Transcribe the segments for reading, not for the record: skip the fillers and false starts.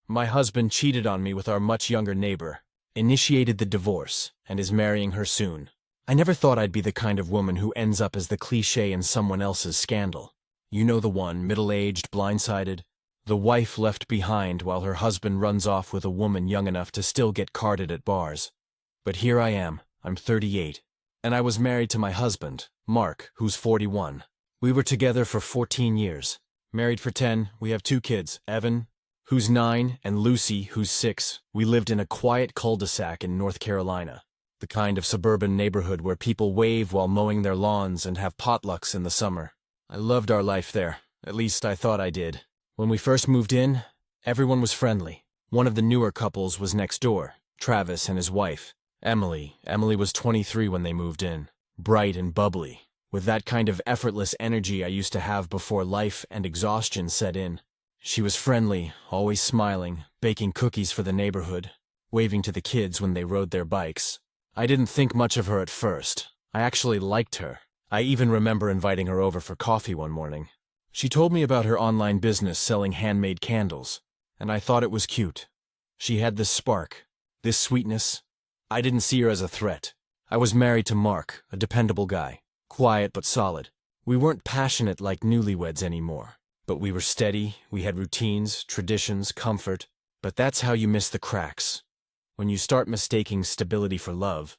My husband cheated on me with our much younger neighbor, initiated the divorce, and is marrying her soon. I never thought I'd be the kind of woman who ends up as the cliché in someone else's scandal. You know the one, middle-aged, blindsided. The wife left behind while her husband runs off with a woman young enough to still get carded at bars. But here I am, I'm 38. And I was married to my husband, Mark, who's 41. We were together for 14 years. Married for 10, we have 2 kids, Evan, who's 9, and Lucy, who's 6. We lived in a quiet cul-de-sac in North Carolina, the kind of suburban neighborhood where people wave while mowing their lawns and have potlucks in the summer. I loved our life there, at least I thought I did. When we first moved in, everyone was friendly. One of the newer couples was next door, Travis and his wife, Emily. Emily was 23 when they moved in, bright and bubbly, with that kind of effortless energy I used to have before life and exhaustion set in. She was friendly, always smiling, baking cookies for the neighborhood, waving to the kids when they rode their bikes. I didn't think much of her at first. I actually liked her. I even remember inviting her over for coffee one morning. She told me about her online business selling handmade candles, and I thought it was cute. She had this spark, this sweetness. I didn't see her as a threat. I was married to Mark, a dependable guy, quiet but solid. We weren't passionate like newlyweds anymore. But we were steady, we had routines, traditions, comfort. But that's how you miss the cracks. When you start mistaking stability for love.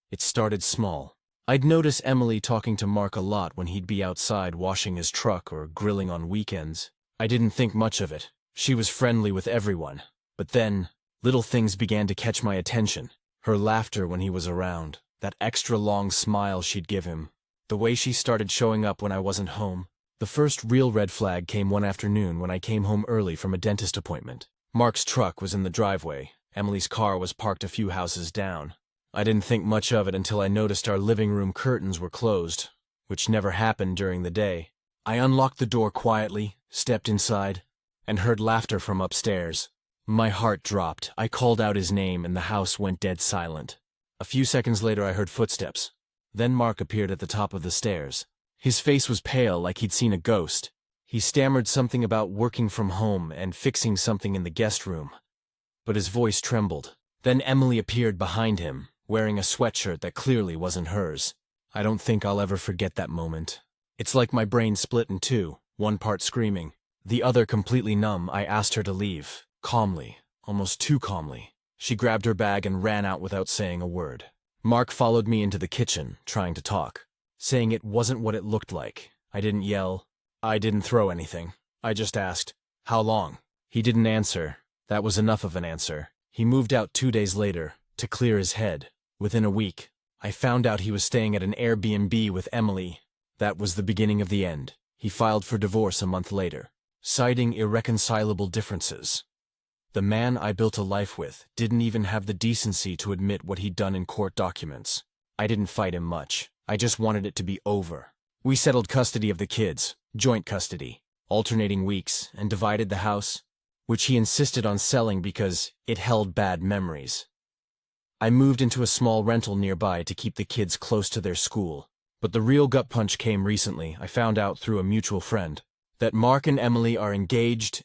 It started small. I'd notice Emily talking to Mark a lot when he'd be outside washing his truck or grilling on weekends. I didn't think much of it. She was friendly with everyone. But then, little things began to catch my attention. Her laughter when he was around, that extra long smile she'd give him, the way she started showing up when I wasn't home. The first real red flag came one afternoon when I came home early from a dentist appointment. Mark's truck was in the driveway. Emily's car was parked a few houses down. I didn't think much of it until I noticed our living room curtains were closed, which never happened during the day. I unlocked the door quietly, stepped inside, and heard laughter from upstairs. My heart dropped. I called out his name and the house went dead silent. A few seconds later I heard footsteps. Then Mark appeared at the top of the stairs. His face was pale, like he'd seen a ghost. He stammered something about working from home and fixing something in the guest room. But his voice trembled. Then Emily appeared behind him, wearing a sweatshirt that clearly wasn't hers. I don't think I'll ever forget that moment. It's like my brain split in two, one part screaming, the other completely numb. I asked her to leave, calmly, almost too calmly. She grabbed her bag and ran out without saying a word. Mark followed me into the kitchen, trying to talk, saying it wasn't what it looked like. I didn't yell. I didn't throw anything. I just asked, "How long?" He didn't answer. That was enough of an answer. He moved out 2 days later, to clear his head. Within a week, I found out he was staying at an Airbnb with Emily. That was the beginning of the end. He filed for divorce a month later, citing irreconcilable differences. The man I built a life with didn't even have the decency to admit what he'd done in court documents. I didn't fight him much. I just wanted it to be over. We settled custody of the kids, joint custody, alternating weeks, and divided the house, which he insisted on selling because it held bad memories. I moved into a small rental nearby to keep the kids close to their school. But the real gut punch came recently. I found out through a mutual friend that Mark and Emily are engaged,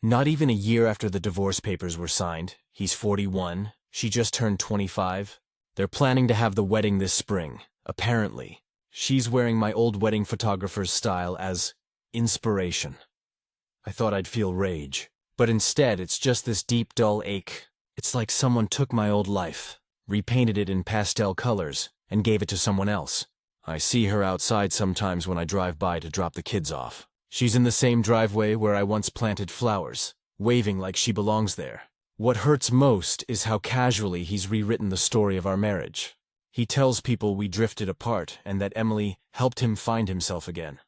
not even a year after the divorce papers were signed. He's 41, she just turned 25. They're planning to have the wedding this spring, apparently. She's wearing my old wedding photographer's style as inspiration. I thought I'd feel rage, but instead it's just this deep, dull ache. It's like someone took my old life, repainted it in pastel colors, and gave it to someone else. I see her outside sometimes when I drive by to drop the kids off. She's in the same driveway where I once planted flowers, waving like she belongs there. What hurts most is how casually he's rewritten the story of our marriage. He tells people we drifted apart and that Emily helped him find himself again.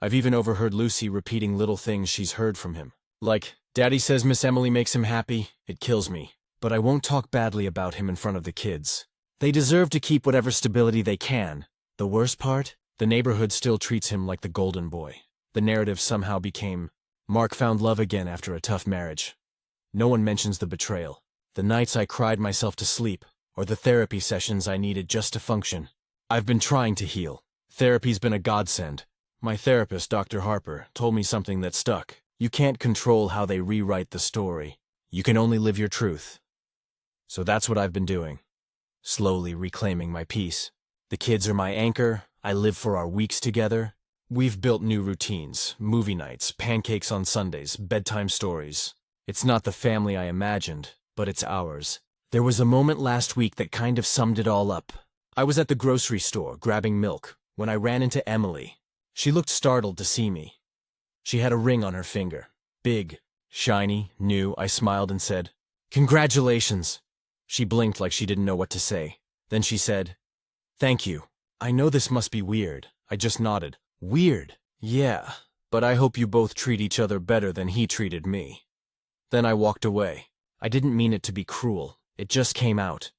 I've even overheard Lucy repeating little things she's heard from him. Like, "Daddy says Miss Emily makes him happy." It kills me. But I won't talk badly about him in front of the kids. They deserve to keep whatever stability they can. The worst part? The neighborhood still treats him like the golden boy. The narrative somehow became, Mark found love again after a tough marriage. No one mentions the betrayal, the nights I cried myself to sleep, or the therapy sessions I needed just to function. I've been trying to heal. Therapy's been a godsend. My therapist, Dr. Harper, told me something that stuck. You can't control how they rewrite the story. You can only live your truth. So that's what I've been doing. Slowly reclaiming my peace. The kids are my anchor. I live for our weeks together. We've built new routines, movie nights, pancakes on Sundays, bedtime stories. It's not the family I imagined, but it's ours. There was a moment last week that kind of summed it all up. I was at the grocery store grabbing milk when I ran into Emily. She looked startled to see me. She had a ring on her finger. Big, shiny, new. I smiled and said, "Congratulations." She blinked like she didn't know what to say. Then she said, "Thank you. I know this must be weird." I just nodded. "Weird? Yeah. But I hope you both treat each other better than he treated me." Then I walked away. I didn't mean it to be cruel. It just came out.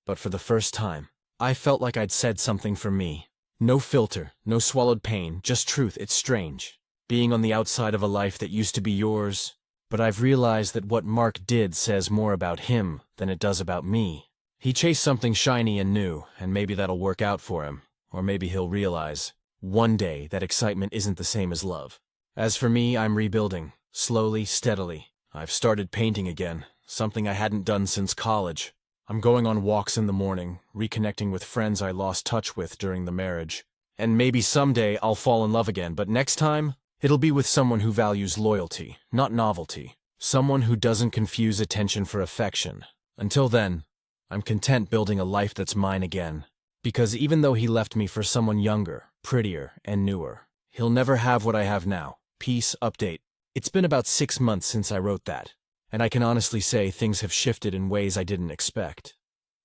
But for the first time, I felt like I'd said something for me. No filter, no swallowed pain, just truth. It's strange, being on the outside of a life that used to be yours. But I've realized that what Mark did says more about him than it does about me. He chased something shiny and new, and maybe that'll work out for him. Or maybe he'll realize, one day, that excitement isn't the same as love. As for me, I'm rebuilding, slowly, steadily. I've started painting again, something I hadn't done since college. I'm going on walks in the morning, reconnecting with friends I lost touch with during the marriage. And maybe someday I'll fall in love again, but next time, it'll be with someone who values loyalty, not novelty. Someone who doesn't confuse attention for affection. Until then, I'm content building a life that's mine again. Because even though he left me for someone younger, prettier, and newer, he'll never have what I have now. Peace, update. It's been about 6 months since I wrote that. And I can honestly say things have shifted in ways I didn't expect.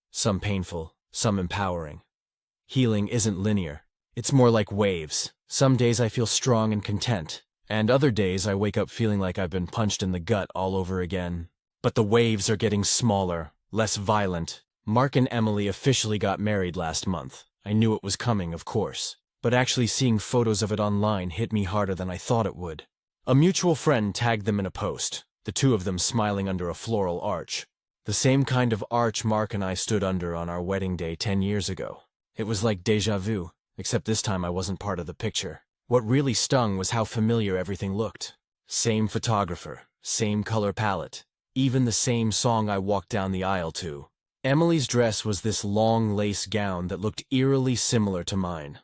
Some painful, some empowering. Healing isn't linear. It's more like waves. Some days I feel strong and content, and other days I wake up feeling like I've been punched in the gut all over again. But the waves are getting smaller, less violent. Mark and Emily officially got married last month. I knew it was coming, of course. But actually seeing photos of it online hit me harder than I thought it would. A mutual friend tagged them in a post. The two of them smiling under a floral arch. The same kind of arch Mark and I stood under on our wedding day 10 years ago. It was like déjà vu, except this time I wasn't part of the picture. What really stung was how familiar everything looked. Same photographer, same color palette, even the same song I walked down the aisle to. Emily's dress was this long lace gown that looked eerily similar to mine.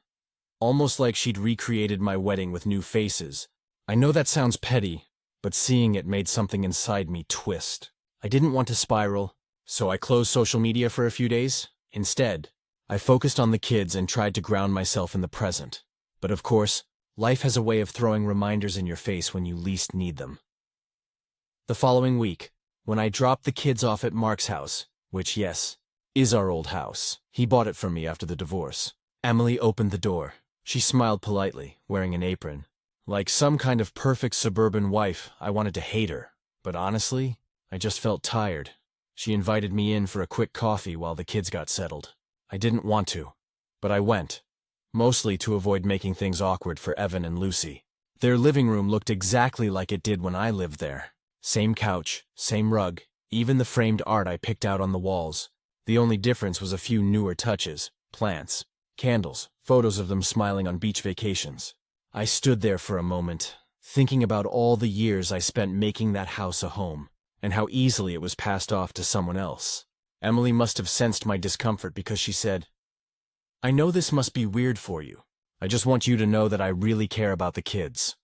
Almost like she'd recreated my wedding with new faces. I know that sounds petty, but seeing it made something inside me twist. I didn't want to spiral, so I closed social media for a few days. Instead, I focused on the kids and tried to ground myself in the present. But of course, life has a way of throwing reminders in your face when you least need them. The following week, when I dropped the kids off at Mark's house, which, yes, is our old house. He bought it for me after the divorce. Emily opened the door. She smiled politely, wearing an apron. Like some kind of perfect suburban wife, I wanted to hate her. But honestly, I just felt tired. She invited me in for a quick coffee while the kids got settled. I didn't want to, but I went. Mostly to avoid making things awkward for Evan and Lucy. Their living room looked exactly like it did when I lived there. Same couch, same rug, even the framed art I picked out on the walls. The only difference was a few newer touches, plants, candles, photos of them smiling on beach vacations. I stood there for a moment, thinking about all the years I spent making that house a home, and how easily it was passed off to someone else. Emily must have sensed my discomfort because she said, "I know this must be weird for you. I just want you to know that I really care about the kids."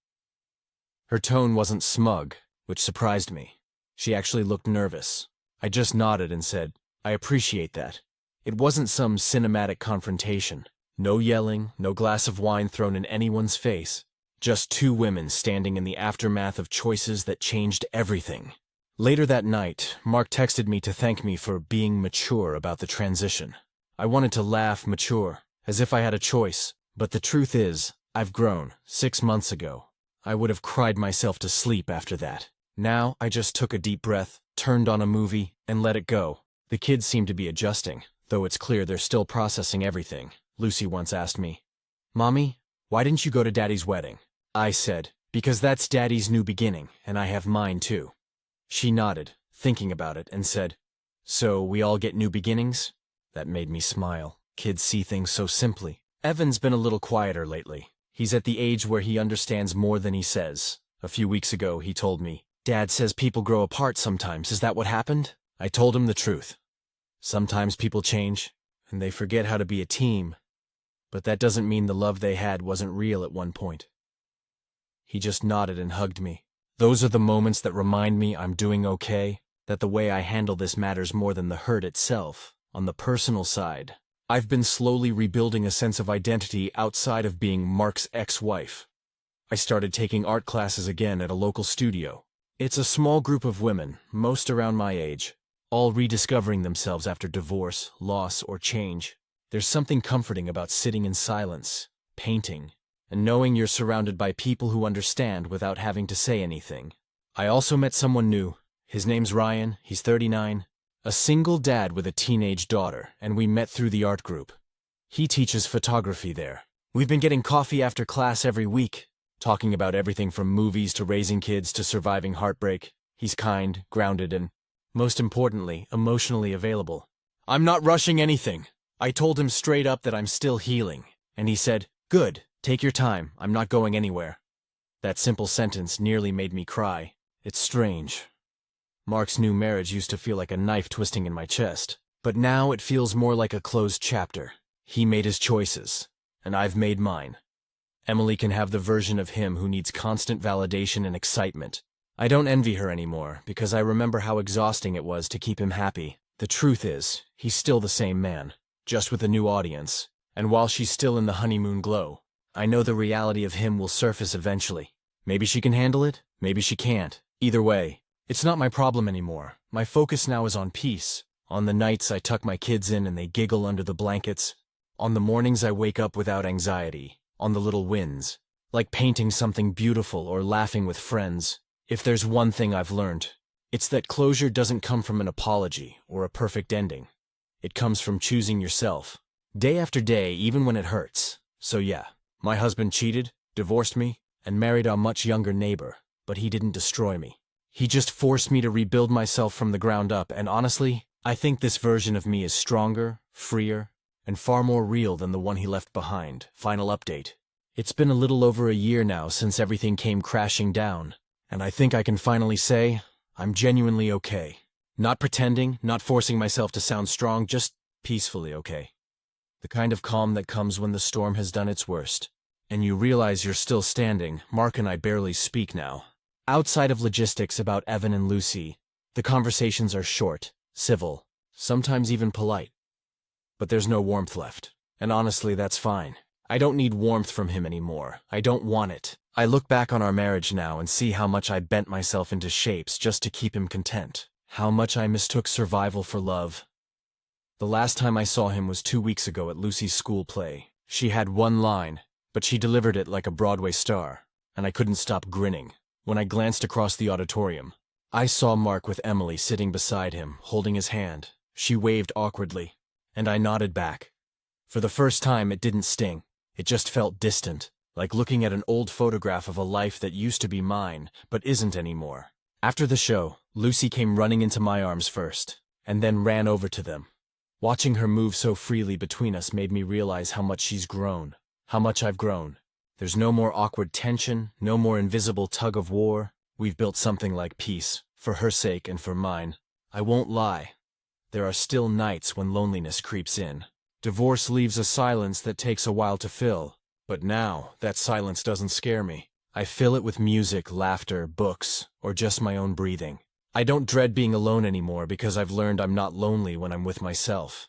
Her tone wasn't smug, which surprised me. She actually looked nervous. I just nodded and said, "I appreciate that." It wasn't some cinematic confrontation. No yelling, no glass of wine thrown in anyone's face. Just two women standing in the aftermath of choices that changed everything. Later that night, Mark texted me to thank me for being mature about the transition. I wanted to laugh mature, as if I had a choice. But the truth is, I've grown. 6 months ago, I would have cried myself to sleep after that. Now, I just took a deep breath, turned on a movie, and let it go. The kids seem to be adjusting, though it's clear they're still processing everything. Lucy once asked me, "Mommy, why didn't you go to Daddy's wedding?" I said, "Because that's Daddy's new beginning, and I have mine too." She nodded, thinking about it, and said, "So we all get new beginnings?" That made me smile. Kids see things so simply. Evan's been a little quieter lately. He's at the age where he understands more than he says. A few weeks ago, he told me, "Dad says people grow apart sometimes. Is that what happened?" I told him the truth. Sometimes people change, and they forget how to be a team, but that doesn't mean the love they had wasn't real at one point. He just nodded and hugged me. Those are the moments that remind me I'm doing okay, that the way I handle this matters more than the hurt itself. On the personal side, I've been slowly rebuilding a sense of identity outside of being Mark's ex-wife. I started taking art classes again at a local studio. It's a small group of women, most around my age, all rediscovering themselves after divorce, loss, or change. There's something comforting about sitting in silence, painting, and knowing you're surrounded by people who understand without having to say anything. I also met someone new. His name's Ryan, he's 39, a single dad with a teenage daughter, and we met through the art group. He teaches photography there. We've been getting coffee after class every week, talking about everything from movies to raising kids to surviving heartbreak. He's kind, grounded, and, most importantly, emotionally available. I'm not rushing anything. I told him straight up that I'm still healing, and he said, "Good, take your time, I'm not going anywhere." That simple sentence nearly made me cry. It's strange. Mark's new marriage used to feel like a knife twisting in my chest, but now it feels more like a closed chapter. He made his choices, and I've made mine. Emily can have the version of him who needs constant validation and excitement. I don't envy her anymore, because I remember how exhausting it was to keep him happy. The truth is, he's still the same man, just with a new audience, and while she's still in the honeymoon glow, I know the reality of him will surface eventually. Maybe she can handle it, maybe she can't. Either way, it's not my problem anymore. My focus now is on peace. On the nights I tuck my kids in and they giggle under the blankets. On the mornings I wake up without anxiety. On the little wins. Like painting something beautiful or laughing with friends. If there's one thing I've learned, it's that closure doesn't come from an apology or a perfect ending. It comes from choosing yourself. Day after day, even when it hurts. So yeah, my husband cheated, divorced me, and married our much younger neighbor, but he didn't destroy me. He just forced me to rebuild myself from the ground up, and honestly, I think this version of me is stronger, freer, and far more real than the one he left behind. Final update. It's been a little over a year now since everything came crashing down, and I think I can finally say, I'm genuinely okay. Not pretending, not forcing myself to sound strong, just peacefully okay. The kind of calm that comes when the storm has done its worst, and you realize you're still standing. Mark and I barely speak now. Outside of logistics about Evan and Lucy, the conversations are short, civil, sometimes even polite. But there's no warmth left, and honestly, that's fine. I don't need warmth from him anymore. I don't want it. I look back on our marriage now and see how much I bent myself into shapes just to keep him content. How much I mistook survival for love. The last time I saw him was 2 weeks ago at Lucy's school play. She had one line, but she delivered it like a Broadway star, and I couldn't stop grinning. When I glanced across the auditorium, I saw Mark with Emily sitting beside him, holding his hand. She waved awkwardly, and I nodded back. For the first time, it didn't sting. It just felt distant, like looking at an old photograph of a life that used to be mine, but isn't anymore. After the show, Lucy came running into my arms first, and then ran over to them. Watching her move so freely between us made me realize how much she's grown, how much I've grown. There's no more awkward tension, no more invisible tug of war. We've built something like peace, for her sake and for mine. I won't lie. There are still nights when loneliness creeps in. Divorce leaves a silence that takes a while to fill. But now, that silence doesn't scare me. I fill it with music, laughter, books, or just my own breathing. I don't dread being alone anymore because I've learned I'm not lonely when I'm with myself.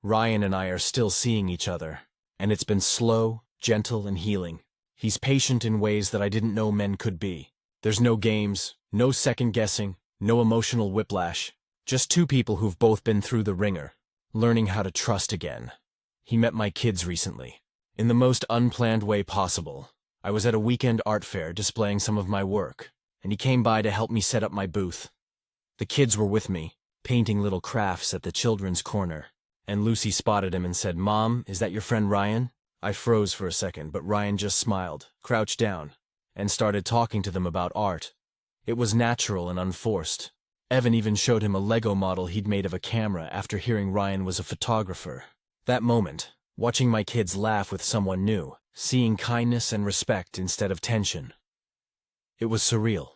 Ryan and I are still seeing each other, and it's been slow, gentle, and healing. He's patient in ways that I didn't know men could be. There's no games, no second-guessing, no emotional whiplash. Just two people who've both been through the ringer, learning how to trust again. He met my kids recently, in the most unplanned way possible. I was at a weekend art fair displaying some of my work, and he came by to help me set up my booth. The kids were with me, painting little crafts at the children's corner, and Lucy spotted him and said, "Mom, is that your friend Ryan?" I froze for a second, but Ryan just smiled, crouched down, and started talking to them about art. It was natural and unforced. Evan even showed him a Lego model he'd made of a camera after hearing Ryan was a photographer. That moment, watching my kids laugh with someone new, seeing kindness and respect instead of tension. It was surreal.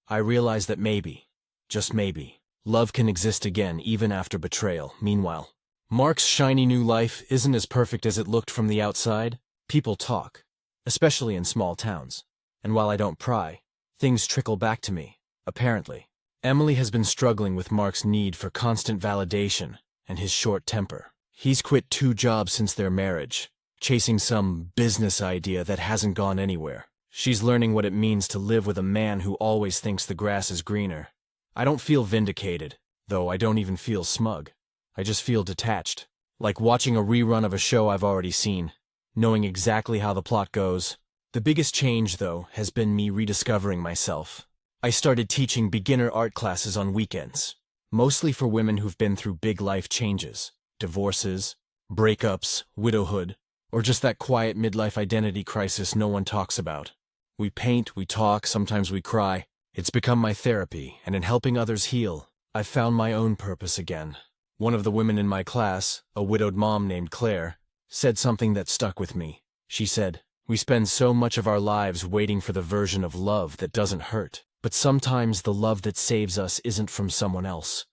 I realized that maybe, just maybe, love can exist again even after betrayal. Meanwhile, Mark's shiny new life isn't as perfect as it looked from the outside. People talk, especially in small towns. And while I don't pry, things trickle back to me, apparently. Emily has been struggling with Mark's need for constant validation and his short temper. He's quit 2 jobs since their marriage, chasing some business idea that hasn't gone anywhere. She's learning what it means to live with a man who always thinks the grass is greener. I don't feel vindicated, though I don't even feel smug. I just feel detached, like watching a rerun of a show I've already seen, knowing exactly how the plot goes. The biggest change, though, has been me rediscovering myself. I started teaching beginner art classes on weekends, mostly for women who've been through big life changes, divorces, breakups, widowhood, or just that quiet midlife identity crisis no one talks about. We paint, we talk, sometimes we cry. It's become my therapy, and in helping others heal, I've found my own purpose again. One of the women in my class, a widowed mom named Claire, said something that stuck with me. She said, "We spend so much of our lives waiting for the version of love that doesn't hurt, but sometimes the love that saves us isn't from someone else.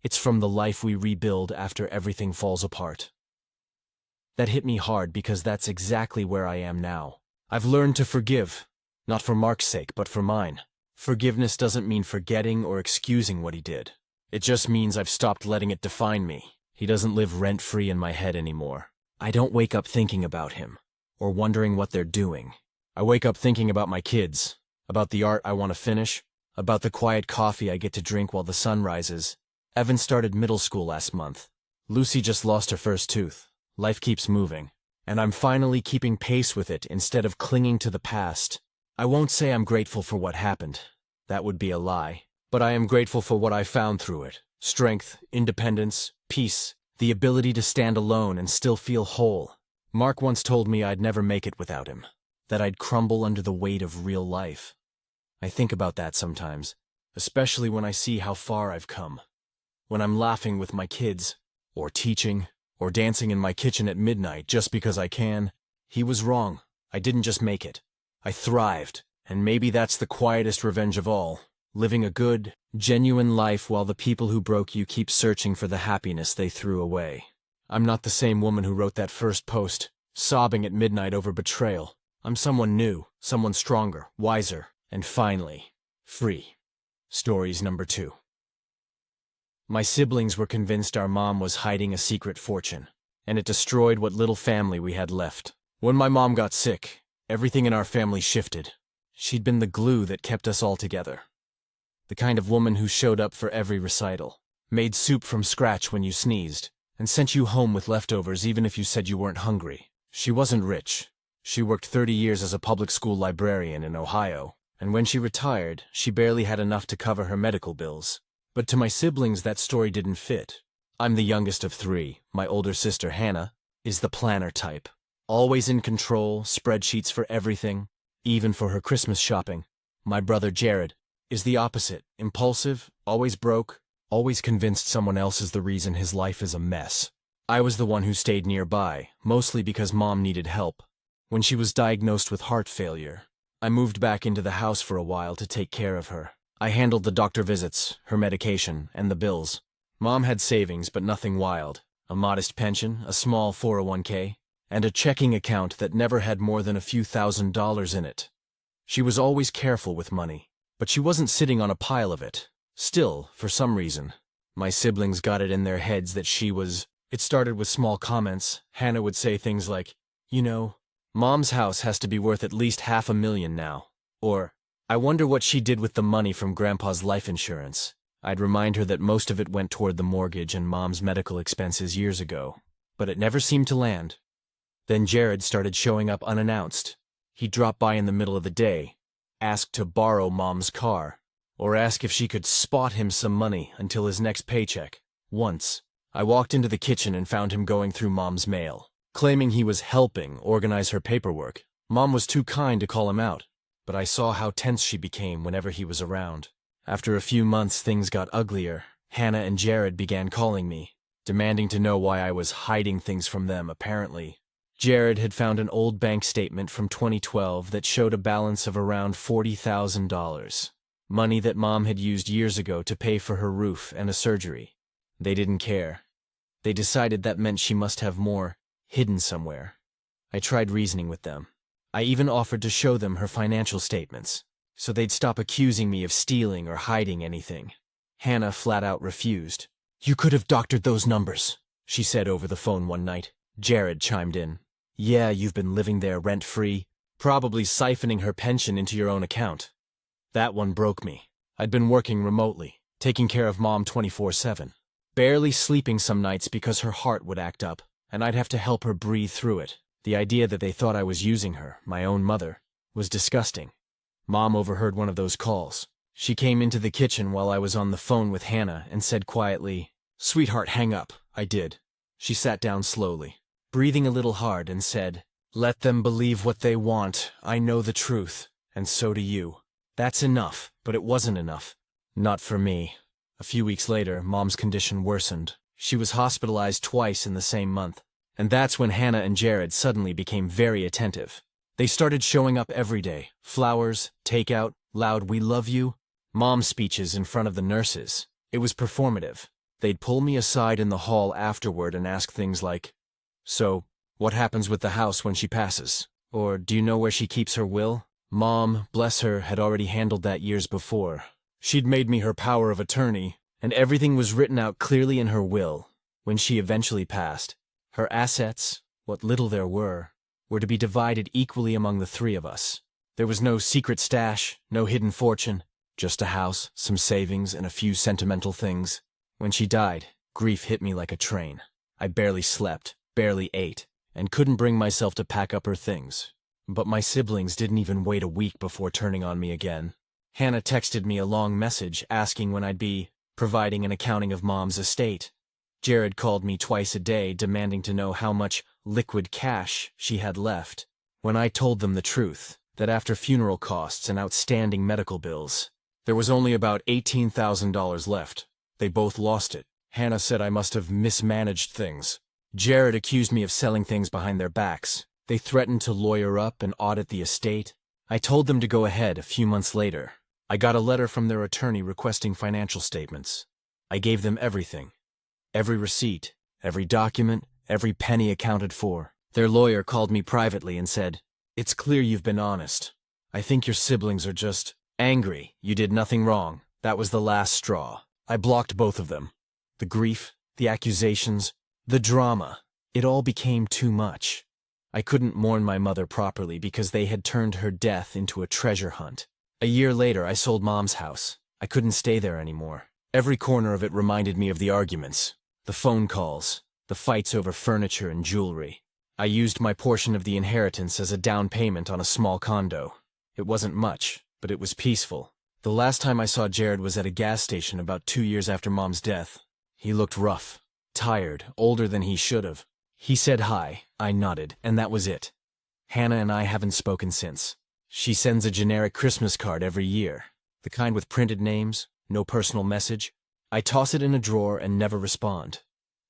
It's from the life we rebuild after everything falls apart." That hit me hard because that's exactly where I am now. I've learned to forgive, not for Mark's sake, but for mine. Forgiveness doesn't mean forgetting or excusing what he did. It just means I've stopped letting it define me. He doesn't live rent-free in my head anymore. I don't wake up thinking about him, or wondering what they're doing. I wake up thinking about my kids, about the art I want to finish, about the quiet coffee I get to drink while the sun rises. Evan started middle school last month. Lucy just lost her first tooth. Life keeps moving, and I'm finally keeping pace with it instead of clinging to the past. I won't say I'm grateful for what happened. That would be a lie. But I am grateful for what I found through it. Strength, independence, peace, the ability to stand alone and still feel whole. Mark once told me I'd never make it without him, that I'd crumble under the weight of real life. I think about that sometimes, especially when I see how far I've come. When I'm laughing with my kids, or teaching, or dancing in my kitchen at midnight just because I can. He was wrong. I didn't just make it. I thrived, and maybe that's the quietest revenge of all. Living a good, genuine life while the people who broke you keep searching for the happiness they threw away. I'm not the same woman who wrote that first post, sobbing at midnight over betrayal. I'm someone new, someone stronger, wiser, and finally, free. Stories number 2. My siblings were convinced our mom was hiding a secret fortune, and it destroyed what little family we had left. When my mom got sick, everything in our family shifted. She'd been the glue that kept us all together. The kind of woman who showed up for every recital, made soup from scratch when you sneezed, and sent you home with leftovers even if you said you weren't hungry. She wasn't rich. She worked 30 years as a public school librarian in Ohio, and when she retired, she barely had enough to cover her medical bills. But to my siblings, that story didn't fit. I'm the youngest of 3. My older sister, Hannah, is the planner type. Always in control, spreadsheets for everything, even for her Christmas shopping. My brother, Jared, is the opposite. Impulsive, always broke, always convinced someone else is the reason his life is a mess. I was the one who stayed nearby, mostly because Mom needed help. When she was diagnosed with heart failure, I moved back into the house for a while to take care of her. I handled the doctor visits, her medication, and the bills. Mom had savings, but nothing wild. A modest pension, a small 401k, and a checking account that never had more than a few $1,000s in it. She was always careful with money, but she wasn't sitting on a pile of it. Still, for some reason, my siblings got it in their heads that she was. It started with small comments. Hannah would say things like, "You know, Mom's house has to be worth at least $500,000 now." Or, "I wonder what she did with the money from Grandpa's life insurance." I'd remind her that most of it went toward the mortgage and Mom's medical expenses years ago, but it never seemed to land. Then Jared started showing up unannounced. He'd drop by in the middle of the day, ask to borrow Mom's car, or ask if she could spot him some money until his next paycheck. Once, I walked into the kitchen and found him going through Mom's mail, claiming he was helping organize her paperwork. Mom was too kind to call him out, but I saw how tense she became whenever he was around. After a few months, things got uglier. Hannah and Jared began calling me, demanding to know why I was hiding things from them, apparently. Jared had found an old bank statement from 2012 that showed a balance of around $40,000. Money that Mom had used years ago to pay for her roof and a surgery. They didn't care. They decided that meant she must have more hidden somewhere. I tried reasoning with them. I even offered to show them her financial statements, so they'd stop accusing me of stealing or hiding anything. Hannah flat out refused. "You could have doctored those numbers," she said over the phone one night. Jared chimed in. "Yeah, you've been living there rent-free, probably siphoning her pension into your own account." That one broke me. I'd been working remotely, taking care of Mom 24/7, barely sleeping some nights because her heart would act up, and I'd have to help her breathe through it. The idea that they thought I was using her, my own mother, was disgusting. Mom overheard one of those calls. She came into the kitchen while I was on the phone with Hannah and said quietly, "Sweetheart, hang up." I did. She sat down slowly, breathing a little hard, and said, "Let them believe what they want. I know the truth, and so do you." That's enough, but it wasn't enough. Not for me. A few weeks later, Mom's condition worsened. She was hospitalized twice in the same month. And that's when Hannah and Jared suddenly became very attentive. They started showing up every day. Flowers, takeout, loud "we love you," Mom's speeches in front of the nurses. It was performative. They'd pull me aside in the hall afterward and ask things like, "So, what happens with the house when she passes?" Or, "Do you know where she keeps her will?" Mom, bless her, had already handled that years before. She'd made me her power of attorney, and everything was written out clearly in her will. When she eventually passed, her assets, what little there were to be divided equally among the three of us. There was no secret stash, no hidden fortune, just a house, some savings, and a few sentimental things. When she died, grief hit me like a train. I barely slept, barely ate, and couldn't bring myself to pack up her things. But my siblings didn't even wait a week before turning on me again. Hannah texted me a long message asking when I'd be providing an accounting of Mom's estate. Jared called me twice a day demanding to know how much liquid cash she had left. When I told them the truth, that after funeral costs and outstanding medical bills, there was only about $18,000 left, they both lost it. Hannah said I must have mismanaged things. Jared accused me of selling things behind their backs. They threatened to lawyer up and audit the estate. I told them to go ahead a few months later. I got a letter from their attorney requesting financial statements. I gave them everything. Every receipt, every document, every penny accounted for. Their lawyer called me privately and said, "It's clear you've been honest. I think your siblings are just angry. You did nothing wrong. That was the last straw." I blocked both of them. The grief, the accusations, the drama. It all became too much. I couldn't mourn my mother properly because they had turned her death into a treasure hunt. A year later, I sold Mom's house. I couldn't stay there anymore. Every corner of it reminded me of the arguments, the phone calls, the fights over furniture and jewelry. I used my portion of the inheritance as a down payment on a small condo. It wasn't much, but it was peaceful. The last time I saw Jared was at a gas station about 2 years after Mom's death. He looked rough, tired, older than he should have. He said hi, I nodded, and that was it. Hannah and I haven't spoken since. She sends a generic Christmas card every year, the kind with printed names, no personal message. I toss it in a drawer and never respond.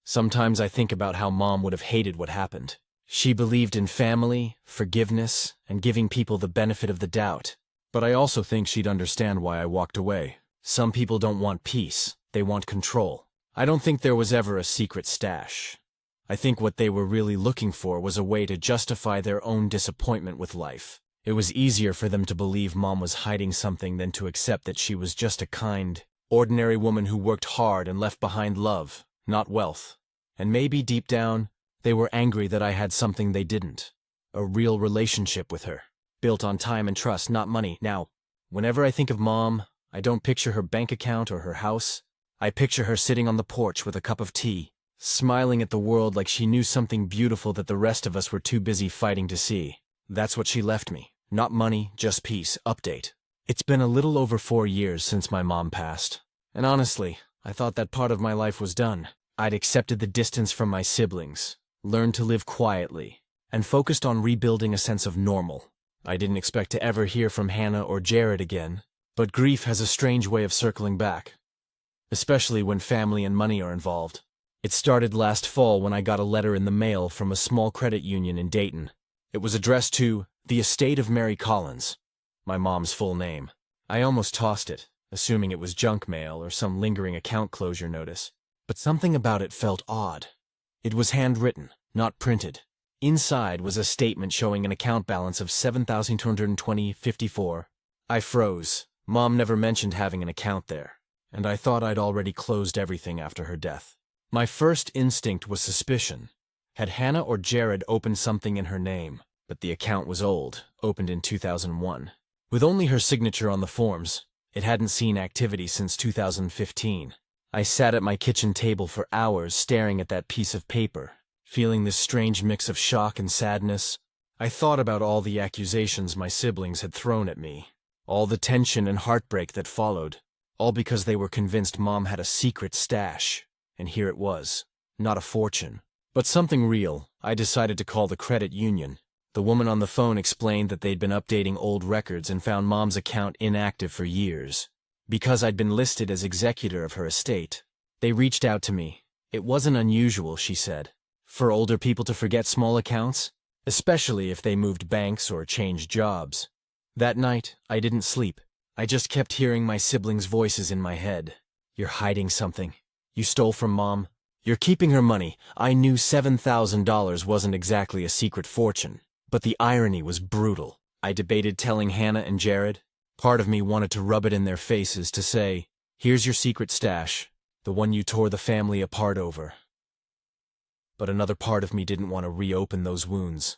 Sometimes I think about how Mom would have hated what happened. She believed in family, forgiveness, and giving people the benefit of the doubt. But I also think she'd understand why I walked away. Some people don't want peace, they want control. I don't think there was ever a secret stash. I think what they were really looking for was a way to justify their own disappointment with life. It was easier for them to believe Mom was hiding something than to accept that she was just a kind, ordinary woman who worked hard and left behind love, not wealth. And maybe deep down, they were angry that I had something they didn't. A real relationship with her, built on time and trust, not money. Now, whenever I think of Mom, I don't picture her bank account or her house. I picture her sitting on the porch with a cup of tea, smiling at the world like she knew something beautiful that the rest of us were too busy fighting to see. That's what she left me. Not money, just peace. Update. It's been a little over 4 years since my mom passed. And honestly, I thought that part of my life was done. I'd accepted the distance from my siblings, learned to live quietly, and focused on rebuilding a sense of normal. I didn't expect to ever hear from Hannah or Jared again, but grief has a strange way of circling back, especially when family and money are involved. It started last fall when I got a letter in the mail from a small credit union in Dayton. It was addressed to the estate of Mary Collins, my mom's full name. I almost tossed it, assuming it was junk mail or some lingering account closure notice. But something about it felt odd. It was handwritten, not printed. Inside was a statement showing an account balance of $7,220.54. I froze. Mom never mentioned having an account there, and I thought I'd already closed everything after her death. My first instinct was suspicion. Had Hannah or Jared opened something in her name? But the account was old, opened in 2001. With only her signature on the forms, it hadn't seen activity since 2015. I sat at my kitchen table for hours staring at that piece of paper, feeling this strange mix of shock and sadness. I thought about all the accusations my siblings had thrown at me, all the tension and heartbreak that followed, all because they were convinced Mom had a secret stash. And here it was. Not a fortune, but something real. I decided to call the credit union. The woman on the phone explained that they'd been updating old records and found Mom's account inactive for years. Because I'd been listed as executor of her estate. They reached out to me. It wasn't unusual, she said, for older people to forget small accounts, especially if they moved banks or changed jobs. That night, I didn't sleep. I just kept hearing my siblings' voices in my head. You're hiding something. You stole from Mom. You're keeping her money. I knew $7,000 wasn't exactly a secret fortune, but the irony was brutal. I debated telling Hannah and Jared. Part of me wanted to rub it in their faces to say, here's your secret stash, the one you tore the family apart over. But another part of me didn't want to reopen those wounds.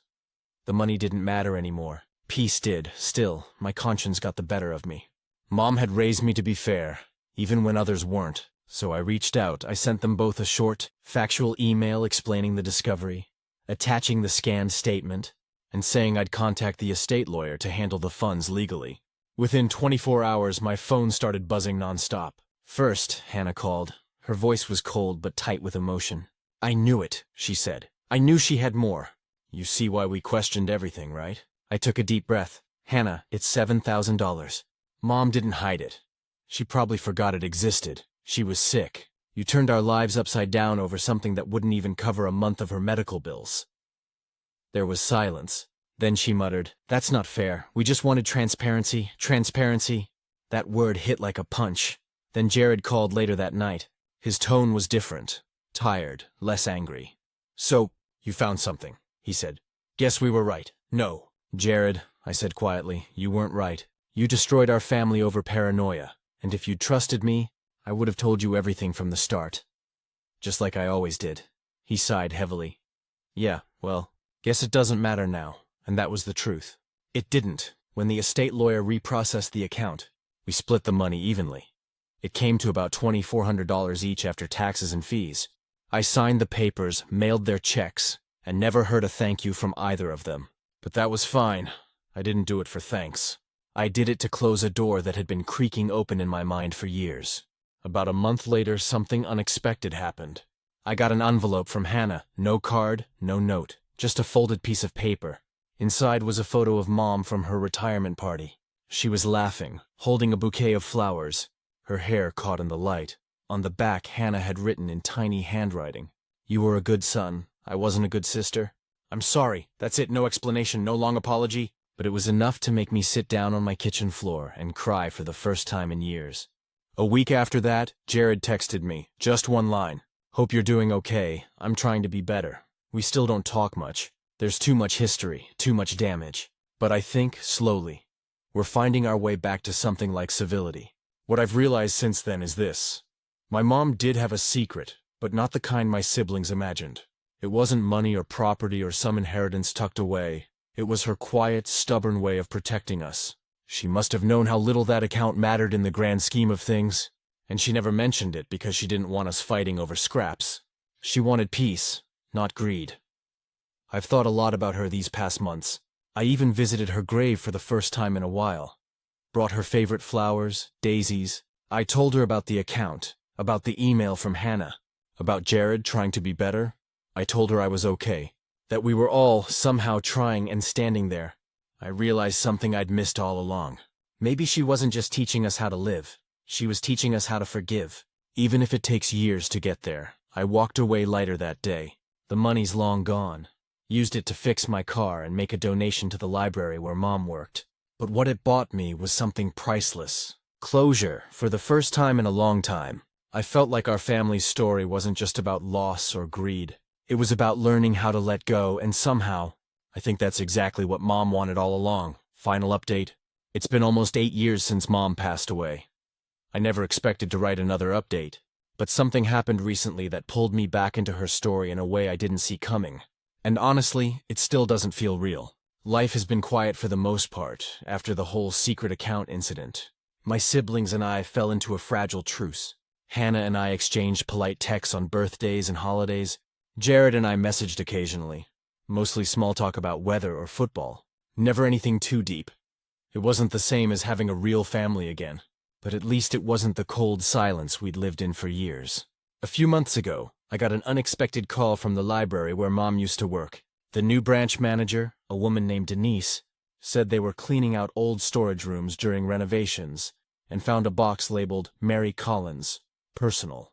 The money didn't matter anymore. Peace did. Still, my conscience got the better of me. Mom had raised me to be fair, even when others weren't. So I reached out. I sent them both a short, factual email explaining the discovery, attaching the scanned statement, and saying I'd contact the estate lawyer to handle the funds legally. Within 24 hours, my phone started buzzing nonstop. First, Hannah called. Her voice was cold but tight with emotion. I knew it, she said. I knew she had more. You see why we questioned everything, right? I took a deep breath. Hannah, it's $7,000. Mom didn't hide it. She probably forgot it existed. She was sick. You turned our lives upside down over something that wouldn't even cover a month of her medical bills. There was silence. Then she muttered, that's not fair. We just wanted transparency. Transparency. That word hit like a punch. Then Jared called later that night. His tone was different. Tired, less angry. So, you found something, he said. Guess we were right. No. Jared, I said quietly, you weren't right. You destroyed our family over paranoia. And if you'd trusted me, I would have told you everything from the start. Just like I always did. He sighed heavily. Yeah, well, guess it doesn't matter now. And that was the truth. It didn't. When the estate lawyer reprocessed the account, we split the money evenly. It came to about $2,400 each after taxes and fees. I signed the papers, mailed their checks, and never heard a thank you from either of them. But that was fine. I didn't do it for thanks. I did it to close a door that had been creaking open in my mind for years. About a month later, something unexpected happened. I got an envelope from Hannah. No card, no note, just a folded piece of paper. Inside was a photo of Mom from her retirement party. She was laughing, holding a bouquet of flowers, her hair caught in the light. On the back, Hannah had written in tiny handwriting, "You were a good son. I wasn't a good sister. I'm sorry. That's it. No explanation, no long apology." But it was enough to make me sit down on my kitchen floor and cry for the first time in years. A week after that, Jared texted me, just one line. Hope you're doing okay. I'm trying to be better. We still don't talk much. There's too much history, too much damage. But I think, slowly, we're finding our way back to something like civility. What I've realized since then is this. My mom did have a secret, but not the kind my siblings imagined. It wasn't money or property or some inheritance tucked away. It was her quiet, stubborn way of protecting us. She must have known how little that account mattered in the grand scheme of things, and she never mentioned it because she didn't want us fighting over scraps. She wanted peace, not greed. I've thought a lot about her these past months. I even visited her grave for the first time in a while. Brought her favorite flowers, daisies. I told her about the account, about the email from Hannah, about Jared trying to be better. I told her I was okay, that we were all somehow trying and standing there. I realized something I'd missed all along. Maybe she wasn't just teaching us how to live. She was teaching us how to forgive. Even if it takes years to get there, I walked away lighter that day. The money's long gone. Used it to fix my car and make a donation to the library where Mom worked. But what it bought me was something priceless. Closure, for the first time in a long time. I felt like our family's story wasn't just about loss or greed. It was about learning how to let go, and somehow, I think that's exactly what Mom wanted all along. Final update. It's been almost 8 years since Mom passed away. I never expected to write another update, but something happened recently that pulled me back into her story in a way I didn't see coming. And honestly, it still doesn't feel real. Life has been quiet for the most part, after the whole secret account incident. My siblings and I fell into a fragile truce. Hannah and I exchanged polite texts on birthdays and holidays. Jared and I messaged occasionally, mostly small talk about weather or football. Never anything too deep. It wasn't the same as having a real family again, but at least it wasn't the cold silence we'd lived in for years. A few months ago, I got an unexpected call from the library where Mom used to work. The new branch manager, a woman named Denise, said they were cleaning out old storage rooms during renovations and found a box labeled Mary Collins, Personal.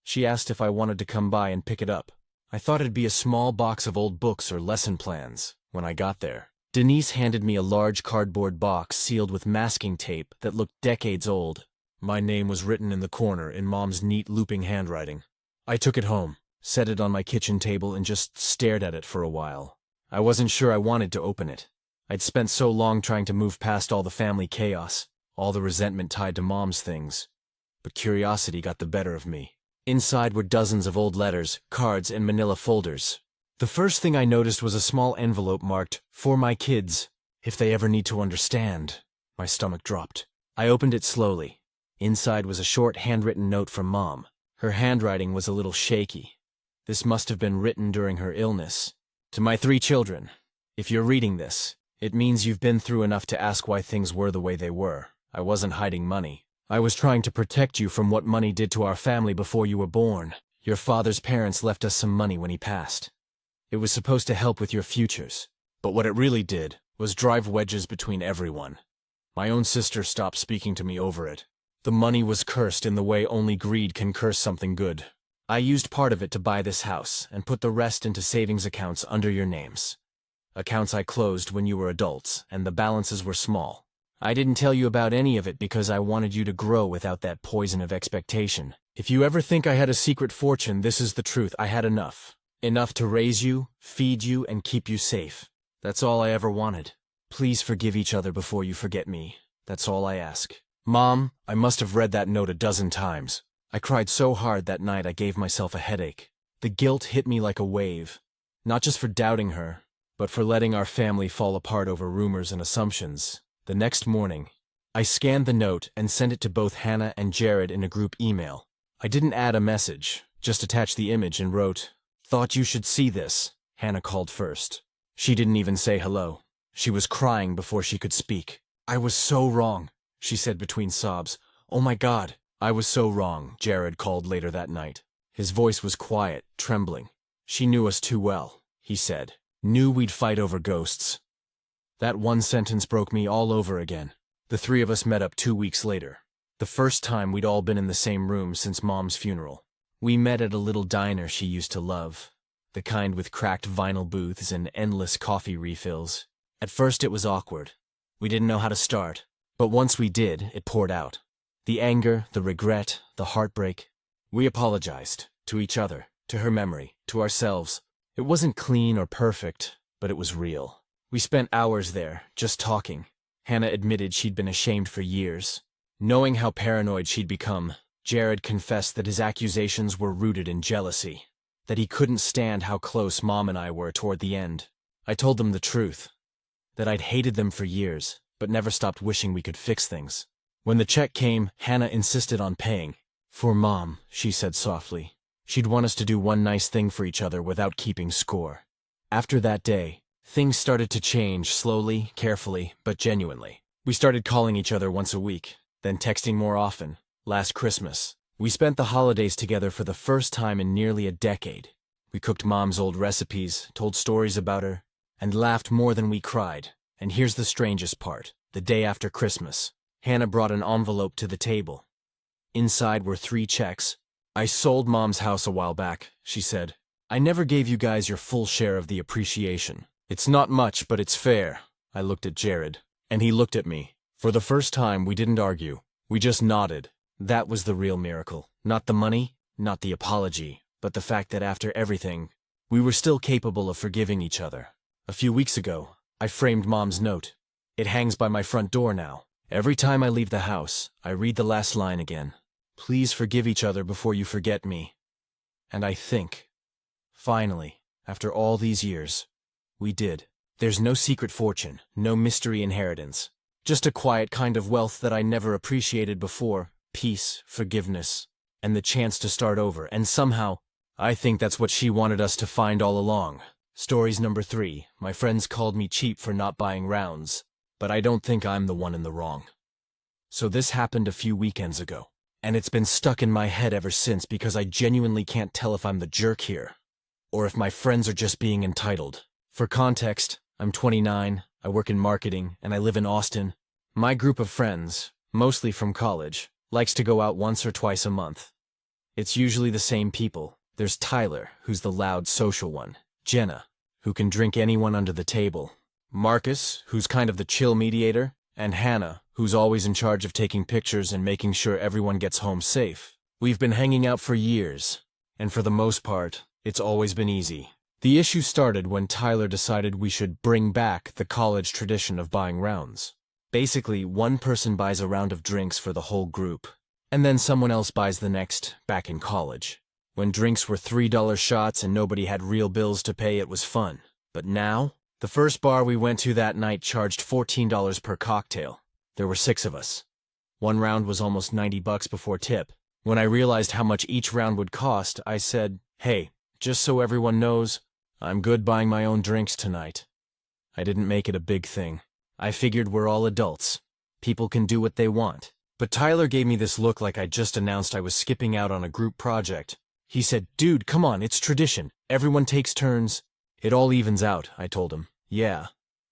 She asked if I wanted to come by and pick it up. I thought it'd be a small box of old books or lesson plans. When I got there, Denise handed me a large cardboard box sealed with masking tape that looked decades old. My name was written in the corner in Mom's neat looping handwriting. I took it home, set it on my kitchen table, and just stared at it for a while. I wasn't sure I wanted to open it. I'd spent so long trying to move past all the family chaos, all the resentment tied to Mom's things. But curiosity got the better of me. Inside were dozens of old letters, cards, and manila folders. The first thing I noticed was a small envelope marked, "For my kids, if they ever need to understand." My stomach dropped. I opened it slowly. Inside was a short handwritten note from Mom. Her handwriting was a little shaky. This must have been written during her illness. "To my 3 children, if you're reading this, it means you've been through enough to ask why things were the way they were. I wasn't hiding money. I was trying to protect you from what money did to our family before you were born. Your father's parents left us some money when he passed. It was supposed to help with your futures. But what it really did was drive wedges between everyone. My own sister stopped speaking to me over it. The money was cursed in the way only greed can curse something good. I used part of it to buy this house and put the rest into savings accounts under your names. Accounts I closed when you were adults, and the balances were small. I didn't tell you about any of it because I wanted you to grow without that poison of expectation. If you ever think I had a secret fortune, this is the truth. I had enough. Enough to raise you, feed you, and keep you safe. That's all I ever wanted. Please forgive each other before you forget me. That's all I ask. Mom, I must have read that note a dozen times. I cried so hard that night I gave myself a headache. The guilt hit me like a wave. Not just for doubting her, but for letting our family fall apart over rumors and assumptions. The next morning, I scanned the note and sent it to both Hannah and Jared in a group email. I didn't add a message, just attached the image and wrote, "Thought you should see this." Hannah called first. She didn't even say hello. She was crying before she could speak. "I was so wrong," she said between sobs. "Oh my God, I was so wrong," Jared called later that night. His voice was quiet, trembling. "She knew us too well," he said. "Knew we'd fight over ghosts." That one sentence broke me all over again. The 3 of us met up 2 weeks later. The first time we'd all been in the same room since Mom's funeral. We met at a little diner she used to love. The kind with cracked vinyl booths and endless coffee refills. At first it was awkward. We didn't know how to start. But once we did, it poured out. The anger, the regret, the heartbreak. We apologized. To each other, to her memory, to ourselves. It wasn't clean or perfect, but it was real. We spent hours there, just talking. Hannah admitted she'd been ashamed for years. Knowing how paranoid she'd become, Jared confessed that his accusations were rooted in jealousy. That he couldn't stand how close Mom and I were toward the end. I told them the truth. That I'd hated them for years, but never stopped wishing we could fix things. When the check came, Hannah insisted on paying. "For Mom," she said softly. She'd want us to do one nice thing for each other without keeping score. After that day, things started to change slowly, carefully, but genuinely. We started calling each other once a week, then texting more often. Last Christmas, we spent the holidays together for the first time in nearly a decade. We cooked Mom's old recipes, told stories about her, and laughed more than we cried. And here's the strangest part. The day after Christmas, Hannah brought an envelope to the table. Inside were 3 checks. I sold Mom's house a while back, she said. I never gave you guys your full share of the appreciation. It's not much, but it's fair. I looked at Jared, and he looked at me. For the first time, we didn't argue. We just nodded. That was the real miracle. Not the money, not the apology, but the fact that after everything, we were still capable of forgiving each other. A few weeks ago, I framed Mom's note. It hangs by my front door now. Every time I leave the house, I read the last line again. Please forgive each other before you forget me. And I think, finally, after all these years, we did. There's no secret fortune, no mystery inheritance. Just a quiet kind of wealth that I never appreciated before. Peace, forgiveness, and the chance to start over. And somehow, I think that's what she wanted us to find all along. Stories number 3. My friends called me cheap for not buying rounds, but I don't think I'm the one in the wrong. So this happened a few weekends ago, and it's been stuck in my head ever since because I genuinely can't tell if I'm the jerk here, or if my friends are just being entitled. For context, I'm 29, I work in marketing, and I live in Austin. My group of friends, mostly from college, likes to go out once or twice a month. It's usually the same people. There's Tyler, who's the loud social one. Jenna, who can drink anyone under the table. Marcus, who's kind of the chill mediator. And Hannah, who's always in charge of taking pictures and making sure everyone gets home safe. We've been hanging out for years, and for the most part, it's always been easy. The issue started when Tyler decided we should bring back the college tradition of buying rounds. Basically, one person buys a round of drinks for the whole group, and then someone else buys the next, back in college. When drinks were $3 shots and nobody had real bills to pay, it was fun. But now, the first bar we went to that night charged $14 per cocktail. There were 6 of us. One round was almost $90 before tip. When I realized how much each round would cost, I said, "Hey, just so everyone knows, I'm good buying my own drinks tonight." I didn't make it a big thing. I figured we're all adults. People can do what they want. But Tyler gave me this look like I just announced I was skipping out on a group project. He said, "Dude, come on, it's tradition. Everyone takes turns." "It all evens out," I told him. "Yeah,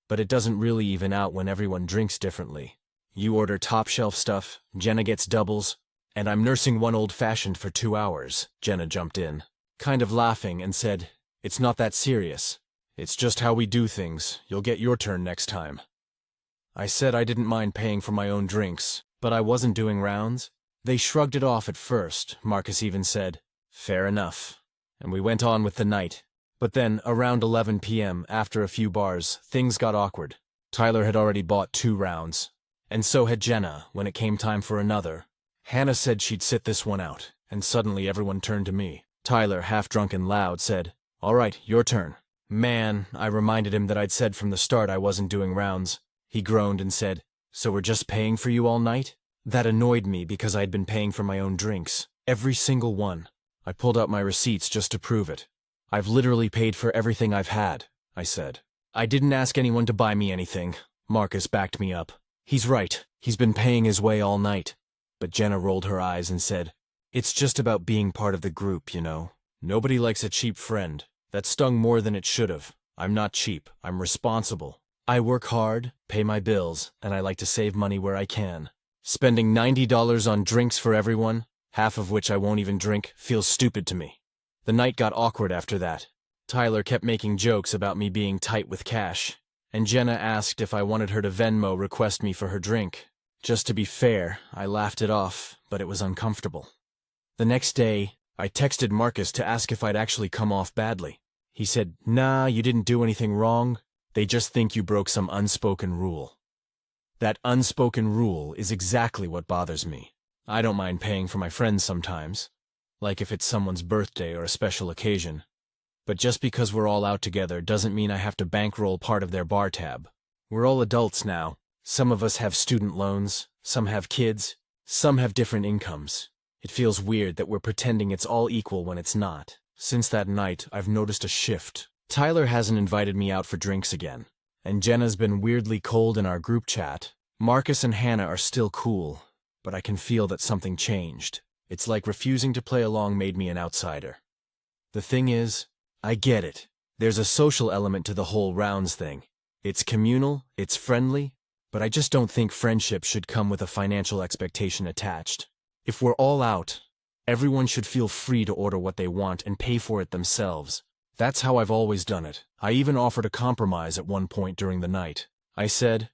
but it doesn't really even out when everyone drinks differently. You order top-shelf stuff, Jenna gets doubles, and I'm nursing one old-fashioned for 2 hours." Jenna jumped in, kind of laughing, and said, "It's not that serious. It's just how we do things. You'll get your turn next time." I said I didn't mind paying for my own drinks, but I wasn't doing rounds. They shrugged it off at first. Marcus even said, "Fair enough." And we went on with the night. But then, around 11 p.m., after a few bars, things got awkward. Tyler had already bought 2 rounds, and so had Jenna when it came time for another. Hannah said she'd sit this one out, and suddenly everyone turned to me. Tyler, half drunk and loud, said, "All right, your turn." "Man," I reminded him that I'd said from the start I wasn't doing rounds. He groaned and said, "So we're just paying for you all night?" That annoyed me because I'd been paying for my own drinks. Every single one. I pulled out my receipts just to prove it. "I've literally paid for everything I've had," I said. "I didn't ask anyone to buy me anything." Marcus backed me up. "He's right. He's been paying his way all night." But Jenna rolled her eyes and said, "It's just about being part of the group, you know. Nobody likes a cheap friend." That stung more than it should have. I'm not cheap. I'm responsible. I work hard, pay my bills, and I like to save money where I can. Spending $90 on drinks for everyone, half of which I won't even drink, feels stupid to me. The night got awkward after that. Tyler kept making jokes about me being tight with cash, and Jenna asked if I wanted her to Venmo request me for her drink. Just to be fair, I laughed it off, but it was uncomfortable. The next day, I texted Marcus to ask if I'd actually come off badly. He said, "Nah, you didn't do anything wrong. They just think you broke some unspoken rule." That unspoken rule is exactly what bothers me. I don't mind paying for my friends sometimes, like if it's someone's birthday or a special occasion. But just because we're all out together doesn't mean I have to bankroll part of their bar tab. We're all adults now. Some of us have student loans, some have kids, some have different incomes. It feels weird that we're pretending it's all equal when it's not. Since that night, I've noticed a shift. Tyler hasn't invited me out for drinks again, and Jenna's been weirdly cold in our group chat. Marcus and Hannah are still cool, but I can feel that something changed. It's like refusing to play along made me an outsider. The thing is, I get it. There's a social element to the whole rounds thing. It's communal, it's friendly, but I just don't think friendship should come with a financial expectation attached. If we're all out, Everyone should feel free to order what they want and pay for it themselves. That's how I've always done it. I even offered a compromise at one point during the night. I said,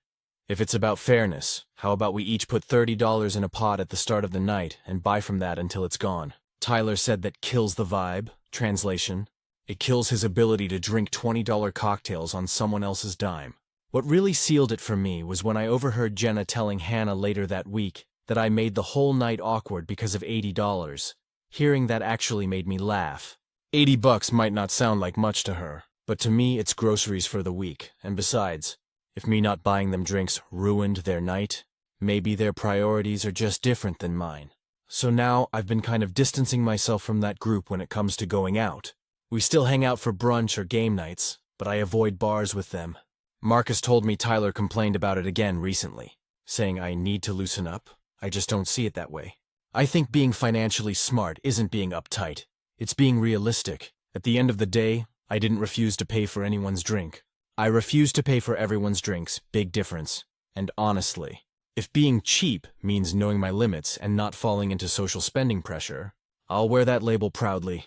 if it's about fairness, how about we each put $30 in a pot at the start of the night and buy from that until it's gone? Tyler said that kills the vibe. Translation: it kills his ability to drink $20 cocktails on someone else's dime. What really sealed it for me was when I overheard Jenna telling Hannah later that week that I made the whole night awkward because of $80. Hearing that actually made me laugh. $80 might not sound like much to her, but to me it's groceries for the week, and besides, if me not buying them drinks ruined their night, maybe their priorities are just different than mine. So now I've been kind of distancing myself from that group when it comes to going out. We still hang out for brunch or game nights, but I avoid bars with them. Marcus told me Tyler complained about it again recently, saying I need to loosen up. I just don't see it that way. I think being financially smart isn't being uptight. It's being realistic. At the end of the day, I didn't refuse to pay for anyone's drink. I refused to pay for everyone's drinks, big difference. And honestly, if being cheap means knowing my limits and not falling into social spending pressure, I'll wear that label proudly.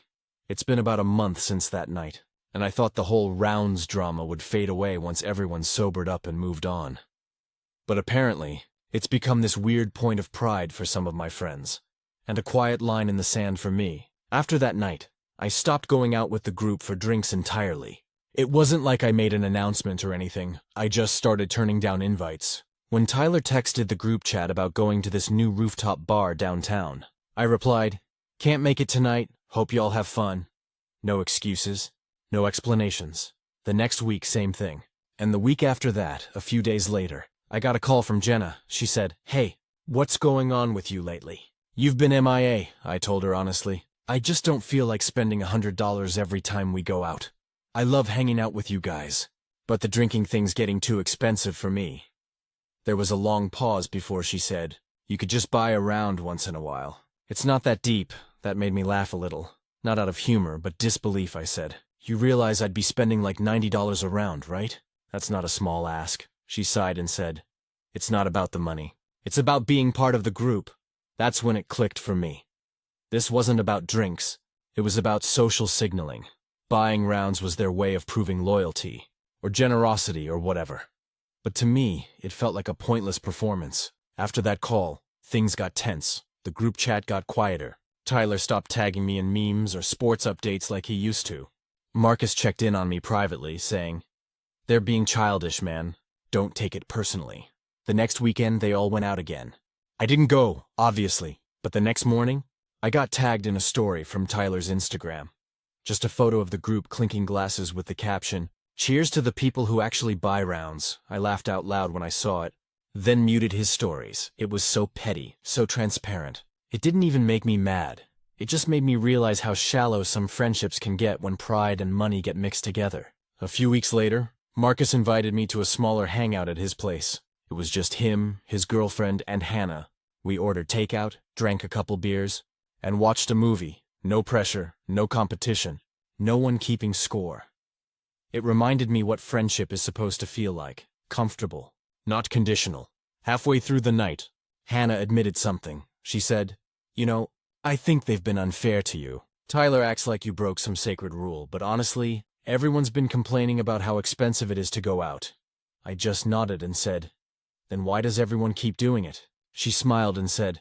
It's been about a month since that night, and I thought the whole rounds drama would fade away once everyone sobered up and moved on. But apparently, it's become this weird point of pride for some of my friends, and a quiet line in the sand for me. After that night, I stopped going out with the group for drinks entirely. It wasn't like I made an announcement or anything. I just started turning down invites. When Tyler texted the group chat about going to this new rooftop bar downtown, I replied, "Can't make it tonight. Hope you all have fun." No excuses, no explanations. The next week, same thing. And the week after that, a few days later, I got a call from Jenna. She said, "Hey, what's going on with you lately?" "You've been MIA, I told her honestly. I just don't feel like spending $100 every time we go out. I love hanging out with you guys, but the drinking thing's getting too expensive for me." There was a long pause before she said, "You could just buy a round once in a while. It's not that deep." That made me laugh a little. Not out of humor, but disbelief, I said. "You realize I'd be spending like $90 a round, right? That's not a small ask." She sighed and said, "It's not about the money. It's about being part of the group." That's when it clicked for me. This wasn't about drinks. It was about social signaling. Buying rounds was their way of proving loyalty, or generosity, or whatever. But to me, it felt like a pointless performance. After that call, things got tense. The group chat got quieter. Tyler stopped tagging me in memes or sports updates like he used to. Marcus checked in on me privately, saying, "They're being childish, man. Don't take it personally." The next weekend, they all went out again. I didn't go, obviously, but the next morning, I got tagged in a story from Tyler's Instagram. Just a photo of the group clinking glasses with the caption, "Cheers to the people who actually buy rounds." I laughed out loud when I saw it, then muted his stories. It was so petty, so transparent. It didn't even make me mad. It just made me realize how shallow some friendships can get when pride and money get mixed together. A few weeks later, Marcus invited me to a smaller hangout at his place. It was just him, his girlfriend, and Hannah. We ordered takeout, drank a couple beers, and watched a movie. No pressure, no competition, no one keeping score. It reminded me what friendship is supposed to feel like. Comfortable, not conditional. Halfway through the night, Hannah admitted something. She said, "You know, I think they've been unfair to you. Tyler acts like you broke some sacred rule, but honestly, everyone's been complaining about how expensive it is to go out." I just nodded and said, "Then why does everyone keep doing it?" She smiled and said,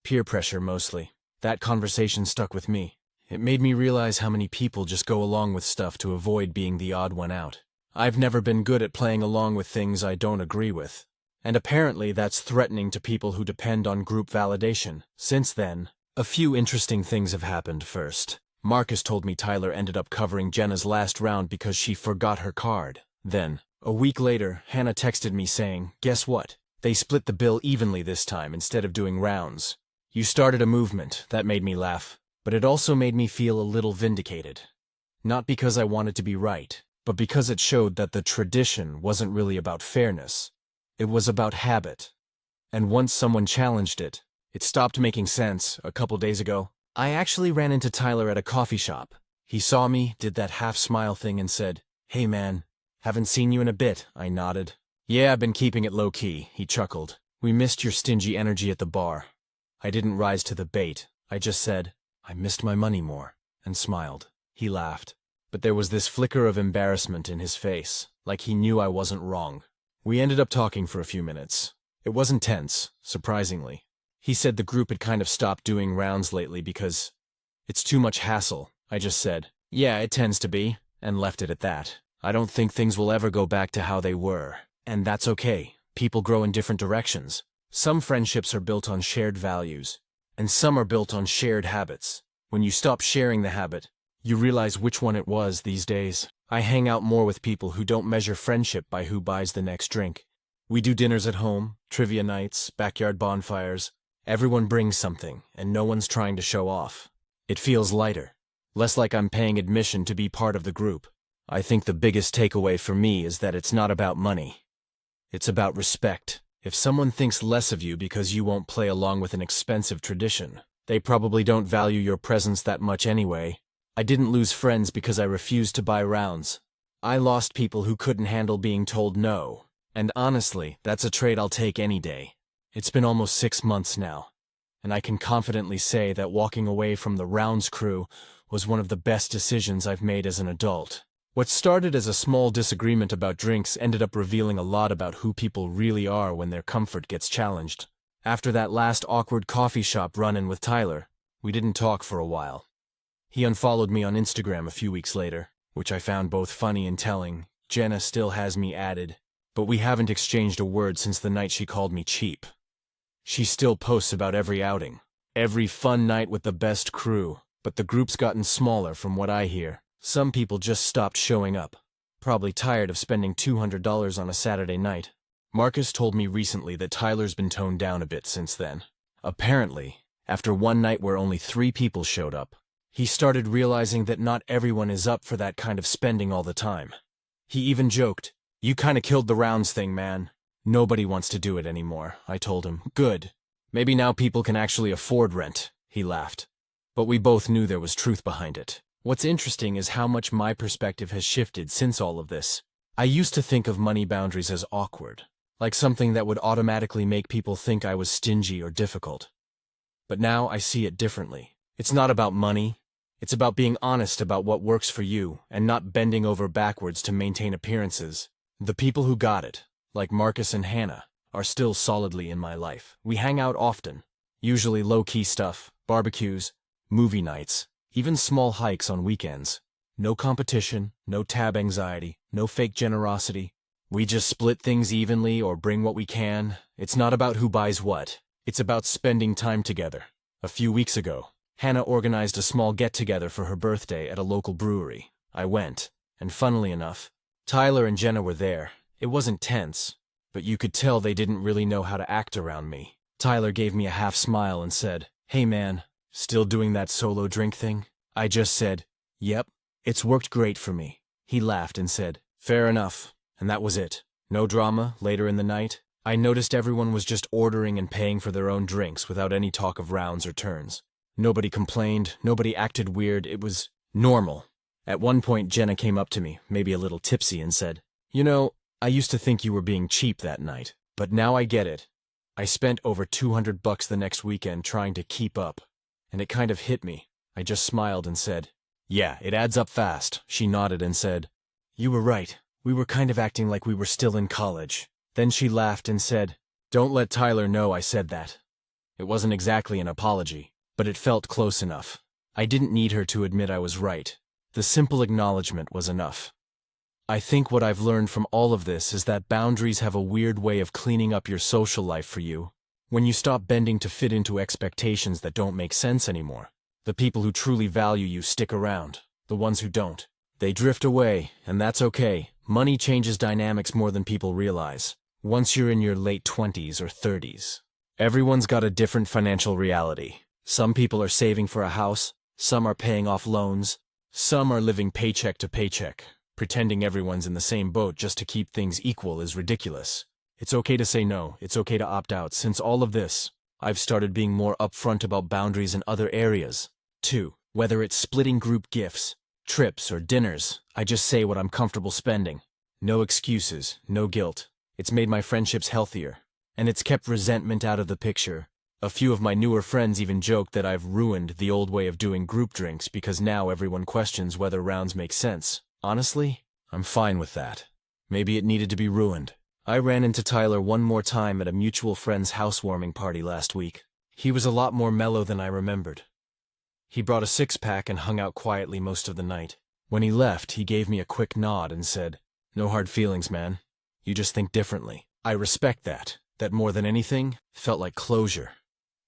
"Peer pressure mostly." That conversation stuck with me. It made me realize how many people just go along with stuff to avoid being the odd one out. I've never been good at playing along with things I don't agree with. And apparently that's threatening to people who depend on group validation. Since then, a few interesting things have happened. First, Marcus told me Tyler ended up covering Jenna's last round because she forgot her card. Then, a week later, Hannah texted me saying, "Guess what? They split the bill evenly this time instead of doing rounds." You started a movement. That made me laugh. But it also made me feel a little vindicated. Not because I wanted to be right, but because it showed that the tradition wasn't really about fairness. It was about habit. And once someone challenged it, it stopped making sense. A couple days ago, I actually ran into Tyler at a coffee shop. He saw me, did that half-smile thing and said, "Hey man, haven't seen you in a bit." I nodded. "Yeah, I've been keeping it low-key," he chuckled. "We missed your stingy energy at the bar." I didn't rise to the bait. I just said, I missed my money more, and smiled. He laughed, but there was this flicker of embarrassment in his face, like he knew I wasn't wrong. We ended up talking for a few minutes. It wasn't tense, surprisingly. He said the group had kind of stopped doing rounds lately because it's too much hassle. I just said, yeah, it tends to be, and left it at that. I don't think things will ever go back to how they were, and that's okay. People grow in different directions. Some friendships are built on shared values, and some are built on shared habits. When you stop sharing the habit, you realize which one it was these days. I hang out more with people who don't measure friendship by who buys the next drink. We do dinners at home, trivia nights, backyard bonfires. Everyone brings something, and no one's trying to show off. It feels lighter, less like I'm paying admission to be part of the group. I think the biggest takeaway for me is that it's not about money. It's about respect. If someone thinks less of you because you won't play along with an expensive tradition, they probably don't value your presence that much anyway. I didn't lose friends because I refused to buy rounds. I lost people who couldn't handle being told no. And honestly, that's a trade I'll take any day. It's been almost 6 months now, and I can confidently say that walking away from the rounds crew was one of the best decisions I've made as an adult. What started as a small disagreement about drinks ended up revealing a lot about who people really are when their comfort gets challenged. After that last awkward coffee shop run-in with Tyler, we didn't talk for a while. He unfollowed me on Instagram a few weeks later, which I found both funny and telling. Jenna still has me added, but we haven't exchanged a word since the night she called me cheap. She still posts about every outing, every fun night with the best crew, but the group's gotten smaller from what I hear. Some people just stopped showing up, probably tired of spending $200 on a Saturday night. Marcus told me recently that Tyler's been toned down a bit since then. Apparently, after one night where only 3 people showed up, he started realizing that not everyone is up for that kind of spending all the time. He even joked, "You kinda killed the rounds thing, man. Nobody wants to do it anymore." I told him, "Good. Maybe now people can actually afford rent." He laughed. But we both knew there was truth behind it. What's interesting is how much my perspective has shifted since all of this. I used to think of money boundaries as awkward, like something that would automatically make people think I was stingy or difficult. But now I see it differently. It's not about money. It's about being honest about what works for you and not bending over backwards to maintain appearances. The people who got it, like Marcus and Hannah, are still solidly in my life. We hang out often, usually low-key stuff, barbecues, movie nights, even small hikes on weekends. No competition, no tab anxiety, no fake generosity. We just split things evenly or bring what we can. It's not about who buys what. It's about spending time together. A few weeks ago, Hannah organized a small get-together for her birthday at a local brewery. I went, and funnily enough, Tyler and Jenna were there. It wasn't tense, but you could tell they didn't really know how to act around me. Tyler gave me a half smile and said, "Hey man, still doing that solo drink thing?" I just said, "Yep, it's worked great for me." He laughed and said, "Fair enough," and that was it. No drama. Later in the night, I noticed everyone was just ordering and paying for their own drinks without any talk of rounds or turns. Nobody complained, nobody acted weird, it was normal. At one point, Jenna came up to me, maybe a little tipsy, and said, "You know, I used to think you were being cheap that night, but now I get it. I spent over $200 the next weekend trying to keep up, and it kind of hit me." I just smiled and said, "Yeah, it adds up fast." She nodded and said, "You were right. We were kind of acting like we were still in college." Then she laughed and said, "Don't let Tyler know I said that." It wasn't exactly an apology, but it felt close enough. I didn't need her to admit I was right. The simple acknowledgement was enough. I think what I've learned from all of this is that boundaries have a weird way of cleaning up your social life for you. When you stop bending to fit into expectations that don't make sense anymore, the people who truly value you stick around. The ones who don't, they drift away, and that's okay. Money changes dynamics more than people realize. Once you're in your late 20s or 30s, everyone's got a different financial reality. Some people are saving for a house, some are paying off loans, some are living paycheck to paycheck. Pretending everyone's in the same boat just to keep things equal is ridiculous. It's okay to say no, it's okay to opt out. Since all of this, I've started being more upfront about boundaries in other areas, too. Whether it's splitting group gifts, trips, or dinners, I just say what I'm comfortable spending. No excuses, no guilt. It's made my friendships healthier, and it's kept resentment out of the picture. A few of my newer friends even joked that I've ruined the old way of doing group drinks because now everyone questions whether rounds make sense. Honestly, I'm fine with that. Maybe it needed to be ruined. I ran into Tyler one more time at a mutual friend's housewarming party last week. He was a lot more mellow than I remembered. He brought a six-pack and hung out quietly most of the night. When he left, he gave me a quick nod and said, "No hard feelings, man. You just think differently." I respect that. That more than anything, felt like closure.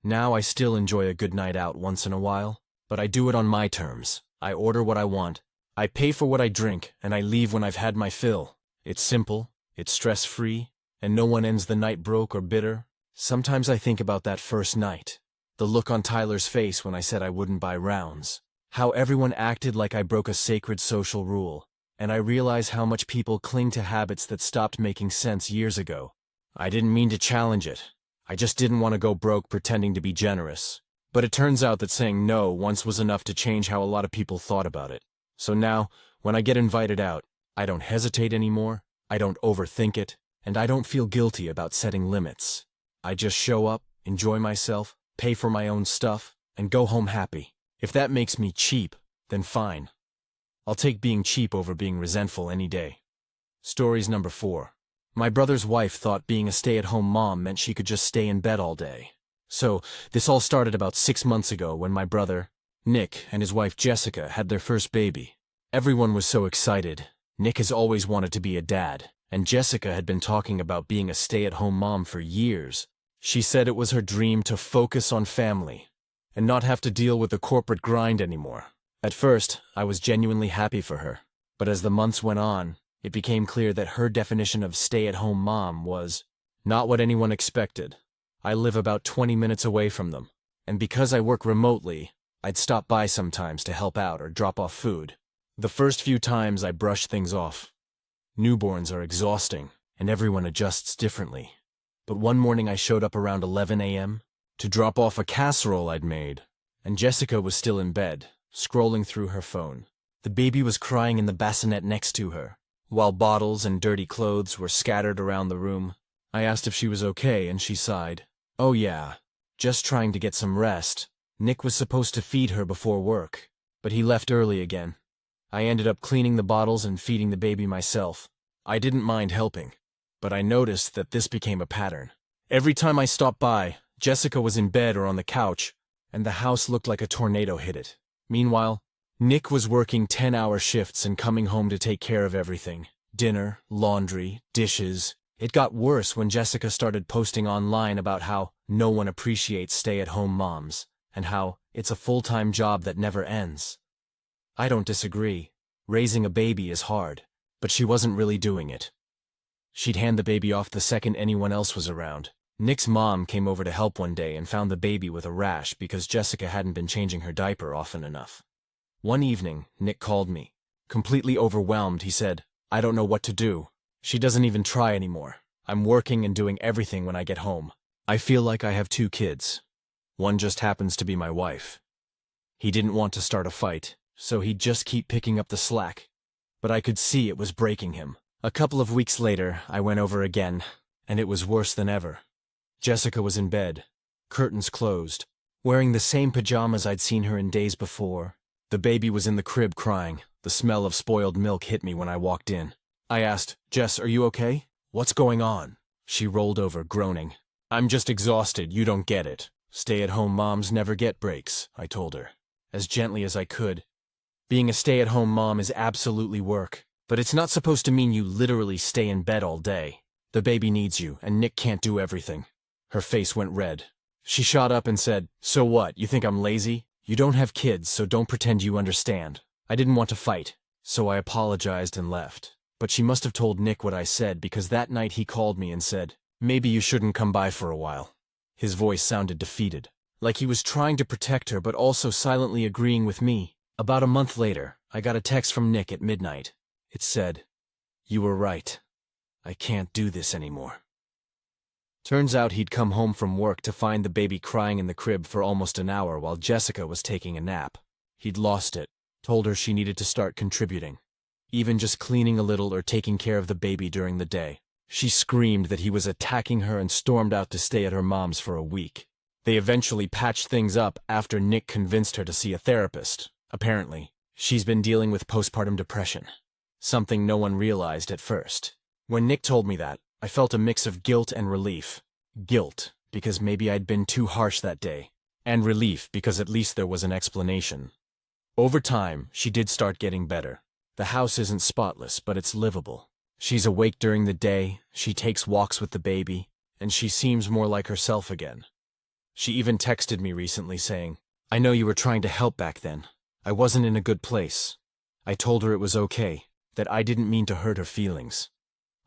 Now I still enjoy a good night out once in a while, but I do it on my terms. I order what I want, I pay for what I drink, and I leave when I've had my fill. It's simple, it's stress-free, and no one ends the night broke or bitter. Sometimes I think about that first night. The look on Tyler's face when I said I wouldn't buy rounds. How everyone acted like I broke a sacred social rule. And I realize how much people cling to habits that stopped making sense years ago. I didn't mean to challenge it. I just didn't want to go broke pretending to be generous. But it turns out that saying no once was enough to change how a lot of people thought about it. So now, when I get invited out, I don't hesitate anymore, I don't overthink it, and I don't feel guilty about setting limits. I just show up, enjoy myself, pay for my own stuff, and go home happy. If that makes me cheap, then fine. I'll take being cheap over being resentful any day. Stories number 4. My brother's wife thought being a stay-at-home mom meant she could just stay in bed all day. So, this all started about 6 months ago when my brother, Nick, and his wife Jessica had their first baby. Everyone was so excited. Nick has always wanted to be a dad, and Jessica had been talking about being a stay-at-home mom for years. She said it was her dream to focus on family and not have to deal with the corporate grind anymore. At first, I was genuinely happy for her, but as the months went on, it became clear that her definition of stay-at-home mom was not what anyone expected. I live about 20 minutes away from them, and because I work remotely, I'd stop by sometimes to help out or drop off food. The first few times I brushed things off. Newborns are exhausting, and everyone adjusts differently. But one morning I showed up around 11 a.m. to drop off a casserole I'd made, and Jessica was still in bed, scrolling through her phone. The baby was crying in the bassinet next to her, while bottles and dirty clothes were scattered around the room. I asked if she was okay, and she sighed. "Oh yeah, just trying to get some rest." Nick was supposed to feed her before work, but he left early again. I ended up cleaning the bottles and feeding the baby myself. I didn't mind helping, but I noticed that this became a pattern. Every time I stopped by, Jessica was in bed or on the couch, and the house looked like a tornado hit it. Meanwhile, Nick was working 10-hour shifts and coming home to take care of everything. Dinner, laundry, dishes. It got worse when Jessica started posting online about how no one appreciates stay-at-home moms, and how it's a full-time job that never ends. I don't disagree. Raising a baby is hard, but she wasn't really doing it. She'd hand the baby off the second anyone else was around. Nick's mom came over to help one day and found the baby with a rash because Jessica hadn't been changing her diaper often enough. One evening, Nick called me. Completely overwhelmed, he said, "I don't know what to do. She doesn't even try anymore. I'm working and doing everything when I get home. I feel like I have 2 kids. One just happens to be my wife." He didn't want to start a fight, so he'd just keep picking up the slack. But I could see it was breaking him. A couple of weeks later, I went over again, and it was worse than ever. Jessica was in bed, curtains closed, wearing the same pajamas I'd seen her in days before. The baby was in the crib crying. The smell of spoiled milk hit me when I walked in. I asked, "Jess, are you okay? What's going on?" She rolled over, groaning. "I'm just exhausted, you don't get it. Stay-at-home moms never get breaks," I told her, as gently as I could. Being a stay-at-home mom is absolutely work, but it's not supposed to mean you literally stay in bed all day. The baby needs you, and Nick can't do everything. Her face went red. She shot up and said, "So what, you think I'm lazy? You don't have kids, so don't pretend you understand." I didn't want to fight, so I apologized and left. But she must have told Nick what I said because that night he called me and said, "Maybe you shouldn't come by for a while." His voice sounded defeated, like he was trying to protect her but also silently agreeing with me. About a month later, I got a text from Nick at midnight. It said, "You were right. I can't do this anymore." Turns out he'd come home from work to find the baby crying in the crib for almost an hour while Jessica was taking a nap. He'd lost it, told her she needed to start contributing, even just cleaning a little or taking care of the baby during the day. She screamed that he was attacking her and stormed out to stay at her mom's for a week. They eventually patched things up after Nick convinced her to see a therapist. Apparently, she's been dealing with postpartum depression, something no one realized at first. When Nick told me that, I felt a mix of guilt and relief. Guilt, because maybe I'd been too harsh that day, and relief because at least there was an explanation. Over time, she did start getting better. The house isn't spotless, but it's livable. She's awake during the day, she takes walks with the baby, and she seems more like herself again. She even texted me recently saying, "I know you were trying to help back then. I wasn't in a good place." I told her it was okay, that I didn't mean to hurt her feelings.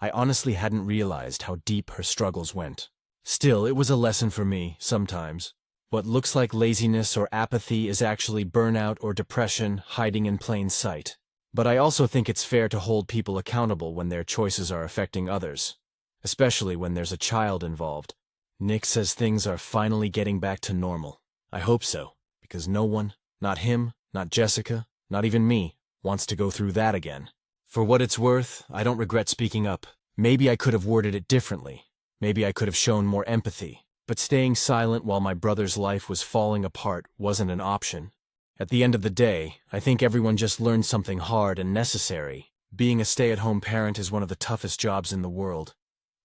I honestly hadn't realized how deep her struggles went. Still, it was a lesson for me, sometimes. What looks like laziness or apathy is actually burnout or depression hiding in plain sight. But I also think it's fair to hold people accountable when their choices are affecting others, especially when there's a child involved. Nick says things are finally getting back to normal. I hope so, because no one, not him, not Jessica, not even me, wants to go through that again. For what it's worth, I don't regret speaking up. Maybe I could have worded it differently. Maybe I could have shown more empathy. But staying silent while my brother's life was falling apart wasn't an option. At the end of the day, I think everyone just learned something hard and necessary. Being a stay-at-home parent is one of the toughest jobs in the world.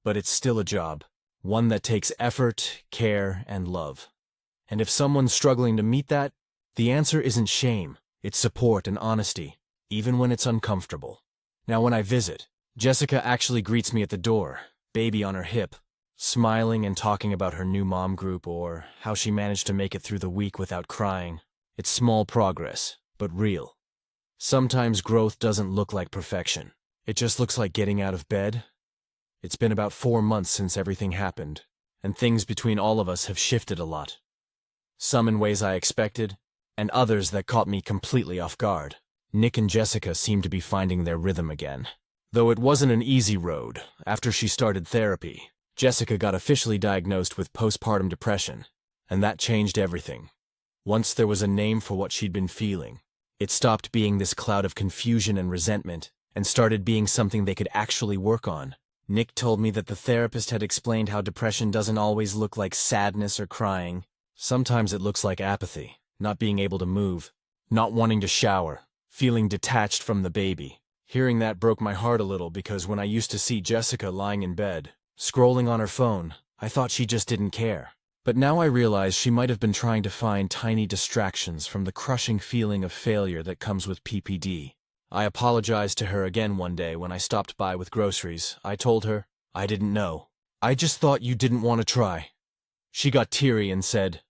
But it's still a job. One that takes effort, care, and love. And if someone's struggling to meet that, the answer isn't shame. It's support and honesty, even when it's uncomfortable. Now when I visit, Jessica actually greets me at the door, baby on her hip, smiling and talking about her new mom group or how she managed to make it through the week without crying. It's small progress, but real. Sometimes growth doesn't look like perfection. It just looks like getting out of bed. It's been about 4 months since everything happened, and things between all of us have shifted a lot. Some in ways I expected, and others that caught me completely off guard. Nick and Jessica seem to be finding their rhythm again. Though it wasn't an easy road, after she started therapy, Jessica got officially diagnosed with postpartum depression, and that changed everything. Once there was a name for what she'd been feeling, it stopped being this cloud of confusion and resentment, and started being something they could actually work on. Nick told me that the therapist had explained how depression doesn't always look like sadness or crying. Sometimes it looks like apathy, not being able to move, not wanting to shower, feeling detached from the baby. Hearing that broke my heart a little because when I used to see Jessica lying in bed, scrolling on her phone, I thought she just didn't care. But now I realize she might have been trying to find tiny distractions from the crushing feeling of failure that comes with PPD. I apologized to her again one day when I stopped by with groceries. I told her, "I didn't know. I just thought you didn't want to try." She got teary and said,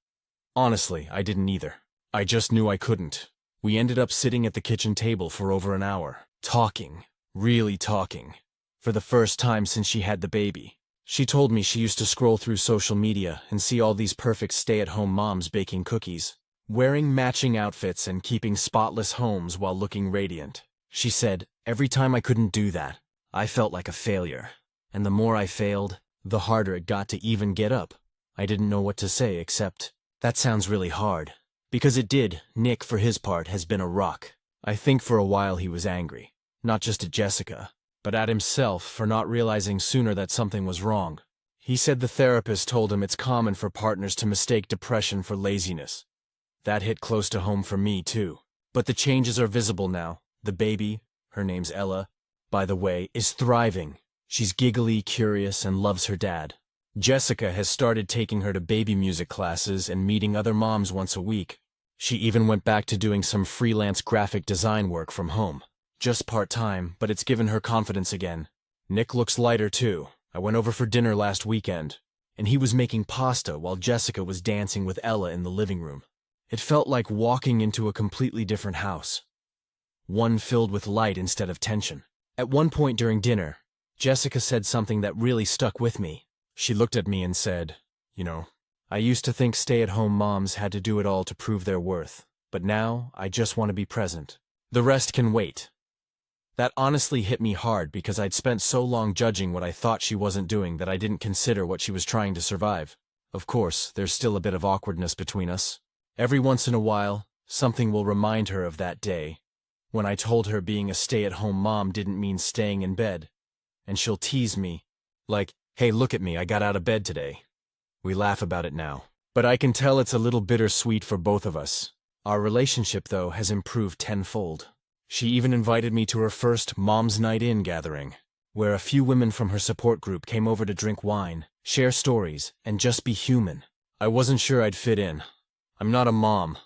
"Honestly, I didn't either. I just knew I couldn't." We ended up sitting at the kitchen table for over an hour, talking, really talking, for the first time since she had the baby. She told me she used to scroll through social media and see all these perfect stay-at-home moms baking cookies, wearing matching outfits and keeping spotless homes while looking radiant. She said, "Every time I couldn't do that, I felt like a failure. And the more I failed, the harder it got to even get up." I didn't know what to say except, "That sounds really hard." Because it did. Nick, for his part, has been a rock. I think for a while he was angry, not just at Jessica, but at himself for not realizing sooner that something was wrong. He said the therapist told him it's common for partners to mistake depression for laziness. That hit close to home for me, too. But the changes are visible now. The baby, her name's Ella, by the way, is thriving. She's giggly, curious, and loves her dad. Jessica has started taking her to baby music classes and meeting other moms once a week. She even went back to doing some freelance graphic design work from home. Just part-time, but it's given her confidence again. Nick looks lighter, too. I went over for dinner last weekend, and he was making pasta while Jessica was dancing with Ella in the living room. It felt like walking into a completely different house. One filled with light instead of tension. At one point during dinner, Jessica said something that really stuck with me. She looked at me and said, "You know, I used to think stay-at-home moms had to do it all to prove their worth, but now I just want to be present. The rest can wait." That honestly hit me hard because I'd spent so long judging what I thought she wasn't doing that I didn't consider what she was trying to survive. Of course, there's still a bit of awkwardness between us. Every once in a while, something will remind her of that day, when I told her being a stay-at-home mom didn't mean staying in bed. And she'll tease me, like, "Hey, look at me, I got out of bed today." We laugh about it now. But I can tell it's a little bittersweet for both of us. Our relationship, though, has improved tenfold. She even invited me to her first Mom's Night In gathering, where a few women from her support group came over to drink wine, share stories, and just be human. I wasn't sure I'd fit in. I'm not a mom.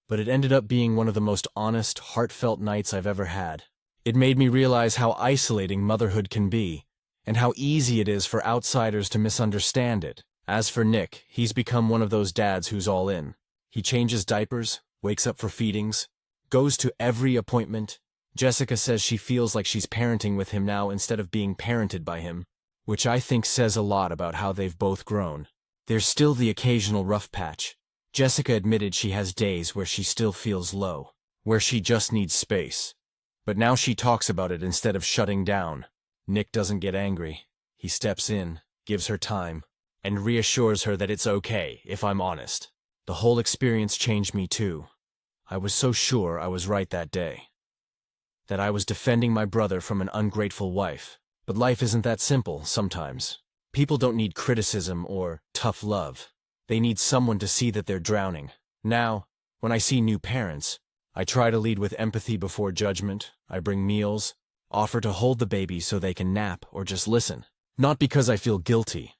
But it ended up being one of the most honest, heartfelt nights I've ever had. It made me realize how isolating motherhood can be, and how easy it is for outsiders to misunderstand it. As for Nick, he's become one of those dads who's all in. He changes diapers, wakes up for feedings, goes to every appointment. Jessica says she feels like she's parenting with him now instead of being parented by him, which I think says a lot about how they've both grown. There's still the occasional rough patch. Jessica admitted she has days where she still feels low, where she just needs space. But now she talks about it instead of shutting down. Nick doesn't get angry. He steps in, gives her time, and reassures her that it's okay, if I'm honest. The whole experience changed me too. I was so sure I was right that day. That I was defending my brother from an ungrateful wife. But life isn't that simple sometimes. People don't need criticism or tough love. They need someone to see that they're drowning. Now, when I see new parents, I try to lead with empathy before judgment. I bring meals, offer to hold the baby so they can nap or just listen. Not because I feel guilty,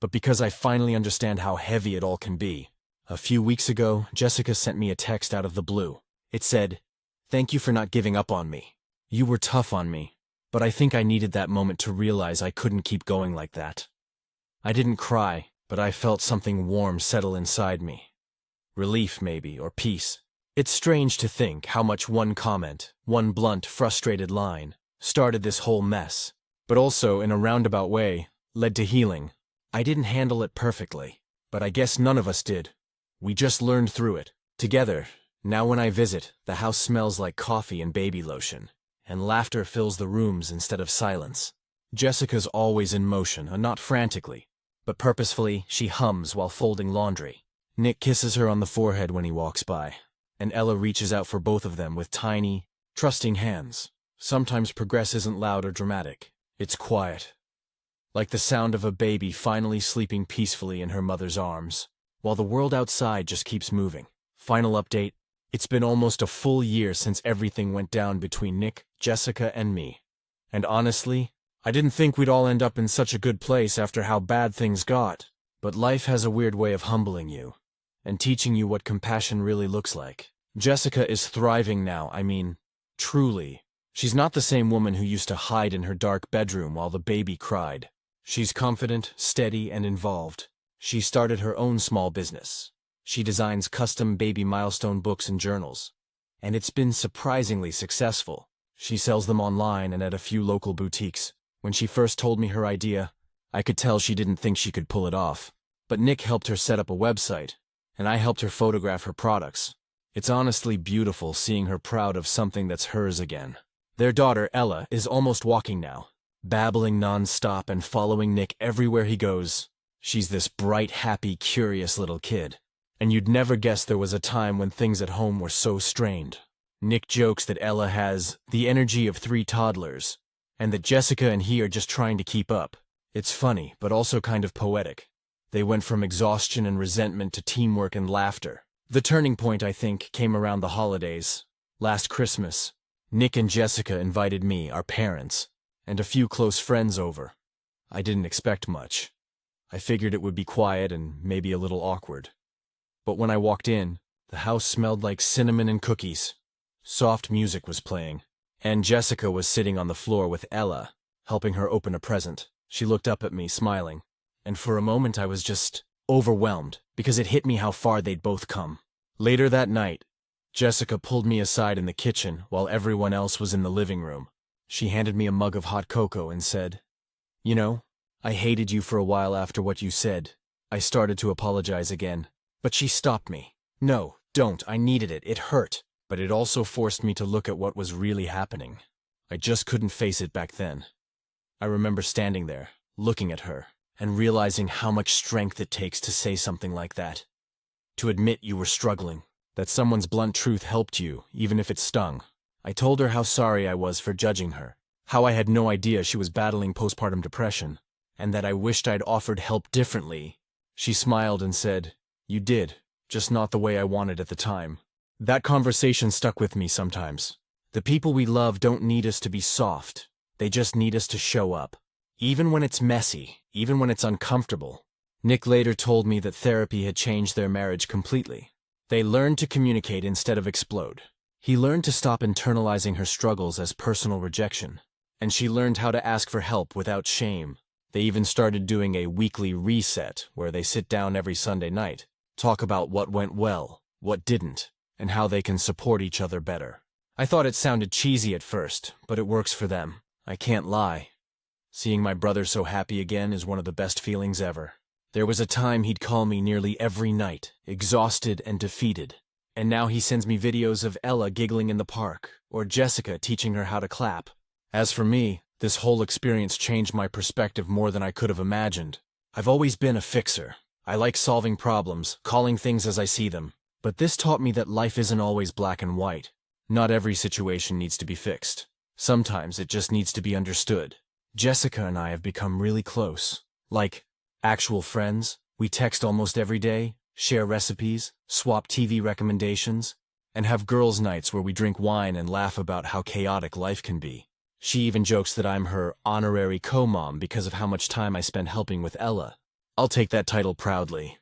but because I finally understand how heavy it all can be. A few weeks ago, Jessica sent me a text out of the blue. It said, "Thank you for not giving up on me. You were tough on me, but I think I needed that moment to realize I couldn't keep going like that." I didn't cry, but I felt something warm settle inside me. Relief, maybe, or peace. It's strange to think how much one comment, one blunt, frustrated line, started this whole mess, but also, in a roundabout way, led to healing. I didn't handle it perfectly, but I guess none of us did. We just learned through it, together. Now when I visit, the house smells like coffee and baby lotion, and laughter fills the rooms instead of silence. Jessica's always in motion, not frantically, but purposefully she hums while folding laundry. Nick kisses her on the forehead when he walks by, and Ella reaches out for both of them with tiny, trusting hands. Sometimes progress isn't loud or dramatic. It's quiet, like the sound of a baby finally sleeping peacefully in her mother's arms, while the world outside just keeps moving. Final update. It's been almost a full year since everything went down between Nick, Jessica, and me. And honestly, I didn't think we'd all end up in such a good place after how bad things got. But life has a weird way of humbling you, and teaching you what compassion really looks like. Jessica is thriving now, truly. She's not the same woman who used to hide in her dark bedroom while the baby cried. She's confident, steady, and involved. She started her own small business. She designs custom baby milestone books and journals, and it's been surprisingly successful. She sells them online and at a few local boutiques. When she first told me her idea, I could tell she didn't think she could pull it off. But Nick helped her set up a website, and I helped her photograph her products. It's honestly beautiful seeing her proud of something that's hers again. Their daughter, Ella, is almost walking now, babbling non-stop and following Nick everywhere he goes. She's this bright, happy, curious little kid. And you'd never guess there was a time when things at home were so strained. Nick jokes that Ella has the energy of 3 toddlers, and that Jessica and he are just trying to keep up. It's funny, but also kind of poetic. They went from exhaustion and resentment to teamwork and laughter. The turning point, I think, came around the holidays. Last Christmas, Nick and Jessica invited me, our parents, and a few close friends over. I didn't expect much. I figured it would be quiet and maybe a little awkward. But when I walked in, the house smelled like cinnamon and cookies. Soft music was playing, and Jessica was sitting on the floor with Ella, helping her open a present. She looked up at me, smiling, and for a moment I was just overwhelmed, because it hit me how far they'd both come. Later that night, Jessica pulled me aside in the kitchen while everyone else was in the living room. She handed me a mug of hot cocoa and said, "You know, I hated you for a while after what you said." I started to apologize again, but she stopped me. "No, don't, I needed it, it hurt." But it also forced me to look at what was really happening. I just couldn't face it back then. I remember standing there, looking at her, and realizing how much strength it takes to say something like that. To admit you were struggling, that someone's blunt truth helped you, even if it stung. I told her how sorry I was for judging her, how I had no idea she was battling postpartum depression, and that I wished I'd offered help differently. She smiled and said, You did, just not the way I wanted at the time. That conversation stuck with me sometimes. The people we love don't need us to be soft. They just need us to show up. Even when it's messy, even when it's uncomfortable. Nick later told me that therapy had changed their marriage completely. They learned to communicate instead of explode. He learned to stop internalizing her struggles as personal rejection. And she learned how to ask for help without shame. They even started doing a weekly reset where they sit down every Sunday night, talk about what went well, what didn't, and how they can support each other better. I thought it sounded cheesy at first, but it works for them. I can't lie. Seeing my brother so happy again is one of the best feelings ever. There was a time he'd call me nearly every night, exhausted and defeated. And now he sends me videos of Ella giggling in the park, or Jessica teaching her how to clap. As for me, this whole experience changed my perspective more than I could have imagined. I've always been a fixer. I like solving problems, calling things as I see them. But this taught me that life isn't always black and white. Not every situation needs to be fixed. Sometimes it just needs to be understood. Jessica and I have become really close. Like actual friends. We text almost every day, share recipes, swap TV recommendations, and have girls' nights where we drink wine and laugh about how chaotic life can be. She even jokes that I'm her honorary co-mom because of how much time I spend helping with Ella. I'll take that title proudly.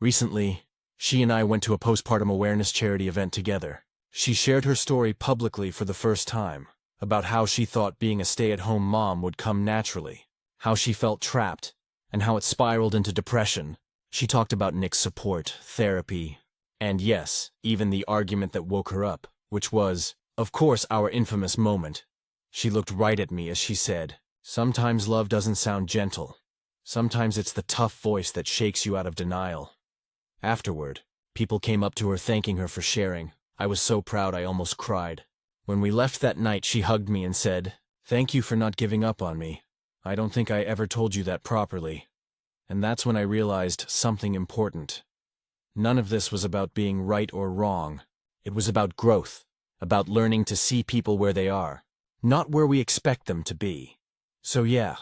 Recently, she and I went to a postpartum awareness charity event together. She shared her story publicly for the first time, about how she thought being a stay-at-home mom would come naturally, how she felt trapped, and how it spiraled into depression. She talked about Nick's support, therapy, and yes, even the argument that woke her up, which was, of course, our infamous moment. She looked right at me as she said, "Sometimes love doesn't sound gentle. Sometimes it's the tough voice that shakes you out of denial." Afterward, people came up to her thanking her for sharing. I was so proud I almost cried. When we left that night, she hugged me and said, "Thank you for not giving up on me. I don't think I ever told you that properly." And that's when I realized something important. None of this was about being right or wrong. It was about growth, about learning to see people where they are, not where we expect them to be. So yeah,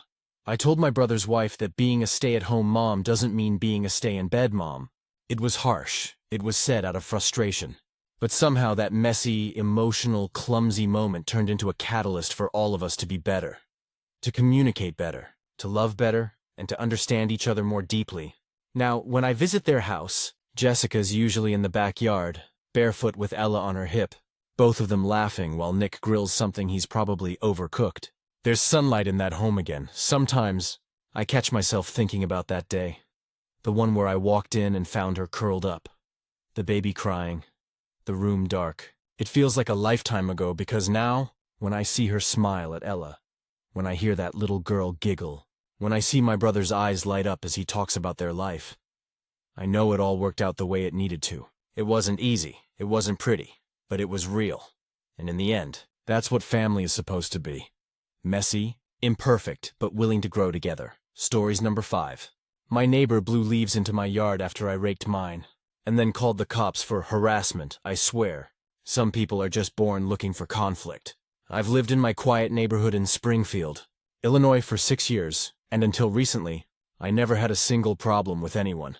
I told my brother's wife that being a stay-at-home mom doesn't mean being a stay-in-bed mom. It was harsh. It was said out of frustration. But somehow that messy, emotional, clumsy moment turned into a catalyst for all of us to be better. To communicate better, to love better, and to understand each other more deeply. Now, when I visit their house, Jessica's usually in the backyard, barefoot with Ella on her hip, both of them laughing while Nick grills something he's probably overcooked. There's sunlight in that home again. Sometimes I catch myself thinking about that day. The one where I walked in and found her curled up. The baby crying. The room dark. It feels like a lifetime ago because now, when I see her smile at Ella, when I hear that little girl giggle, when I see my brother's eyes light up as he talks about their life, I know it all worked out the way it needed to. It wasn't easy, it wasn't pretty, but it was real. And in the end, that's what family is supposed to be. Messy, imperfect, but willing to grow together. Stories number 5. My neighbor blew leaves into my yard after I raked mine, and then called the cops for harassment. I swear. Some people are just born looking for conflict. I've lived in my quiet neighborhood in Springfield, Illinois for 6 years, and until recently, I never had a single problem with anyone.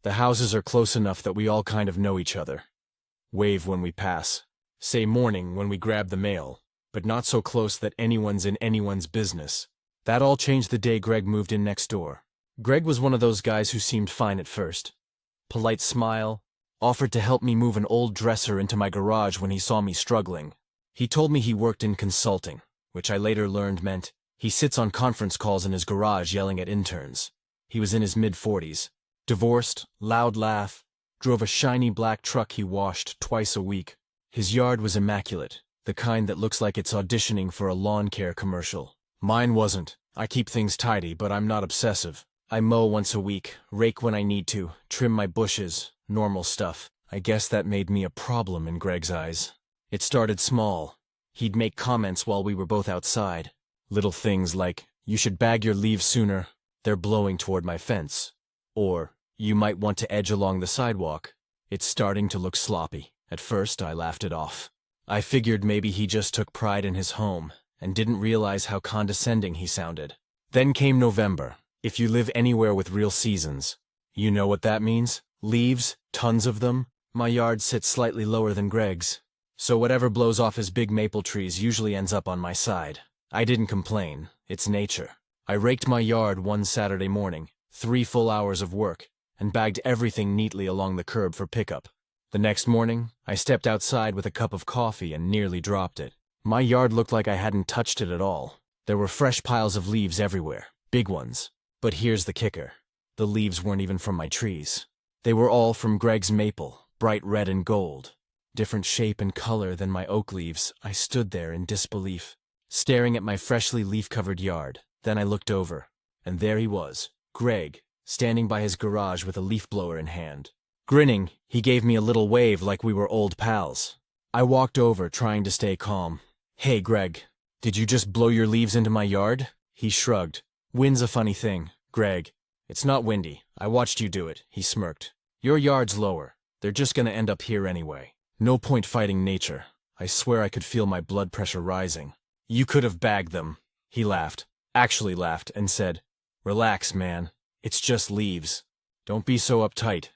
The houses are close enough that we all kind of know each other. Wave when we pass. Say morning when we grab the mail, but not so close that anyone's in anyone's business. That all changed the day Greg moved in next door. Greg was one of those guys who seemed fine at first. Polite smile, offered to help me move an old dresser into my garage when he saw me struggling. He told me he worked in consulting, which I later learned meant he sits on conference calls in his garage yelling at interns. He was in his mid-40s, divorced, loud laugh, drove a shiny black truck he washed twice a week. His yard was immaculate, the kind that looks like it's auditioning for a lawn care commercial. Mine wasn't. I keep things tidy, but I'm not obsessive. I mow once a week, rake when I need to, trim my bushes, normal stuff. I guess that made me a problem in Greg's eyes. It started small. He'd make comments while we were both outside. Little things like, "You should bag your leaves sooner. They're blowing toward my fence." Or, "You might want to edge along the sidewalk. It's starting to look sloppy." At first, I laughed it off. I figured maybe he just took pride in his home and didn't realize how condescending he sounded. Then came November. If you live anywhere with real seasons, you know what that means? Leaves, tons of them. My yard sits slightly lower than Greg's, so whatever blows off his big maple trees usually ends up on my side. I didn't complain. It's nature. I raked my yard one Saturday morning, 3 full hours of work, and bagged everything neatly along the curb for pickup. The next morning, I stepped outside with a cup of coffee and nearly dropped it. My yard looked like I hadn't touched it at all. There were fresh piles of leaves everywhere, big ones. But here's the kicker. The leaves weren't even from my trees. They were all from Greg's maple, bright red and gold. Different shape and color than my oak leaves. I stood there in disbelief, staring at my freshly leaf-covered yard. Then I looked over, and there he was, Greg, standing by his garage with a leaf blower in hand. Grinning, he gave me a little wave like we were old pals. I walked over, trying to stay calm. "Hey, Greg, did you just blow your leaves into my yard?" He shrugged. "Wind's a funny thing, Greg. It's not windy. I watched you do it," he smirked. "Your yard's lower. They're just gonna end up here anyway. No point fighting nature." I swear I could feel my blood pressure rising. "You could have bagged them." He laughed, actually laughed, and said, "Relax, man. It's just leaves. Don't be so uptight."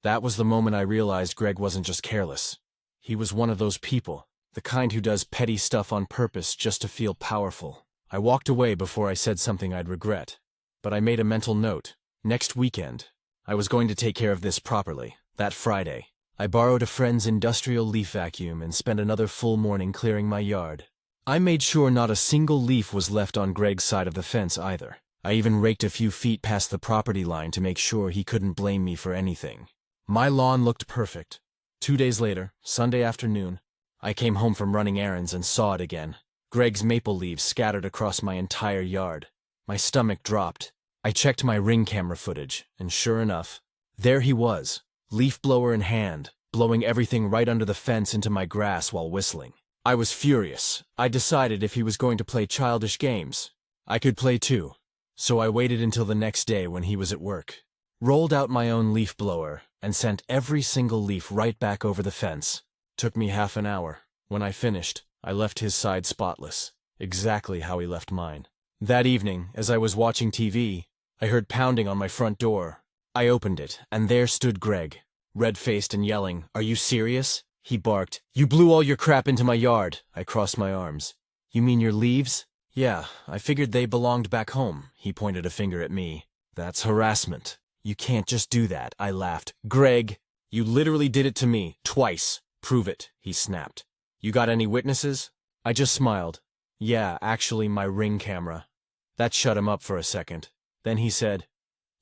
That was the moment I realized Greg wasn't just careless. He was one of those people, the kind who does petty stuff on purpose just to feel powerful. I walked away before I said something I'd regret, but I made a mental note. Next weekend, I was going to take care of this properly. That Friday, I borrowed a friend's industrial leaf vacuum and spent another full morning clearing my yard. I made sure not a single leaf was left on Greg's side of the fence either. I even raked a few feet past the property line to make sure he couldn't blame me for anything. My lawn looked perfect. 2 days later, Sunday afternoon, I came home from running errands and saw it again. Greg's maple leaves scattered across my entire yard. My stomach dropped. I checked my Ring camera footage, and sure enough, there he was, leaf blower in hand, blowing everything right under the fence into my grass while whistling. I was furious. I decided if he was going to play childish games, I could play too. So I waited until the next day when he was at work, rolled out my own leaf blower, and sent every single leaf right back over the fence. Took me half an hour. When I finished, I left his side spotless, exactly how he left mine. That evening, as I was watching TV, I heard pounding on my front door. I opened it, and there stood Greg, red-faced and yelling, "Are you serious?" He barked, "You blew all your crap into my yard." I crossed my arms. "You mean your leaves?" "Yeah, I figured they belonged back home." He pointed a finger at me. "That's harassment. You can't just do that." I laughed. "Greg, you literally did it to me, twice. Prove it," he snapped. "You got any witnesses?" I just smiled. "Yeah, actually my Ring camera." That shut him up for a second. Then he said,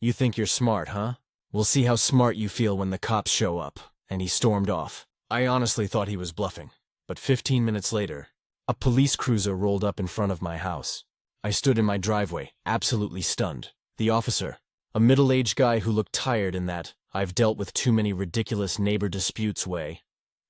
"You think you're smart, huh? We'll see how smart you feel when the cops show up." And he stormed off. I honestly thought he was bluffing. But 15 minutes later, a police cruiser rolled up in front of my house. I stood in my driveway, absolutely stunned. The officer, a middle-aged guy who looked tired in that "I've dealt with too many ridiculous neighbor disputes" way,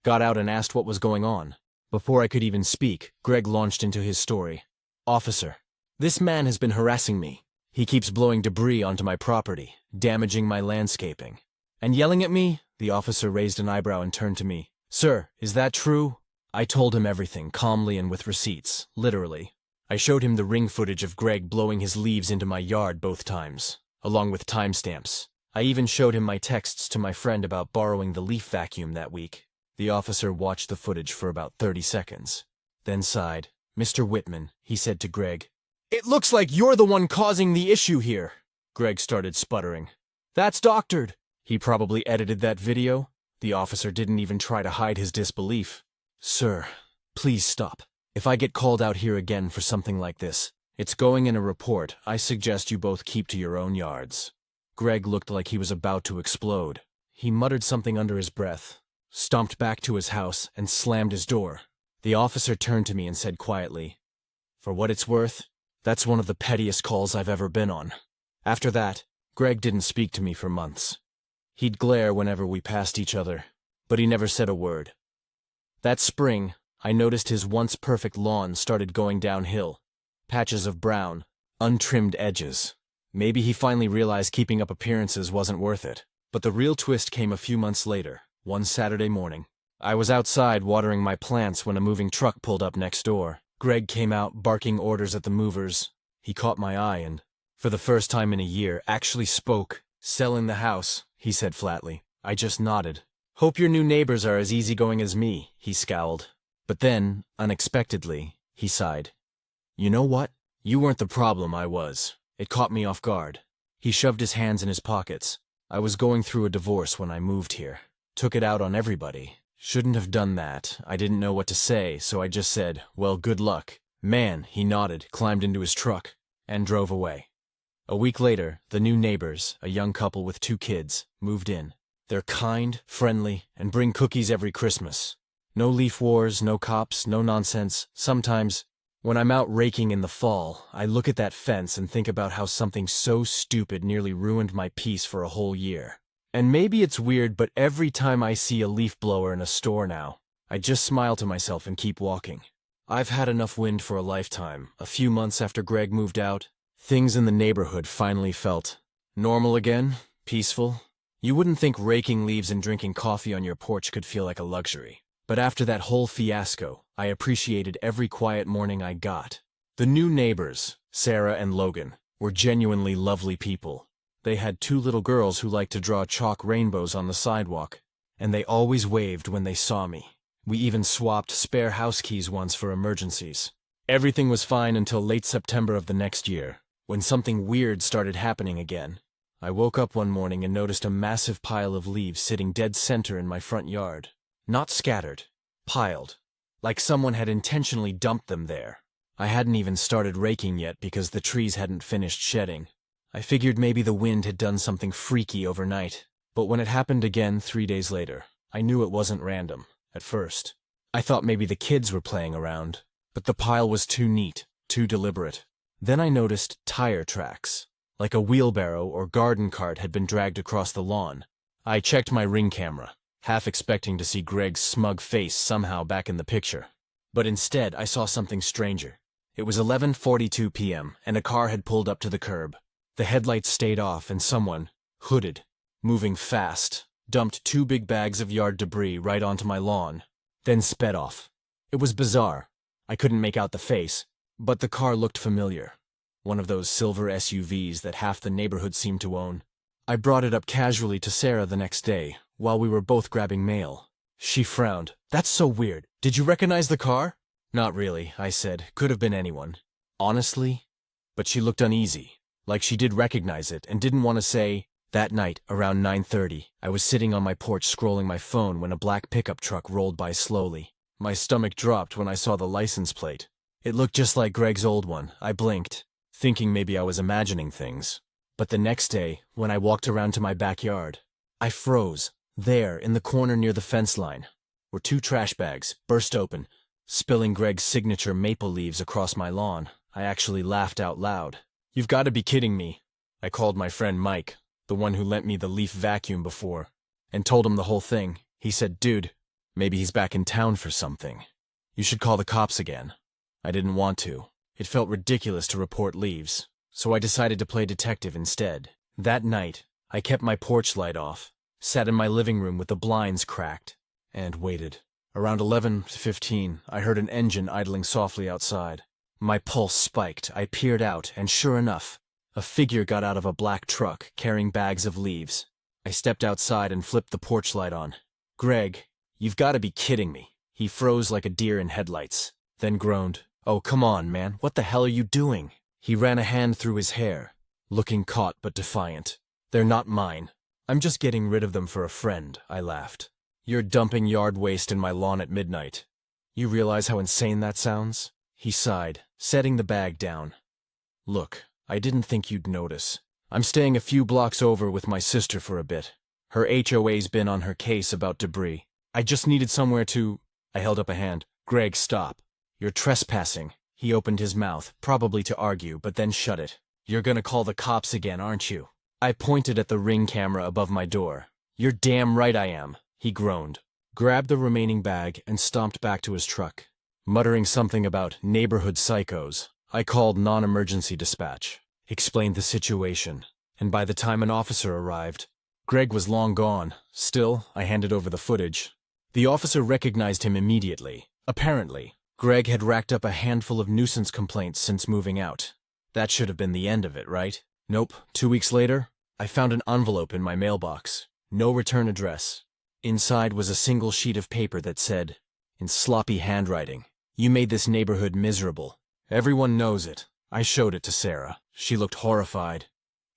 got out and asked what was going on. Before I could even speak, Greg launched into his story. "Officer, this man has been harassing me. He keeps blowing debris onto my property, damaging my landscaping. And yelling at me?" The officer raised an eyebrow and turned to me. "Sir, is that true?" I told him everything, calmly and with receipts, literally. I showed him the Ring footage of Greg blowing his leaves into my yard both times, along with timestamps. I even showed him my texts to my friend about borrowing the leaf vacuum that week. The officer watched the footage for about 30 seconds, then sighed. "Mr. Whitman," he said to Greg, "it looks like you're the one causing the issue here." Greg started sputtering. "That's doctored." He probably edited that video. The officer didn't even try to hide his disbelief. "Sir, please stop. If I get called out here again for something like this, it's going in a report. I suggest you both keep to your own yards." Greg looked like he was about to explode. He muttered something under his breath, stomped back to his house, and slammed his door. The officer turned to me and said quietly, "For what it's worth, that's one of the pettiest calls I've ever been on." After that, Greg didn't speak to me for months. He'd glare whenever we passed each other, but he never said a word. That spring, I noticed his once perfect lawn started going downhill. Patches of brown, untrimmed edges. Maybe he finally realized keeping up appearances wasn't worth it. But the real twist came a few months later, one Saturday morning. I was outside watering my plants when a moving truck pulled up next door. Greg came out barking orders at the movers. He caught my eye and, for the first time in a year, actually spoke. "Selling the house," he said flatly. I just nodded. Hope your new neighbors are as easygoing as me, he scowled. But then, unexpectedly, he sighed. You know what? You weren't the problem, I was. It caught me off guard. He shoved his hands in his pockets. I was going through a divorce when I moved here. Took it out on everybody. Shouldn't have done that. I didn't know what to say, so I just said, well, good luck. Man, he nodded, climbed into his truck, and drove away. A week later, the new neighbors, a young couple with 2 kids, moved in. They're kind, friendly, and bring cookies every Christmas. No leaf wars, no cops, no nonsense. Sometimes, when I'm out raking in the fall, I look at that fence and think about how something so stupid nearly ruined my peace for a whole year. And maybe it's weird, but every time I see a leaf blower in a store now, I just smile to myself and keep walking. I've had enough wind for a lifetime. A few months after Greg moved out, things in the neighborhood finally felt normal again, peaceful. You wouldn't think raking leaves and drinking coffee on your porch could feel like a luxury. But after that whole fiasco, I appreciated every quiet morning I got. The new neighbors, Sarah and Logan, were genuinely lovely people. They had 2 little girls who liked to draw chalk rainbows on the sidewalk, and they always waved when they saw me. We even swapped spare house keys once for emergencies. Everything was fine until late September of the next year, when something weird started happening again. I woke up one morning and noticed a massive pile of leaves sitting dead center in my front yard. Not scattered, piled, like someone had intentionally dumped them there. I hadn't even started raking yet because the trees hadn't finished shedding. I figured maybe the wind had done something freaky overnight, but when it happened again 3 days later, I knew it wasn't random. At first, I thought maybe the kids were playing around, but the pile was too neat, too deliberate. Then I noticed tire tracks, like a wheelbarrow or garden cart had been dragged across the lawn. I checked my Ring camera, half expecting to see Greg's smug face somehow back in the picture. But instead, I saw something stranger. It was 11:42 p.m., and a car had pulled up to the curb. The headlights stayed off, and someone, hooded, moving fast, dumped 2 big bags of yard debris right onto my lawn, then sped off. It was bizarre. I couldn't make out the face, but the car looked familiar. One of those silver SUVs that half the neighborhood seemed to own. I brought it up casually to Sarah the next day, while we were both grabbing mail. She frowned. That's so weird. Did you recognize the car? Not really, I said. Could have been anyone. Honestly? But she looked uneasy, like she did recognize it and didn't want to say. That night, around 9:30, I was sitting on my porch scrolling my phone when a black pickup truck rolled by slowly. My stomach dropped when I saw the license plate. It looked just like Greg's old one. I blinked, thinking maybe I was imagining things. But the next day, when I walked around to my backyard, I froze. There, in the corner near the fence line, were 2 trash bags, burst open, spilling Greg's signature maple leaves across my lawn. I actually laughed out loud. You've got to be kidding me. I called my friend Mike, the one who lent me the leaf vacuum before, and told him the whole thing. He said, dude, maybe he's back in town for something. You should call the cops again. I didn't want to. It felt ridiculous to report leaves, so I decided to play detective instead. That night, I kept my porch light off, sat in my living room with the blinds cracked, and waited. Around 11:15, I heard an engine idling softly outside. My pulse spiked. I peered out, and sure enough, a figure got out of a black truck, carrying bags of leaves. I stepped outside and flipped the porch light on. Greg, you've got to be kidding me. He froze like a deer in headlights, then groaned. Oh, come on, man. What the hell are you doing? He ran a hand through his hair, looking caught but defiant. They're not mine. I'm just getting rid of them for a friend, I laughed. You're dumping yard waste in my lawn at midnight. You realize how insane that sounds? He sighed, setting the bag down. Look, I didn't think you'd notice. I'm staying a few blocks over with my sister for a bit. Her HOA's been on her case about debris. I just needed somewhere to... I held up a hand. Greg, stop. You're trespassing. He opened his mouth, probably to argue, but then shut it. You're gonna call the cops again, aren't you? I pointed at the Ring camera above my door. You're damn right I am, he groaned, grabbed the remaining bag, and stomped back to his truck. Muttering something about neighborhood psychos, I called non-emergency dispatch, explained the situation, and by the time an officer arrived, Greg was long gone. Still, I handed over the footage. The officer recognized him immediately. Apparently, Greg had racked up a handful of nuisance complaints since moving out. That should have been the end of it, right? Nope. 2 weeks later, I found an envelope in my mailbox. No return address. Inside was a single sheet of paper that said, in sloppy handwriting, "You made this neighborhood miserable. Everyone knows it." I showed it to Sarah. She looked horrified.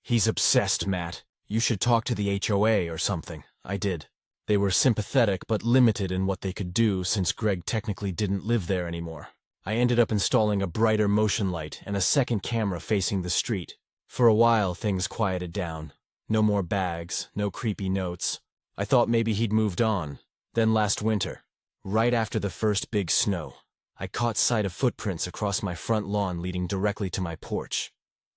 "He's obsessed, Matt. You should talk to the HOA or something." I did. They were sympathetic but limited in what they could do since Greg technically didn't live there anymore. I ended up installing a brighter motion light and a second camera facing the street. For a while, things quieted down. No more bags, no creepy notes. I thought maybe he'd moved on. Then last winter, right after the first big snow, I caught sight of footprints across my front lawn leading directly to my porch.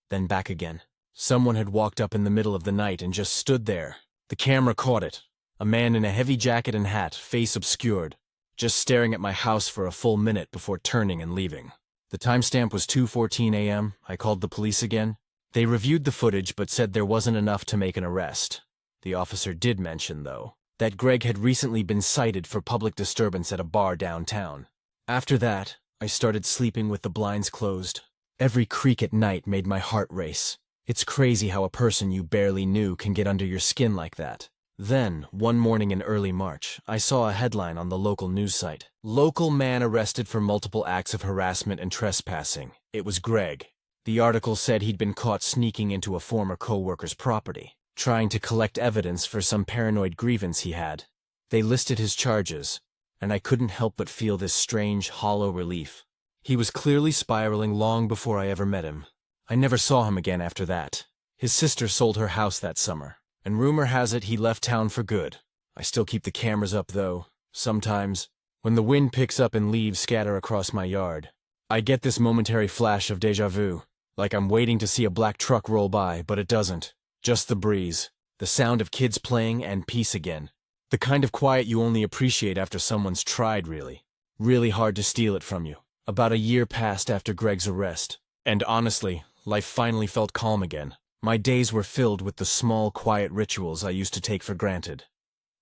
Then back again. Someone had walked up in the middle of the night and just stood there. The camera caught it. A man in a heavy jacket and hat, face obscured, just staring at my house for a full minute before turning and leaving. The timestamp was 2:14 a.m. I called the police again. They reviewed the footage but said there wasn't enough to make an arrest. The officer did mention, though, that Greg had recently been cited for public disturbance at a bar downtown. After that, I started sleeping with the blinds closed. Every creak at night made my heart race. It's crazy how a person you barely knew can get under your skin like that. Then, one morning in early March, I saw a headline on the local news site. "Local man arrested for multiple acts of harassment and trespassing." It was Greg. The article said he'd been caught sneaking into a former co-worker's property, trying to collect evidence for some paranoid grievance he had. They listed his charges, and I couldn't help but feel this strange, hollow relief. He was clearly spiraling long before I ever met him. I never saw him again after that. His sister sold her house that summer, and rumor has it he left town for good. I still keep the cameras up, though. Sometimes, when the wind picks up and leaves scatter across my yard, I get this momentary flash of déjà vu, like I'm waiting to see a black truck roll by, but it doesn't. Just the breeze, the sound of kids playing, and peace again. The kind of quiet you only appreciate after someone's tried, really. Really hard to steal it from you. About a year passed after Greg's arrest, and honestly, life finally felt calm again. My days were filled with the small, quiet rituals I used to take for granted.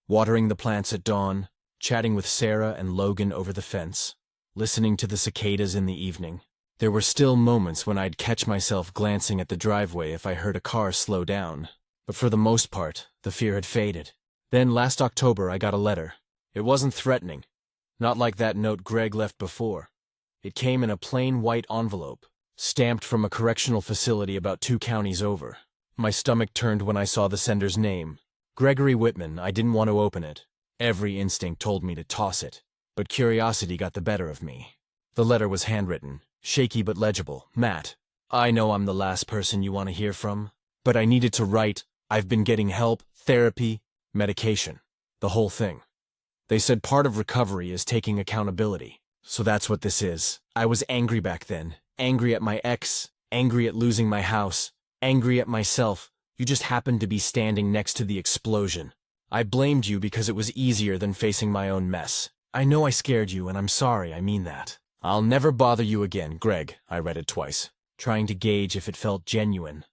Watering the plants at dawn, chatting with Sarah and Logan over the fence, listening to the cicadas in the evening. There were still moments when I'd catch myself glancing at the driveway if I heard a car slow down. But for the most part, the fear had faded. Then last October I got a letter. It wasn't threatening. Not like that note Greg left before. It came in a plain white envelope, stamped from a correctional facility about 2 counties over. My stomach turned when I saw the sender's name. Gregory Whitman. I didn't want to open it. Every instinct told me to toss it, but curiosity got the better of me. The letter was handwritten, shaky but legible. "Matt, I know I'm the last person you want to hear from, but I needed to write. I've been getting help, therapy, medication. The whole thing. They said part of recovery is taking accountability. So that's what this is. I was angry back then. Angry at my ex, angry at losing my house, angry at myself. You just happened to be standing next to the explosion. I blamed you because it was easier than facing my own mess. I know I scared you, and I'm sorry, I mean that. I'll never bother you again, Greg." I read it twice, trying to gauge if it felt genuine.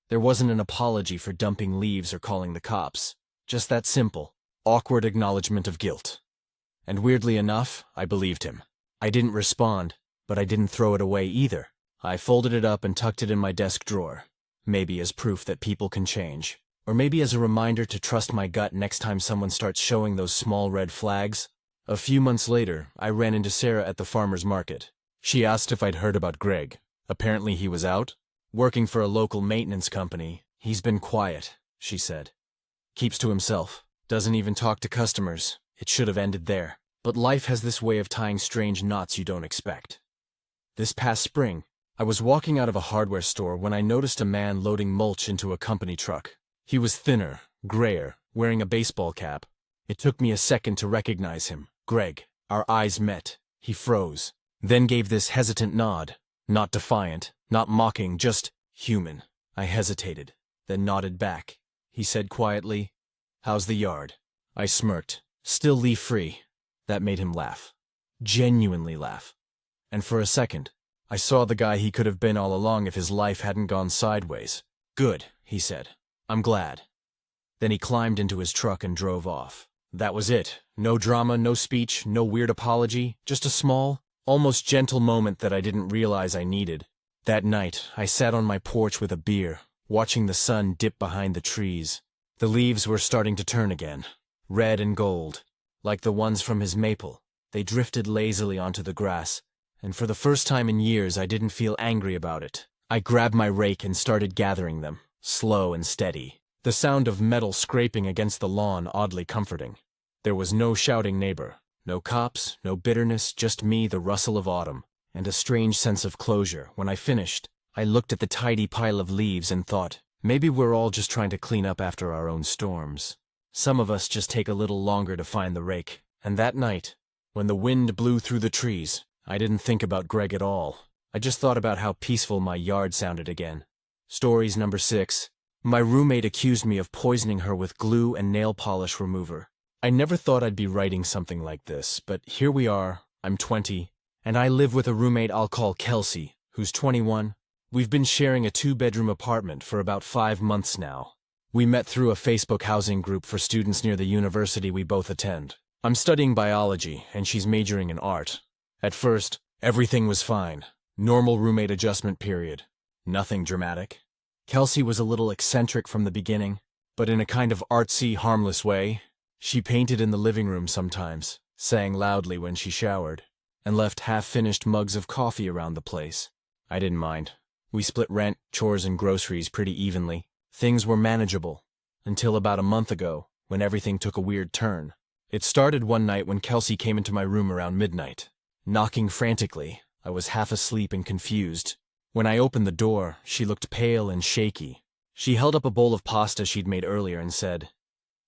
There wasn't an apology for dumping leaves or calling the cops. Just that simple, awkward acknowledgement of guilt. And weirdly enough, I believed him. I didn't respond, but I didn't throw it away either. I folded it up and tucked it in my desk drawer. Maybe as proof that people can change. Or maybe as a reminder to trust my gut next time someone starts showing those small red flags. A few months later, I ran into Sarah at the farmer's market. She asked if I'd heard about Greg. Apparently he was out, working for a local maintenance company. "He's been quiet," she said. "Keeps to himself. Doesn't even talk to customers. It should have ended there. But life has this way of tying strange knots you don't expect." This past spring, I was walking out of a hardware store when I noticed a man loading mulch into a company truck. He was thinner, grayer, wearing a baseball cap. It took me a second to recognize him. Greg. Our eyes met. He froze, then gave this hesitant nod. Not defiant, not mocking, just human. I hesitated, then nodded back. He said quietly, "How's the yard?" I smirked. "Still leaf-free." That made him laugh. Genuinely laugh. And for a second, I saw the guy he could have been all along if his life hadn't gone sideways. "Good," he said. "I'm glad." Then he climbed into his truck and drove off. That was it. No drama, no speech, no weird apology, just a small, almost gentle moment that I didn't realize I needed. That night, I sat on my porch with a beer, watching the sun dip behind the trees. The leaves were starting to turn again, red and gold, like the ones from his maple. They drifted lazily onto the grass, and for the first time in years I didn't feel angry about it. I grabbed my rake and started gathering them, slow and steady, the sound of metal scraping against the lawn oddly comforting. There was no shouting neighbor, no cops, no bitterness, just me, the rustle of autumn, and a strange sense of closure. When I finished, I looked at the tidy pile of leaves and thought, maybe we're all just trying to clean up after our own storms. Some of us just take a little longer to find the rake. And that night, when the wind blew through the trees, I didn't think about Greg at all. I just thought about how peaceful my yard sounded again. Stories number 6. My roommate accused me of poisoning her with glue and nail polish remover. I never thought I'd be writing something like this, but here we are. I'm 20, and I live with a roommate I'll call Kelsey, who's 21. We've been sharing a 2-bedroom apartment for about 5 months now. We met through a Facebook housing group for students near the university we both attend. I'm studying biology, and she's majoring in art. At first, everything was fine. Normal roommate adjustment period. Nothing dramatic. Kelsey was a little eccentric from the beginning, but in a kind of artsy, harmless way. She painted in the living room sometimes, sang loudly when she showered, and left half-finished mugs of coffee around the place. I didn't mind. We split rent, chores, and groceries pretty evenly. Things were manageable, until about a month ago, when everything took a weird turn. It started one night when Kelsey came into my room around midnight. Knocking frantically, I was half asleep and confused. When I opened the door, she looked pale and shaky. She held up a bowl of pasta she'd made earlier and said,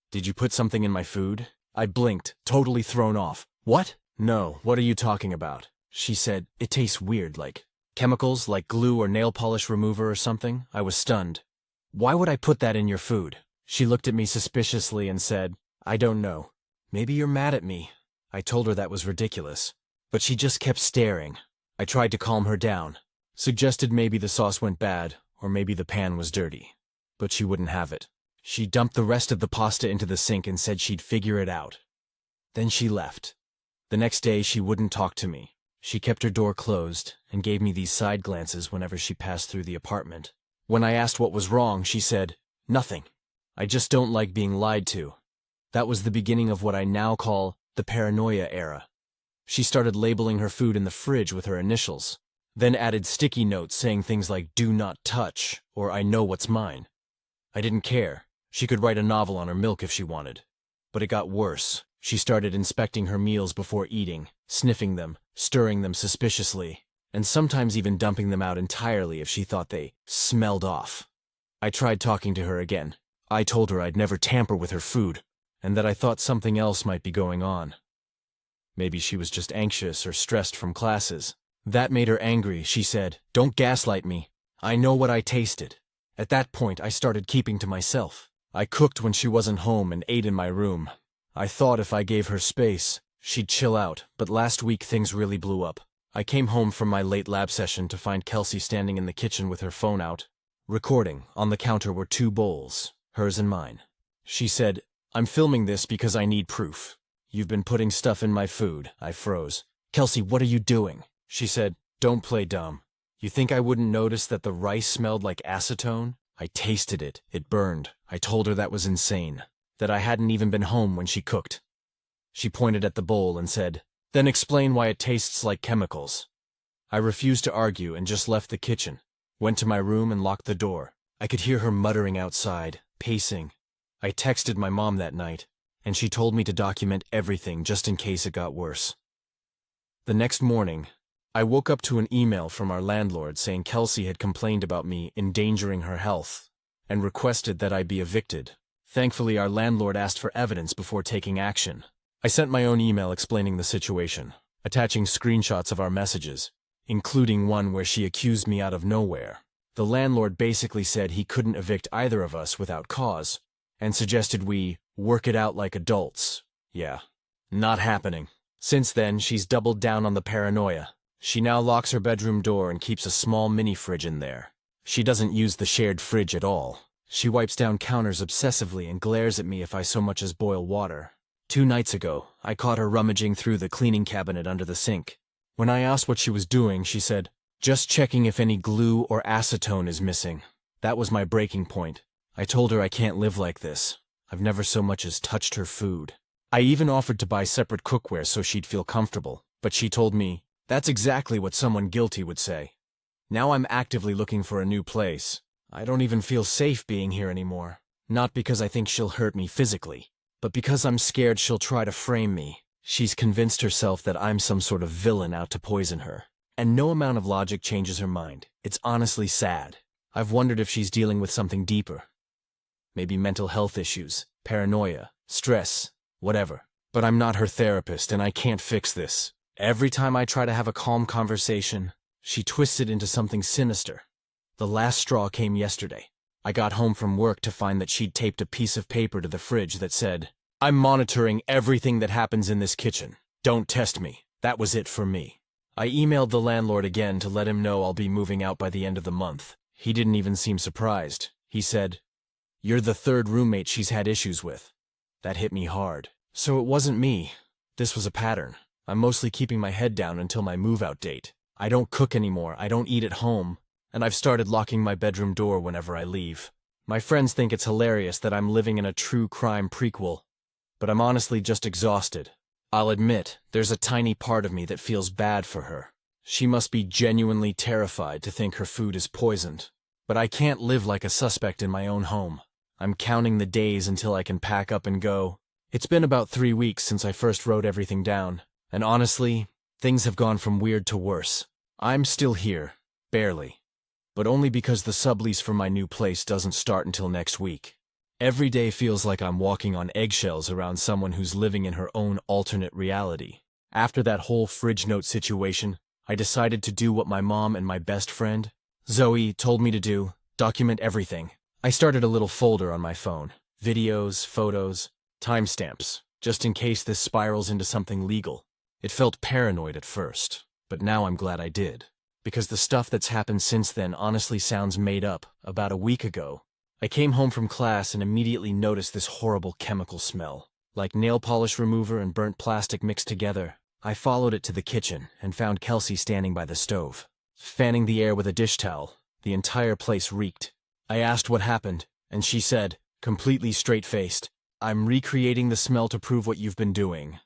"Did you put something in my food?" I blinked, totally thrown off. "What?" "No, what are you talking about?" She said, "It tastes weird, like chemicals, like glue or nail polish remover or something." I was stunned. "Why would I put that in your food?" She looked at me suspiciously and said, "I don't know. Maybe you're mad at me." I told her that was ridiculous, but she just kept staring. I tried to calm her down, suggested maybe the sauce went bad, or maybe the pan was dirty. But she wouldn't have it. She dumped the rest of the pasta into the sink and said she'd figure it out. Then she left. The next day she wouldn't talk to me. She kept her door closed and gave me these side glances whenever she passed through the apartment. When I asked what was wrong, she said, "Nothing. I just don't like being lied to." That was the beginning of what I now call the paranoia era. She started labeling her food in the fridge with her initials, then added sticky notes saying things like "Do not touch" or "I know what's mine." I didn't care. She could write a novel on her milk if she wanted. But it got worse. She started inspecting her meals before eating, sniffing them, stirring them suspiciously, and sometimes even dumping them out entirely if she thought they smelled off. I tried talking to her again. I told her I'd never tamper with her food, and that I thought something else might be going on. Maybe she was just anxious or stressed from classes. That made her angry. She said, "Don't gaslight me. I know what I tasted." At that point, I started keeping to myself. I cooked when she wasn't home and ate in my room. I thought if I gave her space, she'd chill out, but last week things really blew up. I came home from my late lab session to find Kelsey standing in the kitchen with her phone out, recording. On the counter were 2 bowls, hers and mine. She said, "I'm filming this because I need proof. You've been putting stuff in my food." I froze. "Kelsey, what are you doing?" She said, "Don't play dumb. You think I wouldn't notice that the rice smelled like acetone? I tasted it. It burned." I told her that was insane, that I hadn't even been home when she cooked. She pointed at the bowl and said, "Then explain why it tastes like chemicals." I refused to argue and just left the kitchen, went to my room and locked the door. I could hear her muttering outside, pacing. I texted my mom that night, and she told me to document everything just in case it got worse. The next morning, I woke up to an email from our landlord saying Kelsey had complained about me endangering her health and requested that I be evicted. Thankfully, our landlord asked for evidence before taking action. I sent my own email explaining the situation, attaching screenshots of our messages, including one where she accused me out of nowhere. The landlord basically said he couldn't evict either of us without cause, and suggested we work it out like adults. Yeah, not happening. Since then, she's doubled down on the paranoia. She now locks her bedroom door and keeps a small mini-fridge in there. She doesn't use the shared fridge at all. She wipes down counters obsessively and glares at me if I so much as boil water. 2 nights ago, I caught her rummaging through the cleaning cabinet under the sink. When I asked what she was doing, she said, "Just checking if any glue or acetone is missing." That was my breaking point. I told her I can't live like this. I've never so much as touched her food. I even offered to buy separate cookware so she'd feel comfortable, but she told me, that's exactly what someone guilty would say. Now I'm actively looking for a new place. I don't even feel safe being here anymore. Not because I think she'll hurt me physically, but because I'm scared she'll try to frame me. She's convinced herself that I'm some sort of villain out to poison her. And no amount of logic changes her mind. It's honestly sad. I've wondered if she's dealing with something deeper. Maybe mental health issues, paranoia, stress, whatever. But I'm not her therapist and I can't fix this. Every time I try to have a calm conversation, she twists it into something sinister. The last straw came yesterday. I got home from work to find that she'd taped a piece of paper to the fridge that said, I'm monitoring everything that happens in this kitchen. Don't test me. That was it for me. I emailed the landlord again to let him know I'll be moving out by the end of the month. He didn't even seem surprised. He said, you're the third roommate she's had issues with. That hit me hard. So it wasn't me. This was a pattern. I'm mostly keeping my head down until my move-out date. I don't cook anymore, I don't eat at home, and I've started locking my bedroom door whenever I leave. My friends think it's hilarious that I'm living in a true crime prequel, but I'm honestly just exhausted. I'll admit, there's a tiny part of me that feels bad for her. She must be genuinely terrified to think her food is poisoned. But I can't live like a suspect in my own home. I'm counting the days until I can pack up and go. It's been about 3 weeks since I first wrote everything down, and honestly, things have gone from weird to worse. I'm still here, barely, but only because the sublease for my new place doesn't start until next week. Every day feels like I'm walking on eggshells around someone who's living in her own alternate reality. After that whole fridge note situation, I decided to do what my mom and my best friend, Zoe, told me to do: document everything. I started a little folder on my phone. Videos, photos, timestamps, just in case this spirals into something legal. It felt paranoid at first, but now I'm glad I did. Because the stuff that's happened since then honestly sounds made up. About a week ago, I came home from class and immediately noticed this horrible chemical smell. Like nail polish remover and burnt plastic mixed together. I followed it to the kitchen and found Kelsey standing by the stove, fanning the air with a dish towel. The entire place reeked. I asked what happened, and she said, completely straight-faced, I'm recreating the smell to prove what you've been doing.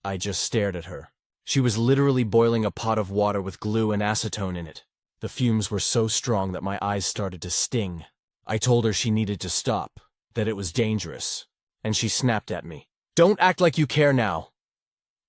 I just stared at her. She was literally boiling a pot of water with glue and acetone in it. The fumes were so strong that my eyes started to sting. I told her she needed to stop, that it was dangerous, and she snapped at me. Don't act like you care now.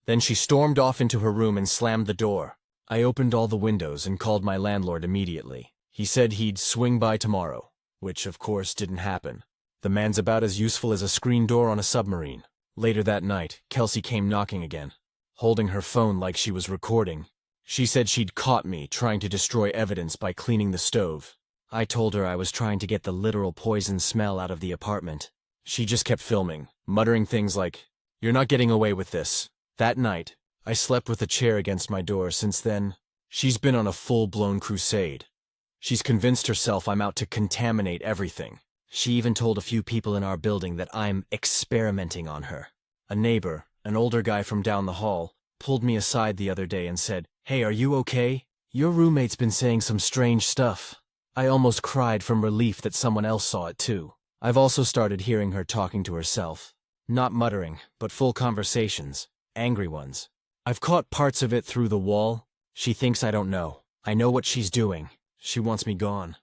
Then she stormed off into her room and slammed the door. I opened all the windows and called my landlord immediately. He said he'd swing by tomorrow, which of course didn't happen. The man's about as useful as a screen door on a submarine. Later that night, Kelsey came knocking again, holding her phone like she was recording. She said she'd caught me trying to destroy evidence by cleaning the stove. I told her I was trying to get the literal poison smell out of the apartment. She just kept filming, muttering things like, you're not getting away with this. That night, I slept with a chair against my door. Since then, she's been on a full-blown crusade. She's convinced herself I'm out to contaminate everything. She even told a few people in our building that I'm experimenting on her. A neighbor, an older guy from down the hall, pulled me aside the other day and said, hey, are you okay? Your roommate's been saying some strange stuff. I almost cried from relief that someone else saw it too. I've also started hearing her talking to herself. Not muttering, but full conversations. Angry ones. I've caught parts of it through the wall. She thinks I don't know. I know what she's doing. She wants me gone.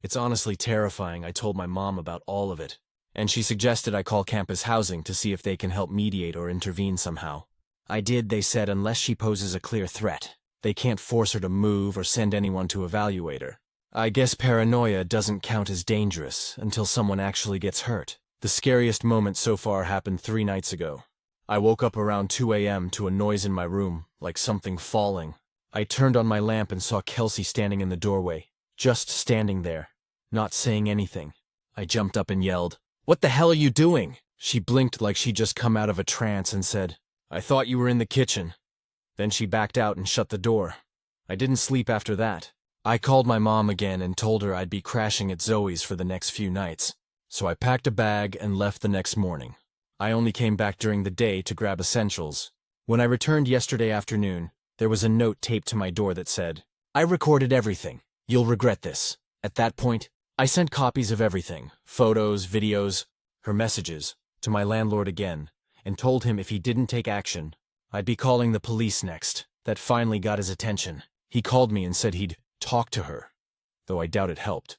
It's honestly terrifying. I told my mom about all of it, and she suggested I call campus housing to see if they can help mediate or intervene somehow. I did. They said unless she poses a clear threat, they can't force her to move or send anyone to evaluate her. I guess paranoia doesn't count as dangerous until someone actually gets hurt. The scariest moment so far happened 3 nights ago. I woke up around 2 a.m. to a noise in my room, like something falling. I turned on my lamp and saw Kelsey standing in the doorway, just standing there, not saying anything. I jumped up and yelled, "What the hell are you doing?" She blinked like she'd just come out of a trance and said, "I thought you were in the kitchen." Then she backed out and shut the door. I didn't sleep after that. I called my mom again and told her I'd be crashing at Zoe's for the next few nights. So I packed a bag and left the next morning. I only came back during the day to grab essentials. When I returned yesterday afternoon, there was a note taped to my door that said, "I recorded everything. You'll regret this." At that point, I sent copies of everything, photos, videos, her messages, to my landlord again, and told him if he didn't take action, I'd be calling the police next. That finally got his attention. He called me and said he'd talk to her, though I doubt it helped,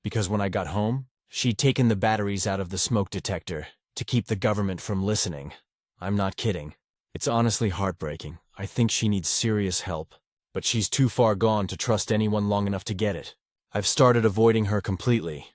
because when I got home, she'd taken the batteries out of the smoke detector to keep the government from listening. I'm not kidding. It's honestly heartbreaking. I think she needs serious help, but she's too far gone to trust anyone long enough to get it. I've started avoiding her completely.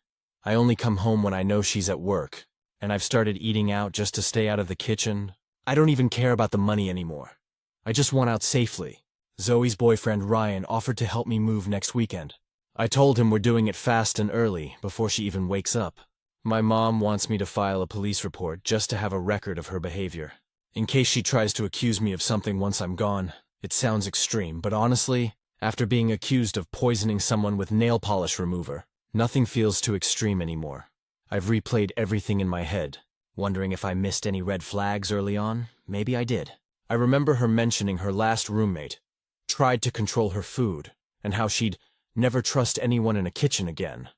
I only come home when I know she's at work, and I've started eating out just to stay out of the kitchen. I don't even care about the money anymore. I just want out safely. Zoe's boyfriend Ryan offered to help me move next weekend. I told him we're doing it fast and early, before she even wakes up. My mom wants me to file a police report just to have a record of her behavior, in case she tries to accuse me of something once I'm gone. It sounds extreme, but honestly, after being accused of poisoning someone with nail polish remover, nothing feels too extreme anymore. I've replayed everything in my head, wondering if I missed any red flags early on. Maybe I did. I remember her mentioning her last roommate tried to control her food, and how she'd never trust anyone in a kitchen again.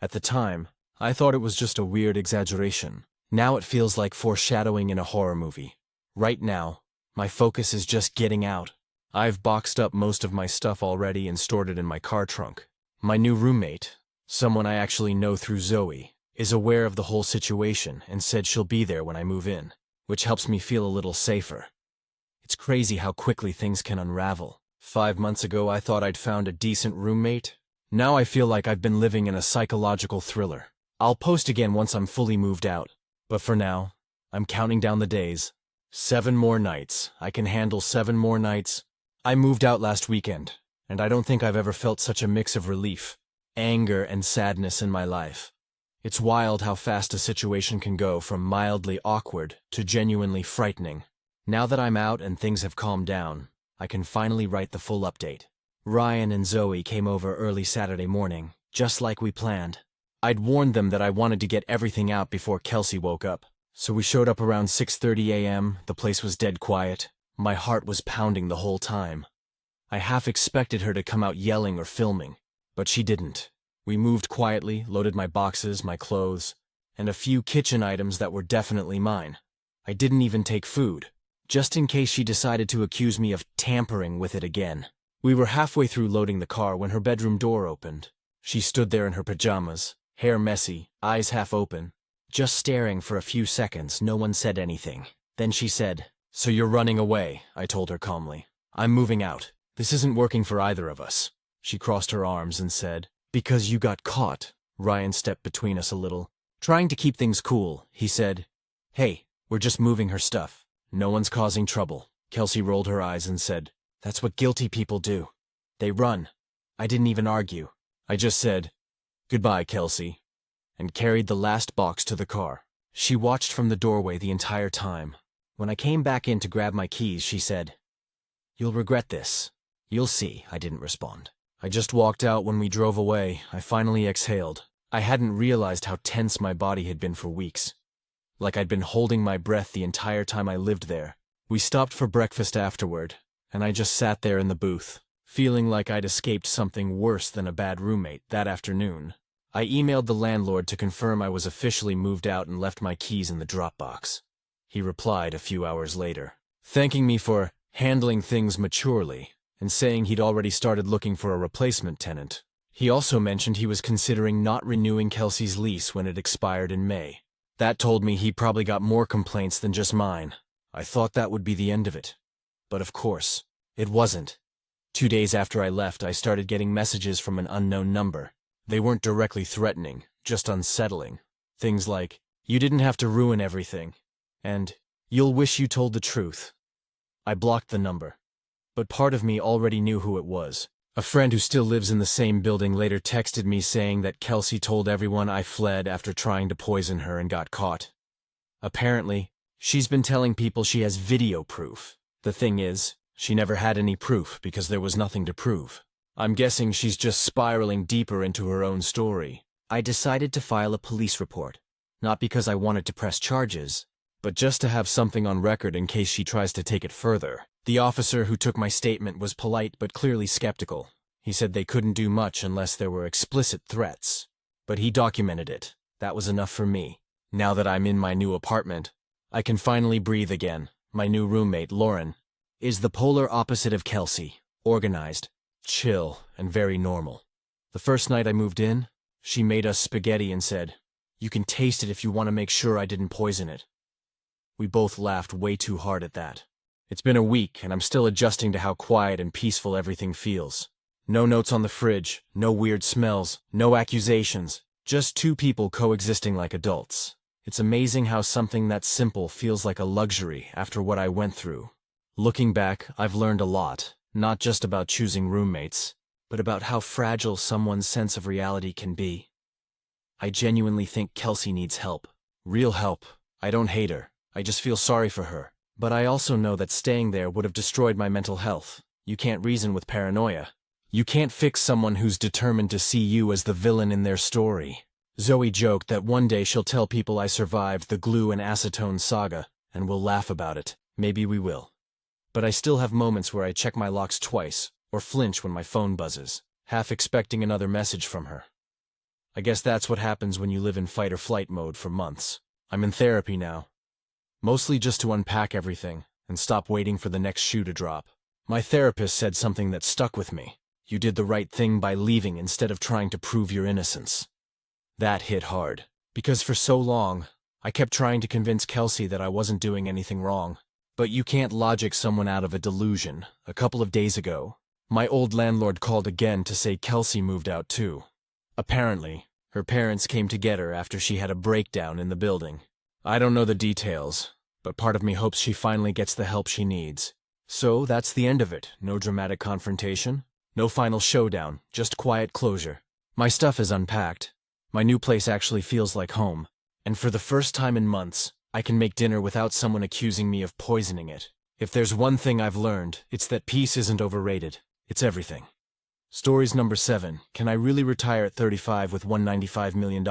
At the time, I thought it was just a weird exaggeration. Now it feels like foreshadowing in a horror movie. Right now, my focus is just getting out. I've boxed up most of my stuff already and stored it in my car trunk. My new roommate, someone I actually know through Zoe, is aware of the whole situation and said she'll be there when I move in, which helps me feel a little safer. It's crazy how quickly things can unravel. 5 months ago, I thought I'd found a decent roommate. Now I feel like I've been living in a psychological thriller. I'll post again once I'm fully moved out. But for now, I'm counting down the days. 7 more nights. I can handle 7 more nights. I moved out last weekend, and I don't think I've ever felt such a mix of relief, anger, and sadness in my life. It's wild how fast a situation can go from mildly awkward to genuinely frightening. Now that I'm out and things have calmed down, I can finally write the full update. Ryan and Zoe came over early Saturday morning, just like we planned. I'd warned them that I wanted to get everything out before Kelsey woke up, so we showed up around 6:30 a.m. The place was dead quiet. My heart was pounding the whole time. I half expected her to come out yelling or filming, but she didn't. We moved quietly, loaded my boxes, my clothes, and a few kitchen items that were definitely mine. I didn't even take food, just in case she decided to accuse me of tampering with it again. We were halfway through loading the car when her bedroom door opened. She stood there in her pajamas, hair messy, eyes half open, just staring for a few seconds. No one said anything. Then she said, "So you're running away," I told her calmly. "I'm moving out. This isn't working for either of us." She crossed her arms and said, "Because you got caught." Ryan stepped between us a little. Trying to keep things cool, he said, "Hey, we're just moving her stuff. No one's causing trouble." Kelsey rolled her eyes and said, "That's what guilty people do. They run." I didn't even argue. I just said, "Goodbye, Kelsey," and carried the last box to the car. She watched from the doorway the entire time. When I came back in to grab my keys, she said, "You'll regret this." "You'll see," I didn't respond. I just walked out. When we drove away, I finally exhaled. I hadn't realized how tense my body had been for weeks. Like I'd been holding my breath the entire time I lived there. We stopped for breakfast afterward, and I just sat there in the booth, feeling like I'd escaped something worse than a bad roommate. That afternoon, I emailed the landlord to confirm I was officially moved out and left my keys in the drop box. He replied a few hours later, thanking me for handling things maturely, and saying he'd already started looking for a replacement tenant. He also mentioned he was considering not renewing Kelsey's lease when it expired in May. That told me he probably got more complaints than just mine. I thought that would be the end of it. But of course, it wasn't. 2 days after I left, I started getting messages from an unknown number. They weren't directly threatening, just unsettling. Things like, "You didn't have to ruin everything," and "You'll wish you told the truth." I blocked the number, but part of me already knew who it was. A friend who still lives in the same building later texted me saying that Kelsey told everyone I fled after trying to poison her and got caught. Apparently, she's been telling people she has video proof. The thing is, she never had any proof because there was nothing to prove. I'm guessing she's just spiraling deeper into her own story. I decided to file a police report, not because I wanted to press charges, but just to have something on record in case she tries to take it further. The officer who took my statement was polite but clearly skeptical. He said they couldn't do much unless there were explicit threats. But he documented it. That was enough for me. Now that I'm in my new apartment, I can finally breathe again. My new roommate, Lauren, is the polar opposite of Kelsey. Organized, chill, and very normal. The first night I moved in, she made us spaghetti and said, "You can taste it if you want to make sure I didn't poison it." We both laughed way too hard at that. It's been a week, and I'm still adjusting to how quiet and peaceful everything feels. No notes on the fridge, no weird smells, no accusations, just two people coexisting like adults. It's amazing how something that simple feels like a luxury after what I went through. Looking back, I've learned a lot, not just about choosing roommates, but about how fragile someone's sense of reality can be. I genuinely think Kelsey needs help. Real help. I don't hate her. I just feel sorry for her. But I also know that staying there would have destroyed my mental health. You can't reason with paranoia. You can't fix someone who's determined to see you as the villain in their story. Zoe joked that one day she'll tell people I survived the glue and acetone saga, and we'll laugh about it. Maybe we will. But I still have moments where I check my locks twice, or flinch when my phone buzzes, half expecting another message from her. I guess that's what happens when you live in fight-or-flight mode for months. I'm in therapy now. Mostly just to unpack everything, and stop waiting for the next shoe to drop. My therapist said something that stuck with me. You did the right thing by leaving instead of trying to prove your innocence. That hit hard, because for so long, I kept trying to convince Kelsey that I wasn't doing anything wrong. But you can't logic someone out of a delusion. A couple of days ago, my old landlord called again to say Kelsey moved out too. Apparently, her parents came to get her after she had a breakdown in the building. I don't know the details, but part of me hopes she finally gets the help she needs. So that's the end of it. No dramatic confrontation, no final showdown, just quiet closure. My stuff is unpacked. My new place actually feels like home. And for the first time in months, I can make dinner without someone accusing me of poisoning it. If there's one thing I've learned, it's that peace isn't overrated. It's everything. Stories number 7. Can I really retire at 35 with $195 million?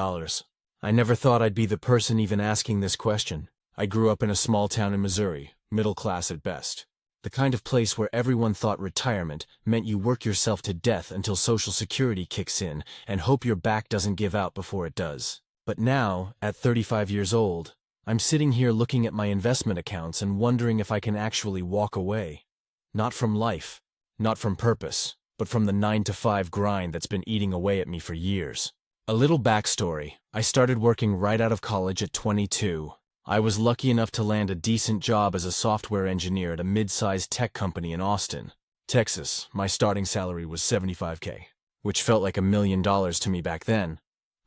I never thought I'd be the person even asking this question. I grew up in a small town in Missouri, middle class at best. The kind of place where everyone thought retirement meant you work yourself to death until Social Security kicks in and hope your back doesn't give out before it does. But now, at 35 years old, I'm sitting here looking at my investment accounts and wondering if I can actually walk away. Not from life, not from purpose, but from the 9-to-5 grind that's been eating away at me for years. A little backstory. I started working right out of college at 22. I was lucky enough to land a decent job as a software engineer at a mid-sized tech company in Austin, Texas. My starting salary was $75K, which felt like $1 million to me back then.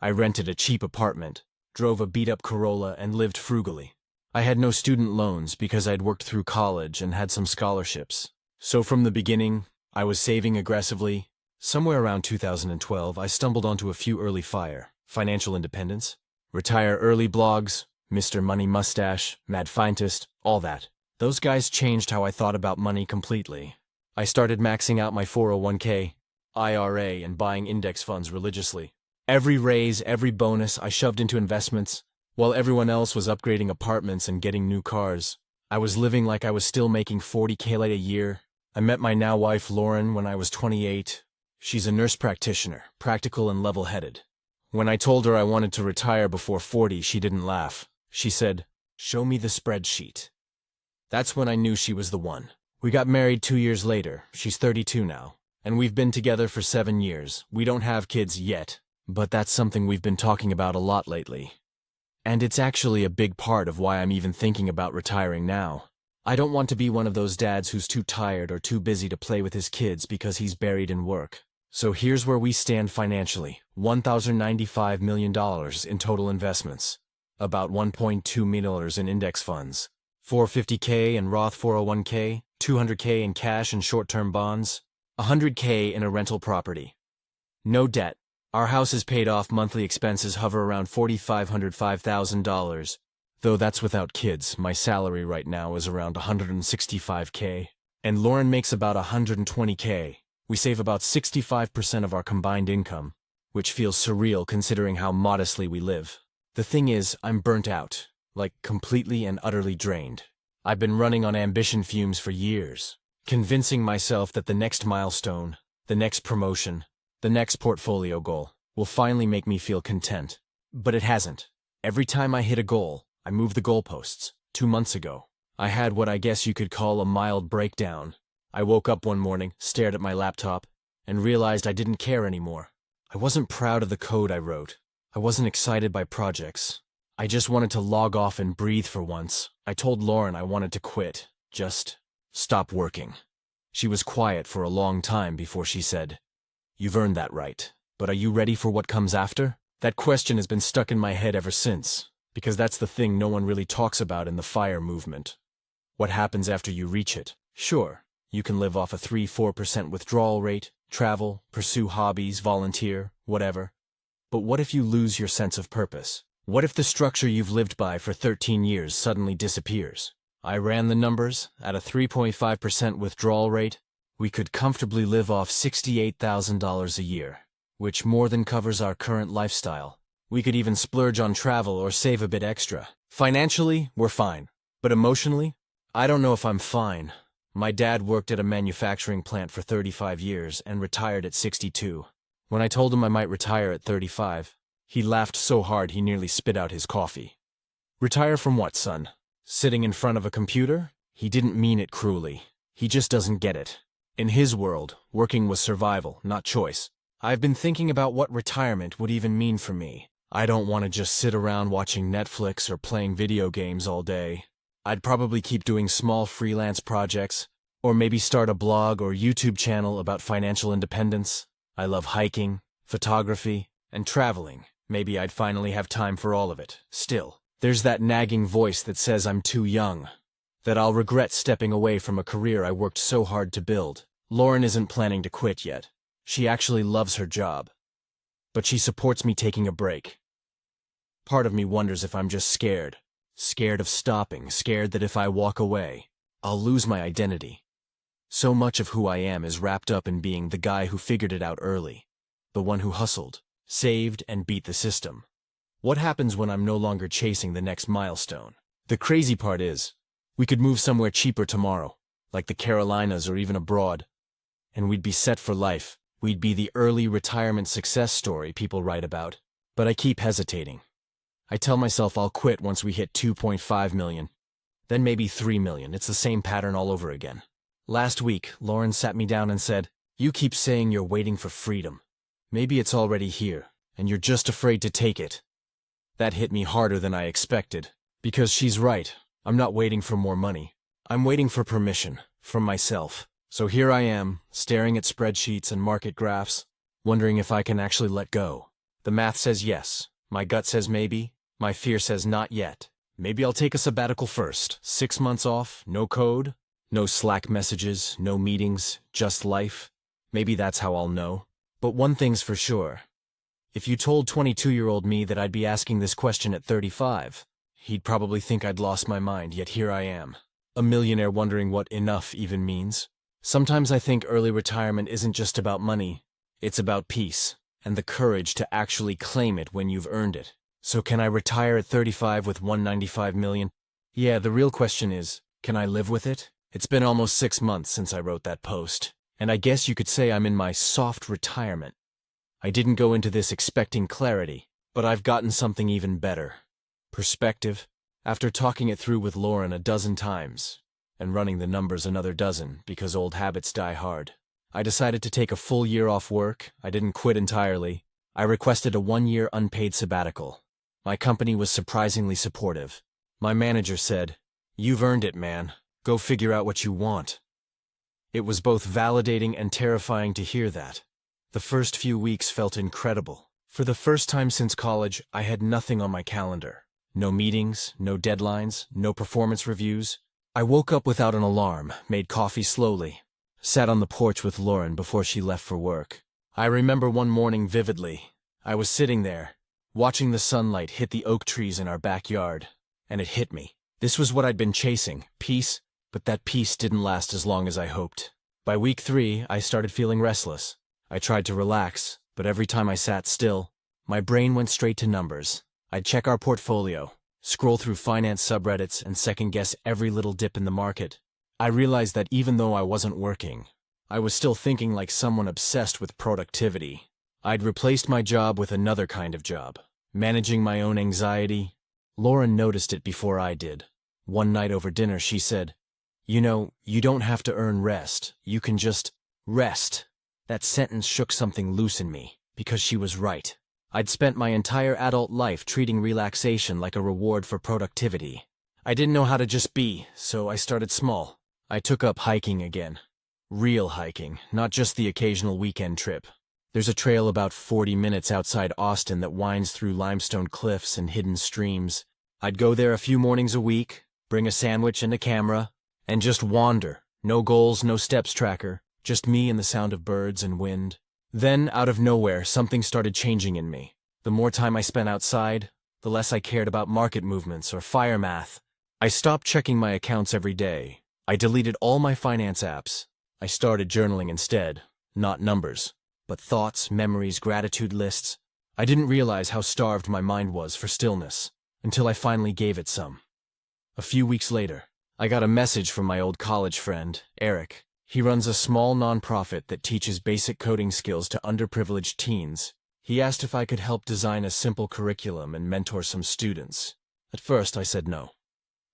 I rented a cheap apartment, drove a beat-up Corolla, and lived frugally. I had no student loans because I'd worked through college and had some scholarships. So from the beginning, I was saving aggressively. Somewhere around 2012, I stumbled onto a few early financial independence, retire early blogs, Mr. Money Mustache, Mad Fientist, all that. Those guys changed how I thought about money completely. I started maxing out my 401k, IRA, and buying index funds religiously. Every raise, every bonus I shoved into investments, while everyone else was upgrading apartments and getting new cars. I was living like I was still making $40K a year. I met my now wife Lauren when I was 28. She's a nurse practitioner, practical and level-headed. When I told her I wanted to retire before 40, she didn't laugh. She said, "Show me the spreadsheet." That's when I knew she was the one. We got married 2 years later. She's 32 now. And we've been together for 7 years. We don't have kids yet, but that's something we've been talking about a lot lately. And it's actually a big part of why I'm even thinking about retiring now. I don't want to be one of those dads who's too tired or too busy to play with his kids because he's buried in work. So here's where we stand financially. $1,095 million in total investments. About $1.2 million in index funds. $450K in Roth 401k, $200K in cash and short-term bonds, $100K in a rental property. No debt. Our house is paid off. Monthly expenses hover around $4,500, $5,000. Though that's without kids. My salary right now is around $165K. And Lauren makes about $120K. We save about 65% of our combined income, which feels surreal considering how modestly we live. The thing is, I'm burnt out, like completely and utterly drained. I've been running on ambition fumes for years, convincing myself that the next milestone, the next promotion, the next portfolio goal will finally make me feel content. But it hasn't. Every time I hit a goal, I move the goalposts. 2 months ago, I had what I guess you could call a mild breakdown. I woke up one morning, stared at my laptop, and realized I didn't care anymore. I wasn't proud of the code I wrote. I wasn't excited by projects. I just wanted to log off and breathe for once. I told Lauren I wanted to quit. Just stop working. She was quiet for a long time before she said, "You've earned that right. But are you ready for what comes after?" That question has been stuck in my head ever since, because that's the thing no one really talks about in the FIRE movement. What happens after you reach it? Sure, you can live off a 3–4% withdrawal rate, travel, pursue hobbies, volunteer, whatever. But what if you lose your sense of purpose? What if the structure you've lived by for 13 years suddenly disappears? I ran the numbers. At a 3.5% withdrawal rate, we could comfortably live off $68,000 a year, which more than covers our current lifestyle. We could even splurge on travel or save a bit extra. Financially, we're fine. But emotionally, I don't know if I'm fine. My dad worked at a manufacturing plant for 35 years and retired at 62. When I told him I might retire at 35, he laughed so hard he nearly spit out his coffee. Retire from what, son? Sitting in front of a computer? He didn't mean it cruelly. He just doesn't get it. In his world, working was survival, not choice. I've been thinking about what retirement would even mean for me. I don't want to just sit around watching Netflix or playing video games all day. I'd probably keep doing small freelance projects, or maybe start a blog or YouTube channel about financial independence. I love hiking, photography, and traveling. Maybe I'd finally have time for all of it. Still, there's that nagging voice that says I'm too young, that I'll regret stepping away from a career I worked so hard to build. Lauren isn't planning to quit yet. She actually loves her job. But she supports me taking a break. Part of me wonders if I'm just scared. Scared of stopping, scared that if I walk away, I'll lose my identity. So much of who I am is wrapped up in being the guy who figured it out early, the one who hustled, saved, and beat the system. What happens when I'm no longer chasing the next milestone? The crazy part is, we could move somewhere cheaper tomorrow, like the Carolinas or even abroad, and we'd be set for life. We'd be the early retirement success story people write about. But I keep hesitating. I tell myself I'll quit once we hit 2.5 million, then maybe 3 million. It's the same pattern all over again. Last week, Lauren sat me down and said, "You keep saying you're waiting for freedom. Maybe it's already here, and you're just afraid to take it." That hit me harder than I expected, because she's right. I'm not waiting for more money. I'm waiting for permission, from myself. So here I am, staring at spreadsheets and market graphs, wondering if I can actually let go. The math says yes, my gut says maybe, my fear says not yet. Maybe I'll take a sabbatical first. 6 months off, no code, no Slack messages, no meetings, just life. Maybe that's how I'll know. But one thing's for sure. If you told 22-year-old me that I'd be asking this question at 35, he'd probably think I'd lost my mind, yet here I am. A millionaire wondering what enough even means. Sometimes I think early retirement isn't just about money. It's about peace, and the courage to actually claim it when you've earned it. So can I retire at 35 with $195 million? Yeah, the real question is, can I live with it? It's been almost 6 months since I wrote that post, and I guess you could say I'm in my soft retirement. I didn't go into this expecting clarity, but I've gotten something even better. Perspective. After talking it through with Lauren a dozen times, and running the numbers another dozen because old habits die hard, I decided to take a full year off work. I didn't quit entirely. I requested a 1-year unpaid sabbatical. My company was surprisingly supportive. My manager said, "You've earned it, man. Go figure out what you want." It was both validating and terrifying to hear that. The first few weeks felt incredible. For the first time since college, I had nothing on my calendar. No meetings, no deadlines, no performance reviews. I woke up without an alarm, made coffee slowly, sat on the porch with Lauren before she left for work. I remember one morning vividly. I was sitting there, watching the sunlight hit the oak trees in our backyard, and it hit me. This was what I'd been chasing, peace, but that peace didn't last as long as I hoped. By week 3, I started feeling restless. I tried to relax, but every time I sat still, my brain went straight to numbers. I'd check our portfolio, scroll through finance subreddits, and second-guess every little dip in the market. I realized that even though I wasn't working, I was still thinking like someone obsessed with productivity. I'd replaced my job with another kind of job, managing my own anxiety. Lauren noticed it before I did. One night over dinner, she said, "You know, you don't have to earn rest. You can just rest." That sentence shook something loose in me, because she was right. I'd spent my entire adult life treating relaxation like a reward for productivity. I didn't know how to just be, so I started small. I took up hiking again. Real hiking, not just the occasional weekend trip. There's a trail about 40 minutes outside Austin that winds through limestone cliffs and hidden streams. I'd go there a few mornings a week, bring a sandwich and a camera, and just wander. No goals, no steps tracker, just me and the sound of birds and wind. Then, out of nowhere, something started changing in me. The more time I spent outside, the less I cared about market movements or fire math. I stopped checking my accounts every day. I deleted all my finance apps. I started journaling instead, not numbers, but thoughts, memories, gratitude lists. I didn't realize how starved my mind was for stillness, until I finally gave it some. A few weeks later, I got a message from my old college friend, Eric. He runs a small nonprofit that teaches basic coding skills to underprivileged teens. He asked if I could help design a simple curriculum and mentor some students. At first, I said no.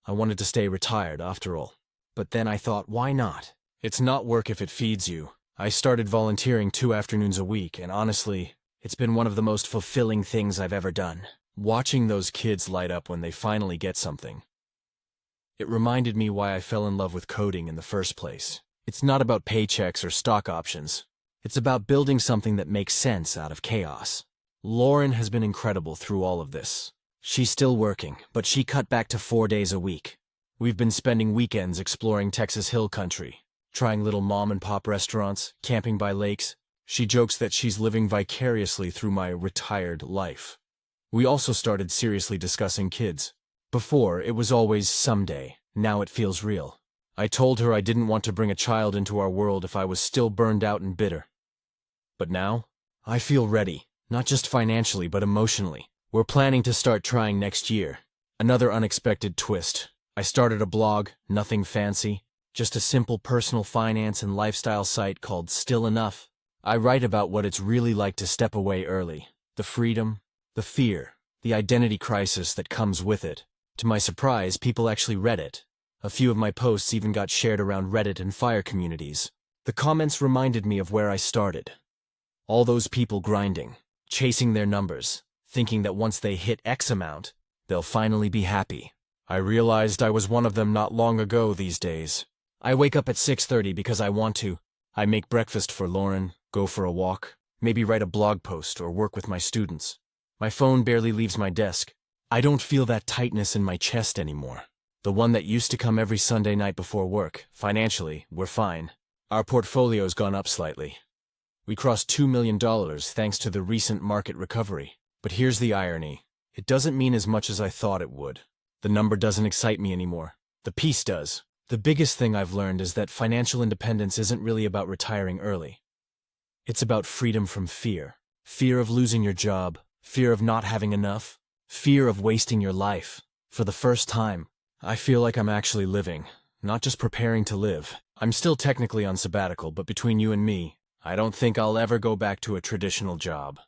I wanted to stay retired, after all. But then I thought, why not? It's not work if it feeds you. I started volunteering 2 afternoons a week, and honestly, it's been one of the most fulfilling things I've ever done. Watching those kids light up when they finally get something. It reminded me why I fell in love with coding in the first place. It's not about paychecks or stock options. It's about building something that makes sense out of chaos. Lauren has been incredible through all of this. She's still working, but she cut back to 4 days a week. We've been spending weekends exploring Texas Hill Country, trying little mom-and-pop restaurants, camping by lakes. She jokes that she's living vicariously through my retired life. We also started seriously discussing kids. Before, it was always someday. Now it feels real. I told her I didn't want to bring a child into our world if I was still burned out and bitter. But now, I feel ready, not just financially but emotionally. We're planning to start trying next year. Another unexpected twist. I started a blog, nothing fancy, just a simple personal finance and lifestyle site called Still Enough. I write about what it's really like to step away early, the freedom, the fear, the identity crisis that comes with it. To my surprise, people actually read it. A few of my posts even got shared around Reddit and Fire communities. The comments reminded me of where I started. All those people grinding, chasing their numbers, thinking that once they hit X amount, they'll finally be happy. I realized I was one of them not long ago these days. I wake up at 6:30 because I want to. I make breakfast for Lauren, go for a walk, maybe write a blog post or work with my students. My phone barely leaves my desk. I don't feel that tightness in my chest anymore. The one that used to come every Sunday night before work. Financially, we're fine. Our portfolio's gone up slightly. We crossed $2 million thanks to the recent market recovery. But here's the irony. It doesn't mean as much as I thought it would. The number doesn't excite me anymore. The peace does. The biggest thing I've learned is that financial independence isn't really about retiring early. It's about freedom from fear. Fear of losing your job. Fear of not having enough. Fear of wasting your life. For the first time, I feel like I'm actually living, not just preparing to live. I'm still technically on sabbatical, but between you and me, I don't think I'll ever go back to a traditional job.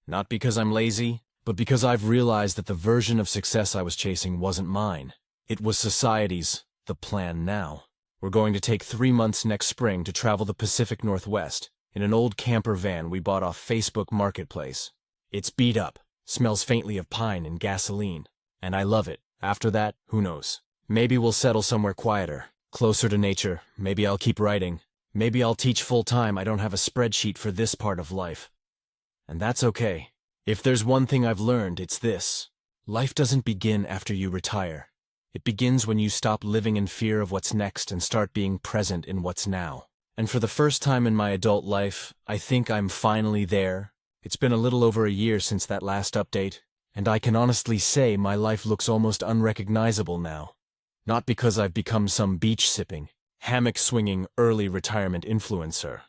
Not because I'm lazy, but because I've realized that the version of success I was chasing wasn't mine. It was society's. The plan now. We're going to take 3 months next spring to travel the Pacific Northwest in an old camper van we bought off Facebook Marketplace. It's beat up, smells faintly of pine and gasoline, and I love it. After that, who knows? Maybe we'll settle somewhere quieter, closer to nature. Maybe I'll keep writing. Maybe I'll teach full-time. I don't have a spreadsheet for this part of life. And that's okay. If there's one thing I've learned, it's this. Life doesn't begin after you retire. It begins when you stop living in fear of what's next and start being present in what's now. And for the first time in my adult life, I think I'm finally there. It's been a little over a year since that last update, and I can honestly say my life looks almost unrecognizable now. Not because I've become some beach-sipping, hammock-swinging, early retirement influencer,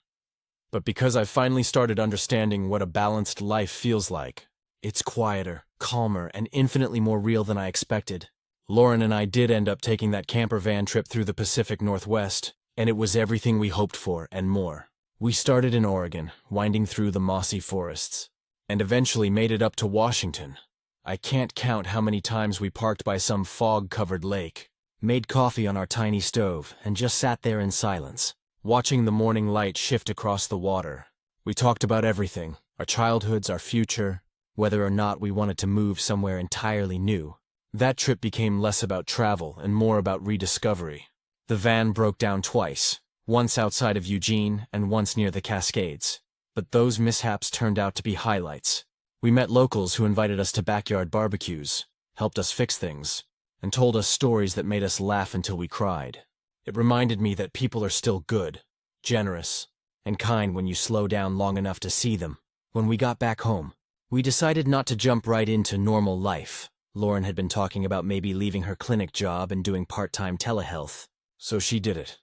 but because I've finally started understanding what a balanced life feels like. It's quieter, calmer, and infinitely more real than I expected. Lauren and I did end up taking that camper van trip through the Pacific Northwest, and it was everything we hoped for and more. We started in Oregon, winding through the mossy forests, and eventually made it up to Washington. I can't count how many times we parked by some fog-covered lake, made coffee on our tiny stove, and just sat there in silence, watching the morning light shift across the water. We talked about everything, our childhoods, our future, whether or not we wanted to move somewhere entirely new. That trip became less about travel and more about rediscovery. The van broke down twice, once outside of Eugene and once near the Cascades. But those mishaps turned out to be highlights. We met locals who invited us to backyard barbecues, helped us fix things, and told us stories that made us laugh until we cried. It reminded me that people are still good, generous, and kind when you slow down long enough to see them. When we got back home, we decided not to jump right into normal life. Lauren had been talking about maybe leaving her clinic job and doing part-time telehealth, so she did it.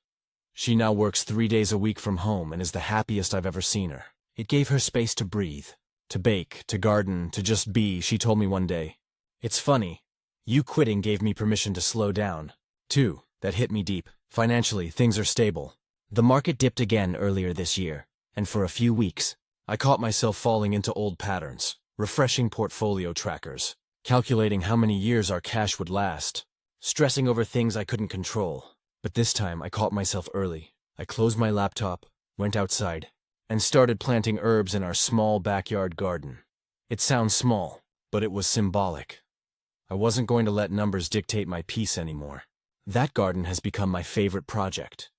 She now works 3 days a week from home and is the happiest I've ever seen her. It gave her space to breathe, to bake, to garden, to just be, she told me one day. It's funny, you quitting gave me permission to slow down. Too, that hit me deep. Financially, things are stable. The market dipped again earlier this year, and for a few weeks, I caught myself falling into old patterns, refreshing portfolio trackers, calculating how many years our cash would last, stressing over things I couldn't control. But this time I caught myself early. I closed my laptop, went outside, and started planting herbs in our small backyard garden. It sounds small, but it was symbolic. I wasn't going to let numbers dictate my peace anymore. That garden has become my favorite project.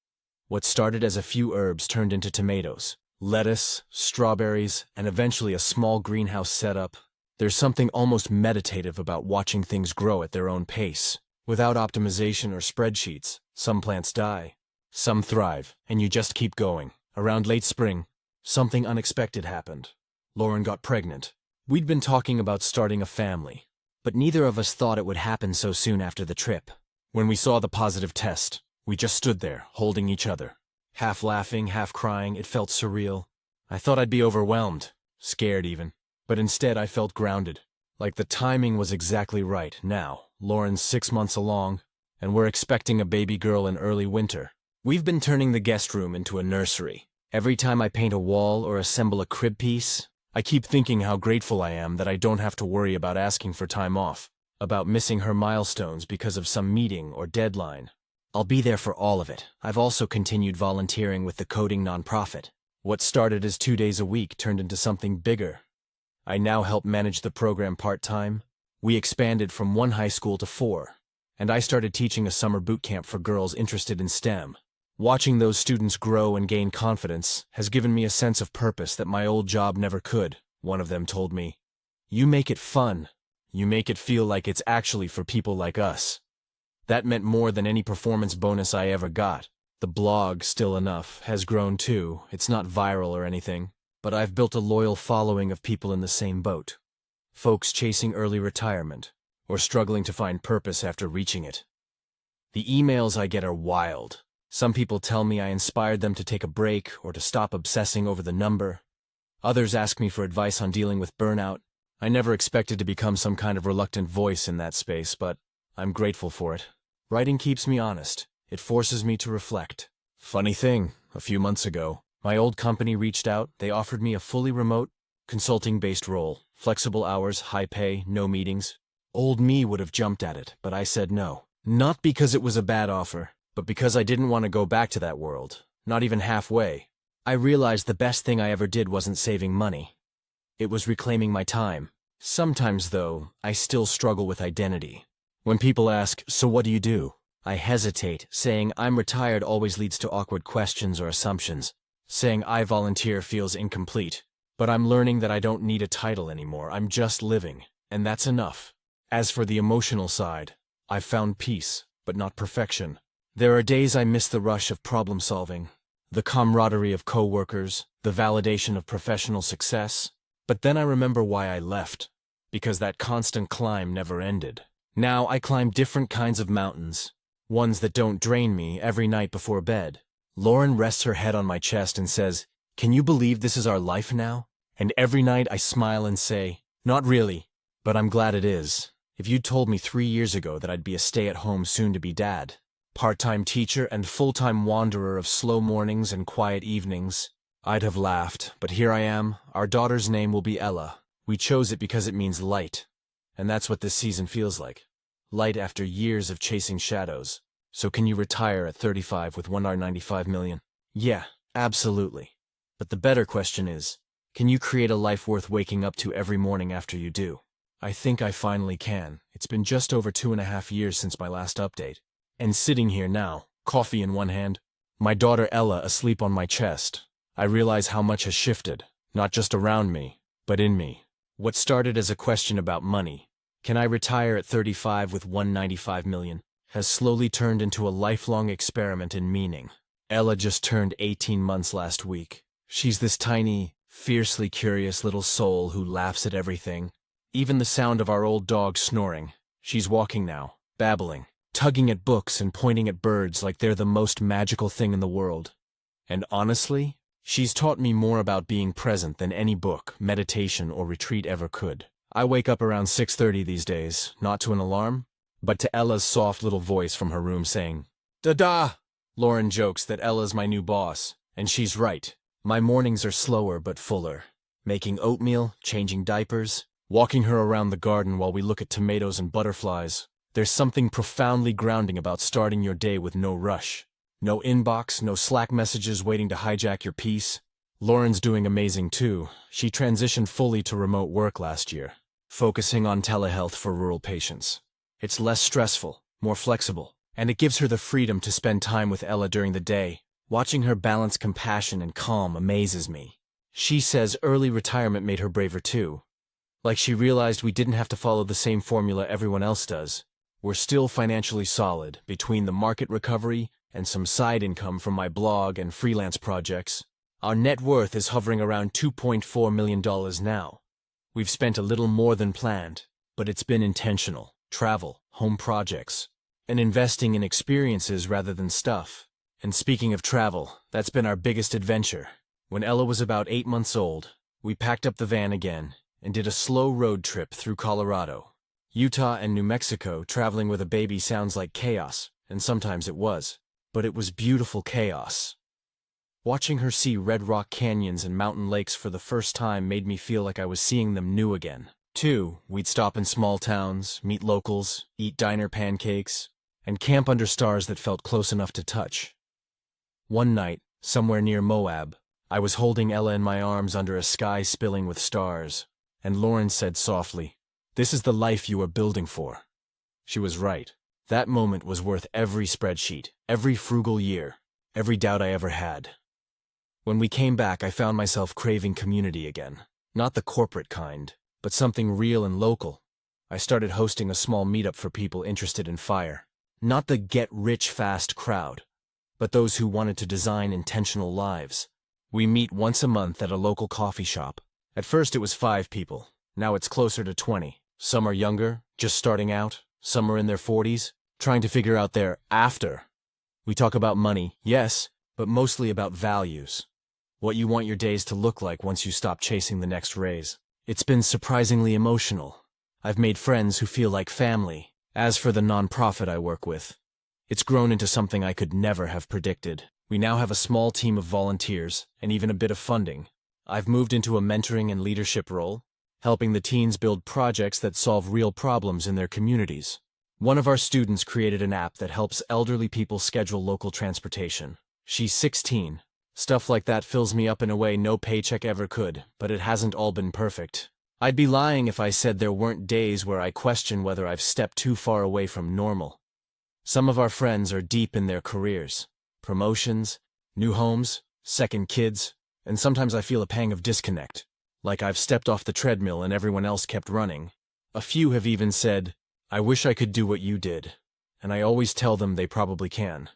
What started as a few herbs turned into tomatoes, lettuce, strawberries, and eventually a small greenhouse setup. There's something almost meditative about watching things grow at their own pace. Without optimization or spreadsheets, some plants die, some thrive, and you just keep going. Around late spring, something unexpected happened. Lauren got pregnant. We'd been talking about starting a family, but neither of us thought it would happen so soon after the trip. When we saw the positive test, we just stood there, holding each other. Half laughing, half crying, it felt surreal. I thought I'd be overwhelmed, scared even, but instead I felt grounded. Like the timing was exactly right. Now, Lauren's 6 months along, and we're expecting a baby girl in early winter. We've been turning the guest room into a nursery. Every time I paint a wall or assemble a crib piece, I keep thinking how grateful I am that I don't have to worry about asking for time off, about missing her milestones because of some meeting or deadline. I'll be there for all of it. I've also continued volunteering with the coding nonprofit. What started as 2 days a week turned into something bigger. I now help manage the program part-time. We expanded from 1 high school to 4, and I started teaching a summer boot camp for girls interested in STEM. Watching those students grow and gain confidence has given me a sense of purpose that my old job never could. One of them told me, "You make it fun. You make it feel like it's actually for people like us." That meant more than any performance bonus I ever got. The blog, still enough, has grown too. It's not viral or anything, but I've built a loyal following of people in the same boat. Folks chasing early retirement, or struggling to find purpose after reaching it. The emails I get are wild. Some people tell me I inspired them to take a break or to stop obsessing over the number. Others ask me for advice on dealing with burnout. I never expected to become some kind of reluctant voice in that space, but I'm grateful for it. Writing keeps me honest. It forces me to reflect. Funny thing, a few months ago, my old company reached out. They offered me a fully remote, consulting-based role. Flexible hours, high pay, no meetings. Old me would have jumped at it, but I said no. Not because it was a bad offer, but because I didn't want to go back to that world, not even halfway. I realized the best thing I ever did wasn't saving money. It was reclaiming my time. Sometimes, though, I still struggle with identity. When people ask, "So what do you do?" I hesitate. Saying "I'm retired" always leads to awkward questions or assumptions. Saying "I volunteer" feels incomplete. But I'm learning that I don't need a title anymore. I'm just living, and that's enough. As for the emotional side, I've found peace, but not perfection. There are days I miss the rush of problem solving, the camaraderie of coworkers, the validation of professional success. But then I remember why I left, because that constant climb never ended. Now I climb different kinds of mountains, ones that don't drain me every night before bed. Lauren rests her head on my chest and says, "Can you believe this is our life now?" And every night I smile and say, "Not really, but I'm glad it is." If you'd told me 3 years ago that I'd be a stay-at-home soon-to-be dad, part-time teacher and full-time wanderer of slow mornings and quiet evenings, I'd have laughed, but here I am. Our daughter's name will be Ella. We chose it because it means light. And that's what this season feels like. Light after years of chasing shadows. So can you retire at 35 with $195 million? Yeah, absolutely. But the better question is, can you create a life worth waking up to every morning after you do? I think I finally can. It's been just over 2.5 years since my last update. And sitting here now, coffee in one hand, my daughter Ella asleep on my chest, I realize how much has shifted, not just around me, but in me. What started as a question about money, can I retire at 35 with $195 million, has slowly turned into a lifelong experiment in meaning. Ella just turned 18 months last week. She's this tiny, fiercely curious little soul who laughs at everything, even the sound of our old dog snoring. She's walking now, babbling, tugging at books and pointing at birds like they're the most magical thing in the world. And honestly, she's taught me more about being present than any book, meditation, or retreat ever could. I wake up around 6:30 these days, not to an alarm, but to Ella's soft little voice from her room saying, "Da-da!" Lauren jokes that Ella's my new boss, and she's right. My mornings are slower but fuller. Making oatmeal, changing diapers, walking her around the garden while we look at tomatoes and butterflies. There's something profoundly grounding about starting your day with no rush. No inbox, no Slack messages waiting to hijack your peace. Lauren's doing amazing too. She transitioned fully to remote work last year, focusing on telehealth for rural patients. It's less stressful, more flexible, and it gives her the freedom to spend time with Ella during the day. Watching her balance compassion and calm amazes me. She says early retirement made her braver too. Like she realized we didn't have to follow the same formula everyone else does. We're still financially solid between the market recovery and some side income from my blog and freelance projects. Our net worth is hovering around $2.4 million now. We've spent a little more than planned, but it's been intentional. Travel, home projects, and investing in experiences rather than stuff. And speaking of travel, that's been our biggest adventure. When Ella was about 8 months old, we packed up the van again and did a slow road trip through Colorado. Utah and New Mexico, traveling with a baby sounds like chaos, and sometimes it was. But it was beautiful chaos. Watching her see red rock canyons and mountain lakes for the first time made me feel like I was seeing them new again. Too, we'd stop in small towns, meet locals, eat diner pancakes, and camp under stars that felt close enough to touch. One night, somewhere near Moab, I was holding Ella in my arms under a sky spilling with stars, and Lauren said softly, "This is the life you are building for." She was right. That moment was worth every spreadsheet, every frugal year, every doubt I ever had. When we came back, I found myself craving community again. Not the corporate kind, but something real and local. I started hosting a small meetup for people interested in fire. Not the get-rich-fast crowd, but those who wanted to design intentional lives. We meet once a month at a local coffee shop. At first it was 5 people. Now it's closer to 20. Some are younger, just starting out. Some are in their 40s, trying to figure out their after. We talk about money, yes, but mostly about values. What you want your days to look like once you stop chasing the next raise. It's been surprisingly emotional. I've made friends who feel like family. As for the nonprofit I work with, it's grown into something I could never have predicted. We now have a small team of volunteers and even a bit of funding. I've moved into a mentoring and leadership role, helping the teens build projects that solve real problems in their communities. One of our students created an app that helps elderly people schedule local transportation. She's 16. Stuff like that fills me up in a way no paycheck ever could, but it hasn't all been perfect. I'd be lying if I said there weren't days where I question whether I've stepped too far away from normal. Some of our friends are deep in their careers. Promotions, new homes, second kids, and sometimes I feel a pang of disconnect. Like I've stepped off the treadmill and everyone else kept running. A few have even said, "I wish I could do what you did." And I always tell them they probably can.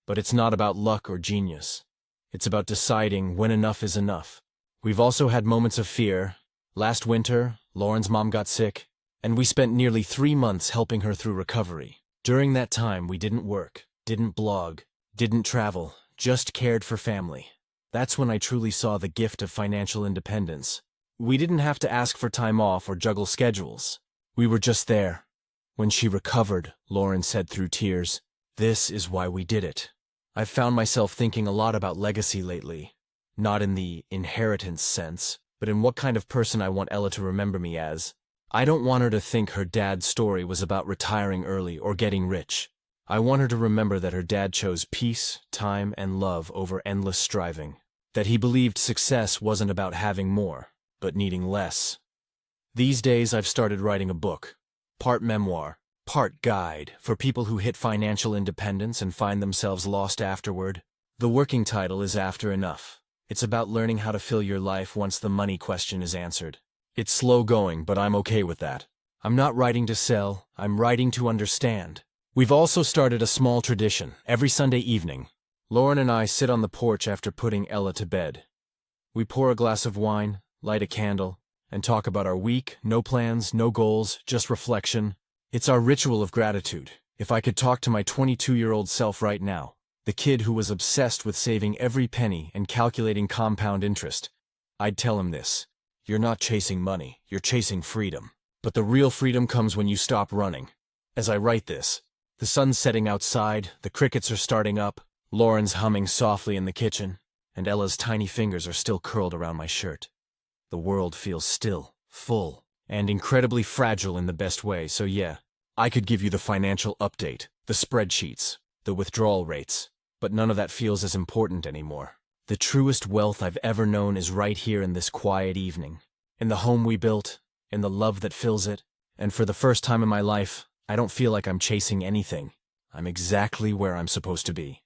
But it's not about luck or genius. It's about deciding when enough is enough. We've also had moments of fear. Last winter, Lauren's mom got sick, and we spent nearly 3 months helping her through recovery. During that time, we didn't work, didn't blog, didn't travel, just cared for family. That's when I truly saw the gift of financial independence. We didn't have to ask for time off or juggle schedules. We were just there. When she recovered, Lauren said through tears, "This is why we did it." I've found myself thinking a lot about legacy lately. Not in the inheritance sense, but in what kind of person I want Ella to remember me as. I don't want her to think her dad's story was about retiring early or getting rich. I want her to remember that her dad chose peace, time, and love over endless striving. That he believed success wasn't about having more, but needing less. These days I've started writing a book, part memoir, part guide, for people who hit financial independence and find themselves lost afterward. The working title is After Enough. It's about learning how to fill your life once the money question is answered. It's slow going, but I'm okay with that. I'm not writing to sell, I'm writing to understand. We've also started a small tradition. Every Sunday evening, Lauren and I sit on the porch after putting Ella to bed. We pour a glass of wine, light a candle, and talk about our week. No plans, no goals, just reflection. It's our ritual of gratitude. If I could talk to my 22-year-old self right now, the kid who was obsessed with saving every penny and calculating compound interest, I'd tell him this: you're not chasing money, you're chasing freedom. But the real freedom comes when you stop running. As I write this, the sun's setting outside, the crickets are starting up, Lauren's humming softly in the kitchen, and Ella's tiny fingers are still curled around my shirt. The world feels still, full, and incredibly fragile in the best way, so yeah, I could give you the financial update, the spreadsheets, the withdrawal rates, but none of that feels as important anymore. The truest wealth I've ever known is right here in this quiet evening, in the home we built, in the love that fills it, and for the first time in my life, I don't feel like I'm chasing anything. I'm exactly where I'm supposed to be.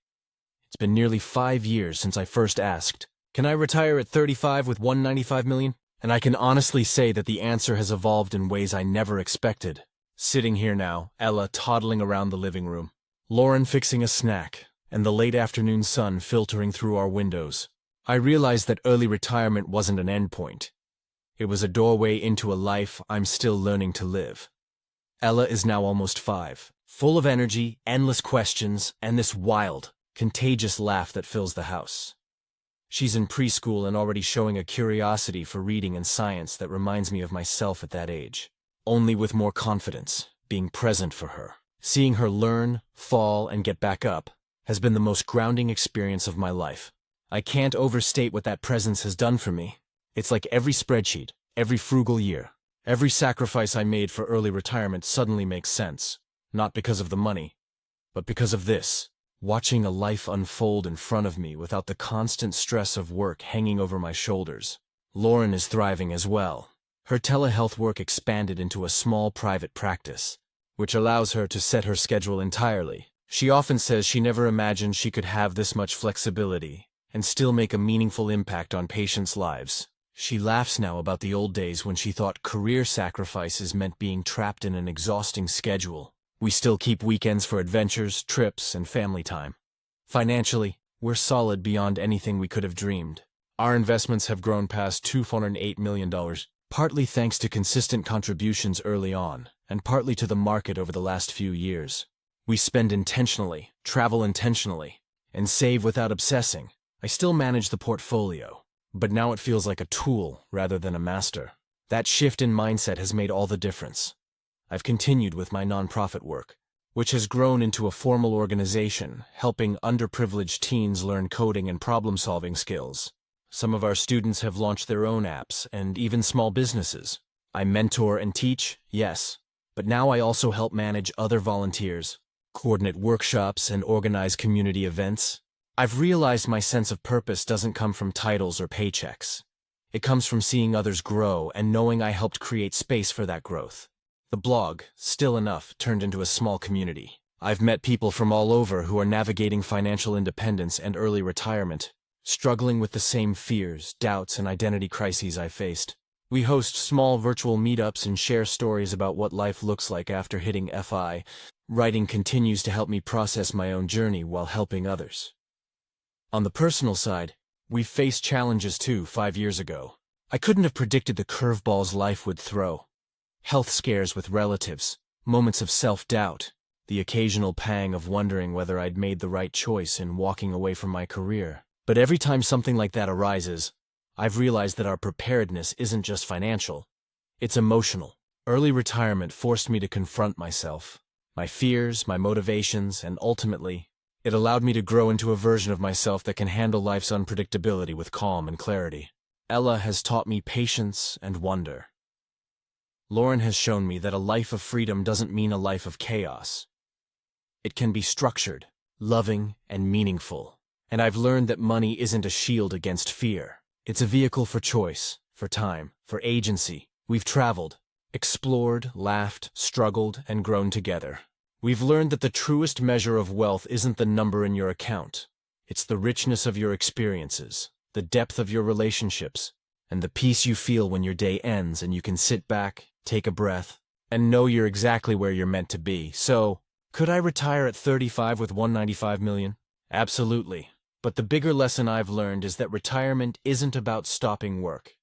It's been nearly 5 years since I first asked, can I retire at 35 with $195 million? And I can honestly say that the answer has evolved in ways I never expected. Sitting here now, Ella toddling around the living room, Lauren fixing a snack, and the late afternoon sun filtering through our windows. I realized that early retirement wasn't an endpoint. It was a doorway into a life I'm still learning to live. Ella is now almost 5, full of energy, endless questions, and this wild, contagious laugh that fills the house. She's in preschool and already showing a curiosity for reading and science that reminds me of myself at that age. Only with more confidence, being present for her. Seeing her learn, fall, and get back up has been the most grounding experience of my life. I can't overstate what that presence has done for me. It's like every spreadsheet, every frugal year, every sacrifice I made for early retirement suddenly makes sense. Not because of the money, but because of this. Watching a life unfold in front of me without the constant stress of work hanging over my shoulders. Lauren is thriving as well. Her telehealth work expanded into a small private practice, which allows her to set her schedule entirely. She often says she never imagined she could have this much flexibility and still make a meaningful impact on patients' lives. She laughs now about the old days when she thought career sacrifices meant being trapped in an exhausting schedule. We still keep weekends for adventures, trips, and family time. Financially, we're solid beyond anything we could have dreamed. Our investments have grown past $208 million, partly thanks to consistent contributions early on, and partly to the market over the last few years. We spend intentionally, travel intentionally, and save without obsessing. I still manage the portfolio, but now it feels like a tool rather than a master. That shift in mindset has made all the difference. I've continued with my nonprofit work, which has grown into a formal organization helping underprivileged teens learn coding and problem-solving skills. Some of our students have launched their own apps and even small businesses. I mentor and teach, yes, but now I also help manage other volunteers, coordinate workshops, and organize community events. I've realized my sense of purpose doesn't come from titles or paychecks. It comes from seeing others grow and knowing I helped create space for that growth. The blog, Still Enough, turned into a small community. I've met people from all over who are navigating financial independence and early retirement, struggling with the same fears, doubts, and identity crises I faced. We host small virtual meetups and share stories about what life looks like after hitting FI. Writing continues to help me process my own journey while helping others. On the personal side, we've faced challenges too 5 years ago. I couldn't have predicted the curveballs life would throw. Health scares with relatives, moments of self-doubt, the occasional pang of wondering whether I'd made the right choice in walking away from my career. But every time something like that arises, I've realized that our preparedness isn't just financial, it's emotional. Early retirement forced me to confront myself, my fears, my motivations, and ultimately, It allowed me to grow into a version of myself that can handle life's unpredictability with calm and clarity. Ella has taught me patience and wonder. Lauren has shown me that a life of freedom doesn't mean a life of chaos. It can be structured, loving, and meaningful. And I've learned that money isn't a shield against fear. It's a vehicle for choice, for time, for agency. We've traveled, explored, laughed, struggled, and grown together. We've learned that the truest measure of wealth isn't the number in your account. It's the richness of your experiences, the depth of your relationships, and the peace you feel when your day ends and you can sit back, take a breath, and know you're exactly where you're meant to be. So, could I retire at 35 with $195 million? Absolutely. But the bigger lesson I've learned is that retirement isn't about stopping work.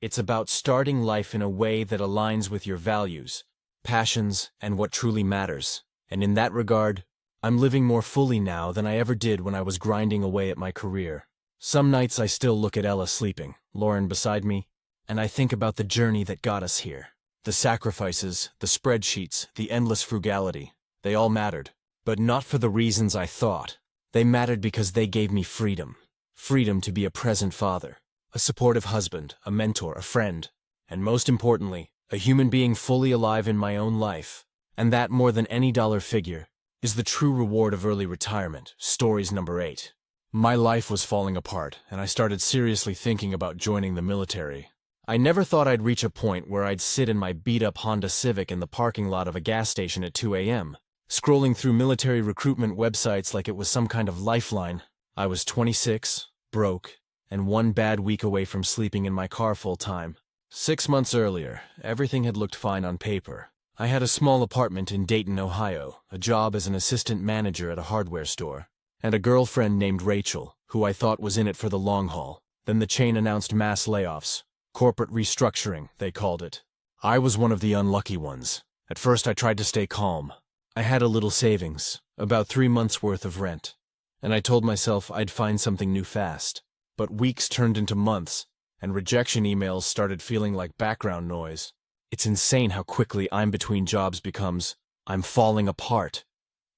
It's about starting life in a way that aligns with your values, passions, and what truly matters. And in that regard, I'm living more fully now than I ever did when I was grinding away at my career. Some nights I still look at Ella sleeping, Lauren beside me, and I think about the journey that got us here. The sacrifices, the spreadsheets, the endless frugality, they all mattered. But not for the reasons I thought. They mattered because they gave me freedom. Freedom to be a present father, a supportive husband, a mentor, a friend, and most importantly, a human being fully alive in my own life. And that, more than any dollar figure, is the true reward of early retirement. Stories number 8. My life was falling apart, and I started seriously thinking about joining the military. I never thought I'd reach a point where I'd sit in my beat-up Honda Civic in the parking lot of a gas station at 2 a.m., scrolling through military recruitment websites like it was some kind of lifeline. I was 26, broke, and one bad week away from sleeping in my car full-time. 6 months earlier, everything had looked fine on paper. I had a small apartment in Dayton, Ohio, a job as an assistant manager at a hardware store, and a girlfriend named Rachel, who I thought was in it for the long haul. Then the chain announced mass layoffs. Corporate restructuring, they called it. I was one of the unlucky ones. At first I tried to stay calm. I had a little savings, about 3 months' worth of rent, and I told myself I'd find something new fast. But weeks turned into months, and rejection emails started feeling like background noise. It's insane how quickly I'm between jobs becomes, I'm falling apart.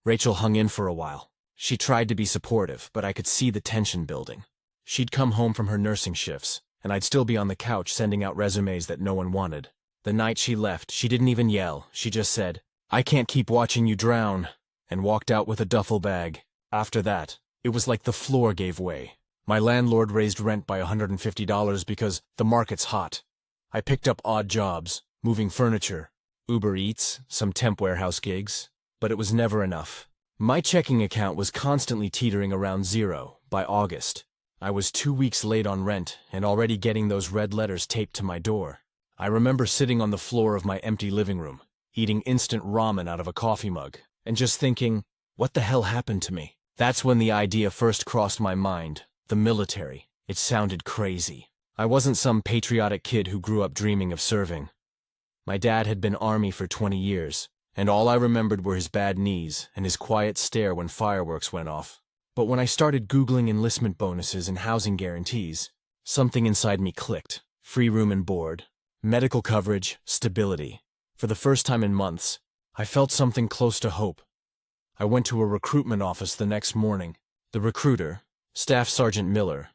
Rachel hung in for a while. She tried to be supportive, but I could see the tension building. She'd come home from her nursing shifts, and I'd still be on the couch sending out resumes that no one wanted. The night she left, she didn't even yell. She just said, "I can't keep watching you drown," and walked out with a duffel bag. After that, it was like the floor gave way. My landlord raised rent by $150 because the market's hot. I picked up odd jobs, moving furniture, Uber Eats, some temp warehouse gigs, but it was never enough. My checking account was constantly teetering around zero. By August, I was 2 weeks late on rent and already getting those red letters taped to my door. I remember sitting on the floor of my empty living room, eating instant ramen out of a coffee mug, and just thinking, what the hell happened to me? That's when the idea first crossed my mind. The military. It sounded crazy. I wasn't some patriotic kid who grew up dreaming of serving. My dad had been Army for 20 years, and all I remembered were his bad knees and his quiet stare when fireworks went off. But when I started Googling enlistment bonuses and housing guarantees, something inside me clicked. Free room and board, medical coverage, stability. For the first time in months, I felt something close to hope. I went to a recruitment office the next morning. The recruiter, Staff Sergeant Miller,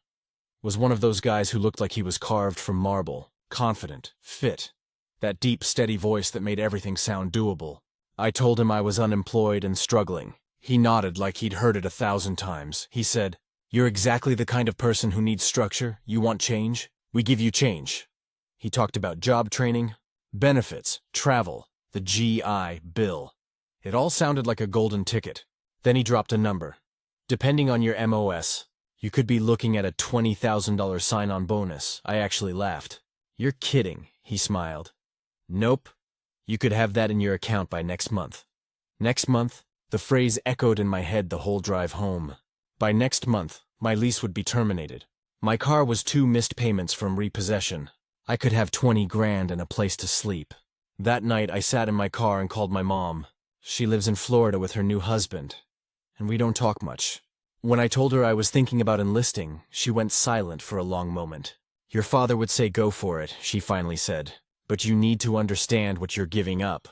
was one of those guys who looked like he was carved from marble, confident, fit, that deep, steady voice that made everything sound doable. I told him I was unemployed and struggling. He nodded like he'd heard it 1,000 times. He said, "You're exactly the kind of person who needs structure. You want change? We give you change." He talked about job training, benefits, travel, the GI Bill. It all sounded like a golden ticket. Then he dropped a number. Depending on your MOS, you could be looking at a $20,000 sign-on bonus. I actually laughed. "You're kidding," he smiled. "Nope. You could have that in your account by next month." Next month? The phrase echoed in my head the whole drive home. By next month, my lease would be terminated. My car was 2 missed payments from repossession. I could have 20 grand and a place to sleep. That night, I sat in my car and called my mom. She lives in Florida with her new husband, and we don't talk much. When I told her I was thinking about enlisting, she went silent for a long moment. "Your father would say go for it," she finally said, "but you need to understand what you're giving up."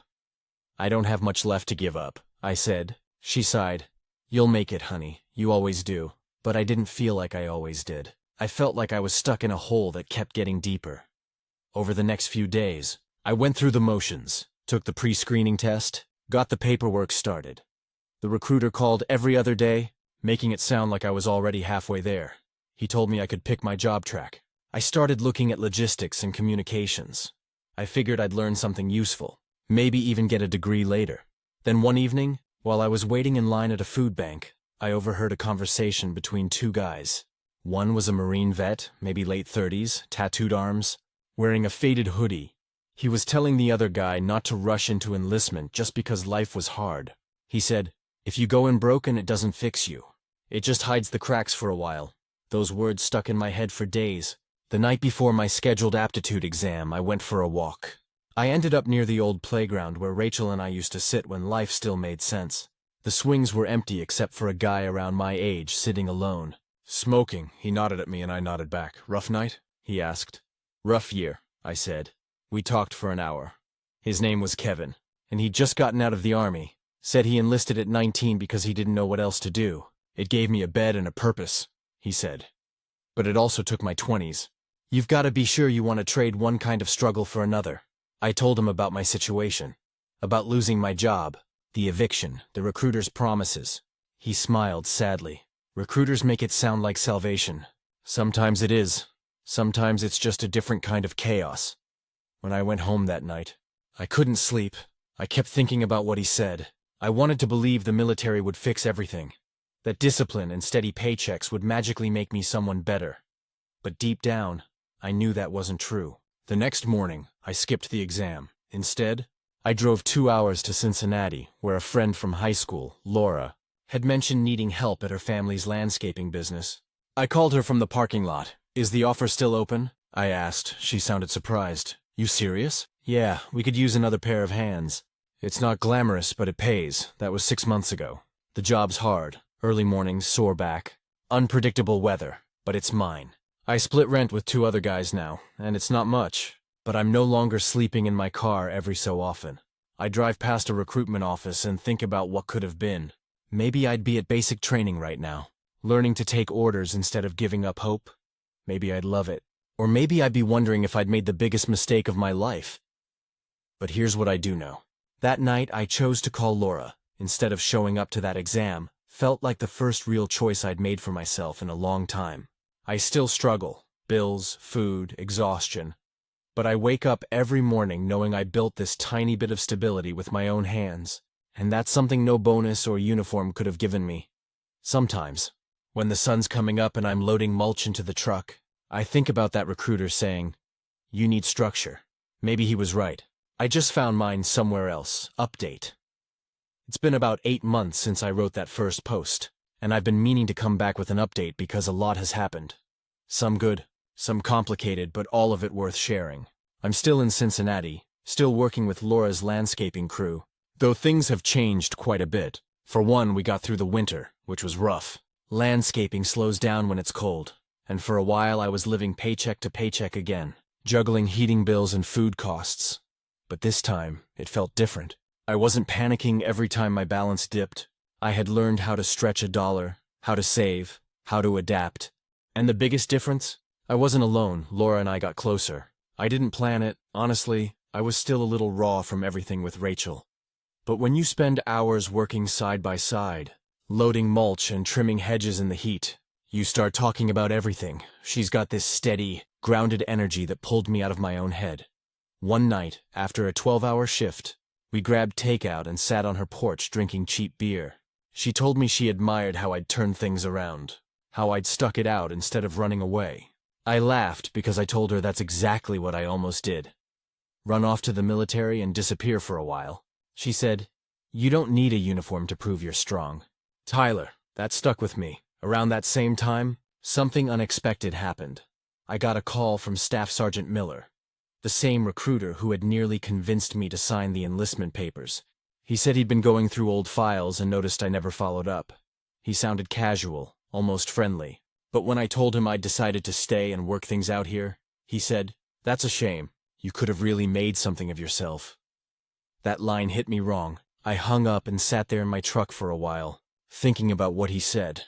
"I don't have much left to give up," I said. She sighed. "You'll make it, honey. You always do." But I didn't feel like I always did. I felt like I was stuck in a hole that kept getting deeper. Over the next few days, I went through the motions, took the pre-screening test, got the paperwork started. The recruiter called every other day, making it sound like I was already halfway there. He told me I could pick my job track. I started looking at logistics and communications. I figured I'd learn something useful, maybe even get a degree later. Then one evening, while I was waiting in line at a food bank, I overheard a conversation between two guys. One was a Marine vet, maybe late 30s, tattooed arms, wearing a faded hoodie. He was telling the other guy not to rush into enlistment just because life was hard. He said, "If you go in broken, it doesn't fix you. It just hides the cracks for a while." Those words stuck in my head for days. The night before my scheduled aptitude exam, I went for a walk. I ended up near the old playground where Rachel and I used to sit when life still made sense. The swings were empty except for a guy around my age sitting alone. "Smoking," he nodded at me and I nodded back. "Rough night?" he asked. "Rough year," I said. We talked for an hour. His name was Kevin, and he'd just gotten out of the army. Said he enlisted at 19 because he didn't know what else to do. "It gave me a bed and a purpose," he said. "But it also took my 20s. You've got to be sure you want to trade one kind of struggle for another." I told him about my situation, about losing my job, the eviction, the recruiter's promises. He smiled sadly. "Recruiters make it sound like salvation. Sometimes it is. Sometimes it's just a different kind of chaos." When I went home that night, I couldn't sleep. I kept thinking about what he said. I wanted to believe the military would fix everything, that discipline and steady paychecks would magically make me someone better. But deep down, I knew that wasn't true. The next morning, I skipped the exam. Instead, I drove 2 hours to Cincinnati, where a friend from high school, Laura, had mentioned needing help at her family's landscaping business. I called her from the parking lot. "Is the offer still open?" I asked. She sounded surprised. "You serious?" "Yeah, we could use another pair of hands. It's not glamorous, but it pays. That was 6 months ago. The job's hard. Early mornings, sore back. Unpredictable weather. But it's mine. I split rent with 2 other guys now, and it's not much. But I'm no longer sleeping in my car every so often. I drive past a recruitment office and think about what could have been. Maybe I'd be at basic training right now, learning to take orders instead of giving up hope. Maybe I'd love it. Or maybe I'd be wondering if I'd made the biggest mistake of my life. But here's what I do know. That night, I chose to call Laura, instead of showing up to that exam. Felt like the first real choice I'd made for myself in a long time. I still struggle. Bills, food, exhaustion. But I wake up every morning knowing I built this tiny bit of stability with my own hands. And that's something no bonus or uniform could have given me. Sometimes, when the sun's coming up and I'm loading mulch into the truck, I think about that recruiter saying, "You need structure." Maybe he was right. I just found mine somewhere else. Update. It's been about 8 months since I wrote that first post, and I've been meaning to come back with an update because a lot has happened. Some good, some complicated, but all of it worth sharing. I'm still in Cincinnati, still working with Laura's landscaping crew, though things have changed quite a bit. For one, we got through the winter, which was rough. Landscaping slows down when it's cold, and for a while I was living paycheck to paycheck again, juggling heating bills and food costs. But this time, it felt different. I wasn't panicking every time my balance dipped. I had learned how to stretch a dollar, how to save, how to adapt. And the biggest difference? I wasn't alone. Laura and I got closer. I didn't plan it. Honestly, I was still a little raw from everything with Rachel. But when you spend hours working side by side, loading mulch and trimming hedges in the heat, you start talking about everything. She's got this steady, grounded energy that pulled me out of my own head. One night, after a 12-hour shift, we grabbed takeout and sat on her porch drinking cheap beer. She told me she admired how I'd turned things around, how I'd stuck it out instead of running away. I laughed because I told her that's exactly what I almost did. Run off to the military and disappear for a while. She said, "You don't need a uniform to prove you're strong." Tyler, that stuck with me. Around that same time, something unexpected happened. I got a call from Staff Sergeant Miller, the same recruiter who had nearly convinced me to sign the enlistment papers. He said he'd been going through old files and noticed I never followed up. He sounded casual, almost friendly. But when I told him I'd decided to stay and work things out here, he said, "That's a shame. You could have really made something of yourself." That line hit me wrong. I hung up and sat there in my truck for a while, thinking about what he said,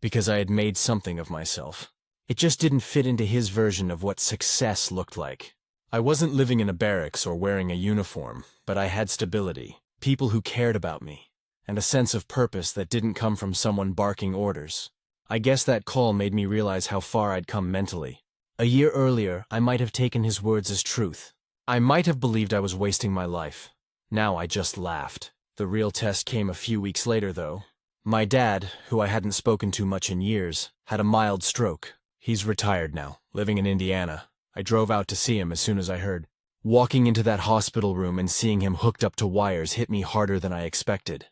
because I had made something of myself. It just didn't fit into his version of what success looked like. I wasn't living in a barracks or wearing a uniform, but I had stability, people who cared about me, and a sense of purpose that didn't come from someone barking orders. I guess that call made me realize how far I'd come mentally. A year earlier, I might have taken his words as truth. I might have believed I was wasting my life. Now I just laughed. The real test came a few weeks later, though. My dad, who I hadn't spoken to much in years, had a mild stroke. He's retired now, living in Indiana. I drove out to see him as soon as I heard. Walking into that hospital room and seeing him hooked up to wires hit me harder than I expected.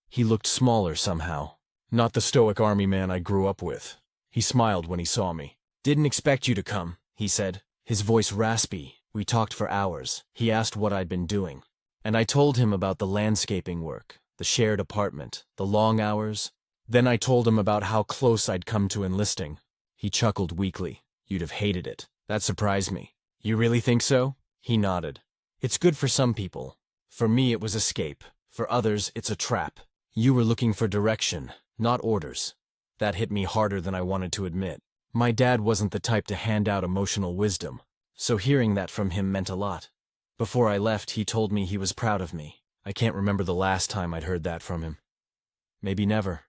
He looked smaller somehow. Not the stoic army man I grew up with. He smiled when he saw me. "Didn't expect you to come," he said, his voice raspy. We talked for hours. He asked what I'd been doing. And I told him about the landscaping work, the shared apartment, the long hours. Then I told him about how close I'd come to enlisting. He chuckled weakly. "You'd have hated it." That surprised me. "You really think so?" He nodded. "It's good for some people. For me it was escape. For others it's a trap. You were looking for direction, not orders." That hit me harder than I wanted to admit. My dad wasn't the type to hand out emotional wisdom, so hearing that from him meant a lot. Before I left, he told me he was proud of me. I can't remember the last time I'd heard that from him. Maybe never.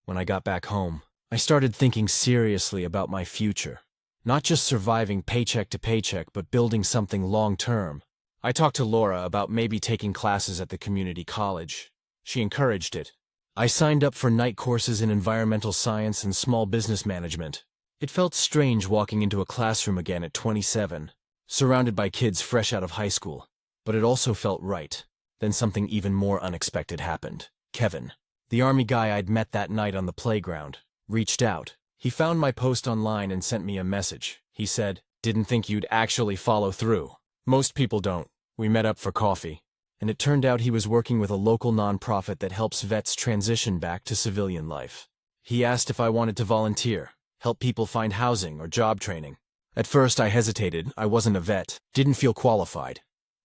When I got back home, I started thinking seriously about my future. Not just surviving paycheck to paycheck, but building something long-term. I talked to Laura about maybe taking classes at the community college. She encouraged it. I signed up for night courses in environmental science and small business management. It felt strange walking into a classroom again at 27, surrounded by kids fresh out of high school. But it also felt right. Then something even more unexpected happened. Kevin, the army guy I'd met that night on the playground, reached out. He found my post online and sent me a message. He said, "Didn't think you'd actually follow through. Most people don't." We met up for coffee. And it turned out he was working with a local nonprofit that helps vets transition back to civilian life. He asked if I wanted to volunteer, help people find housing or job training. At first I hesitated. I wasn't a vet, didn't feel qualified.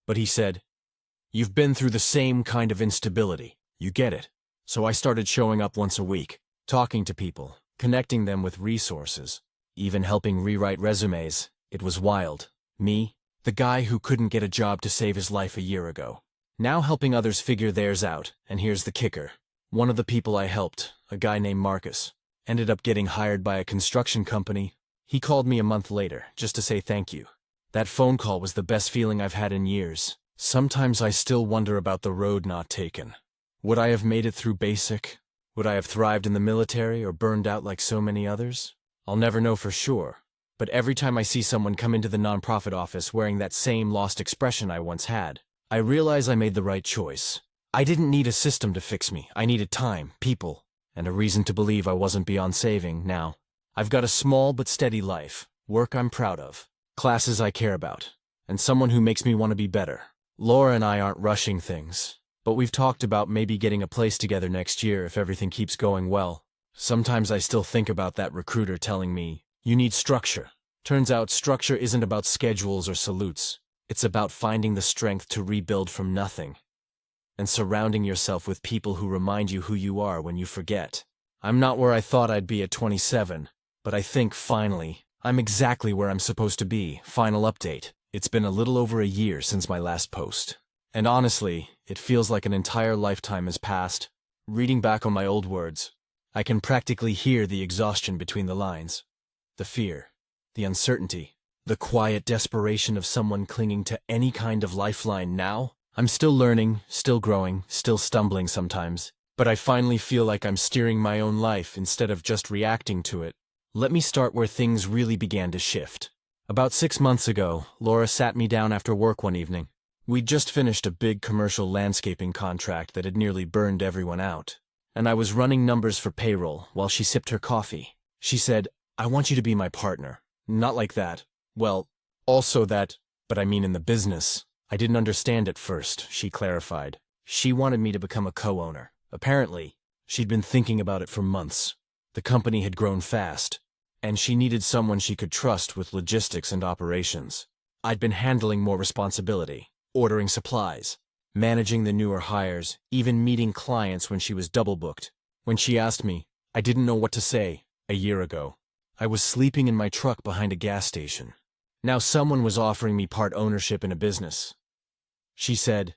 But he said, "You've been through the same kind of instability. You get it." So I started showing up once a week, talking to people, connecting them with resources, even helping rewrite resumes. It was wild. Me, the guy who couldn't get a job to save his life a year ago. Now helping others figure theirs out, and here's the kicker. One of the people I helped, a guy named Marcus, ended up getting hired by a construction company. He called me a month later, just to say thank you. That phone call was the best feeling I've had in years. Sometimes I still wonder about the road not taken. Would I have made it through basic? Would I have thrived in the military or burned out like so many others? I'll never know for sure. But every time I see someone come into the nonprofit office wearing that same lost expression I once had, I realize I made the right choice. I didn't need a system to fix me. I needed time, people, and a reason to believe I wasn't beyond saving. Now, I've got a small but steady life, work I'm proud of, classes I care about, and someone who makes me want to be better. Laura and I aren't rushing things, but we've talked about maybe getting a place together next year if everything keeps going well. Sometimes I still think about that recruiter telling me, "You need structure." Turns out structure isn't about schedules or salutes. It's about finding the strength to rebuild from nothing, and surrounding yourself with people who remind you who you are when you forget. I'm not where I thought I'd be at 27, but I think, finally, I'm exactly where I'm supposed to be. Final update. It's been a little over a year since my last post. And honestly, it feels like an entire lifetime has passed. Reading back on my old words, I can practically hear the exhaustion between the lines. The fear, the uncertainty, the quiet desperation of someone clinging to any kind of lifeline now. I'm still learning, still growing, still stumbling sometimes, but I finally feel like I'm steering my own life instead of just reacting to it. Let me start where things really began to shift. About 6 months ago, Laura sat me down after work one evening. We'd just finished a big commercial landscaping contract that had nearly burned everyone out, and I was running numbers for payroll while she sipped her coffee. She said, "I want you to be my partner." Not like that. Well, also that, but I mean in the business. I didn't understand at first, she clarified. She wanted me to become a co-owner. Apparently, she'd been thinking about it for months. The company had grown fast, and she needed someone she could trust with logistics and operations. I'd been handling more responsibility, ordering supplies, managing the newer hires, even meeting clients when she was double booked. When she asked me, I didn't know what to say. A year ago, I was sleeping in my truck behind a gas station. Now someone was offering me part ownership in a business. She said,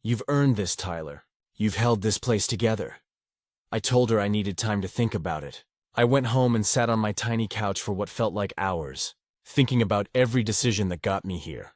"You've earned this, Tyler. You've held this place together." I told her I needed time to think about it. I went home and sat on my tiny couch for what felt like hours, thinking about every decision that got me here.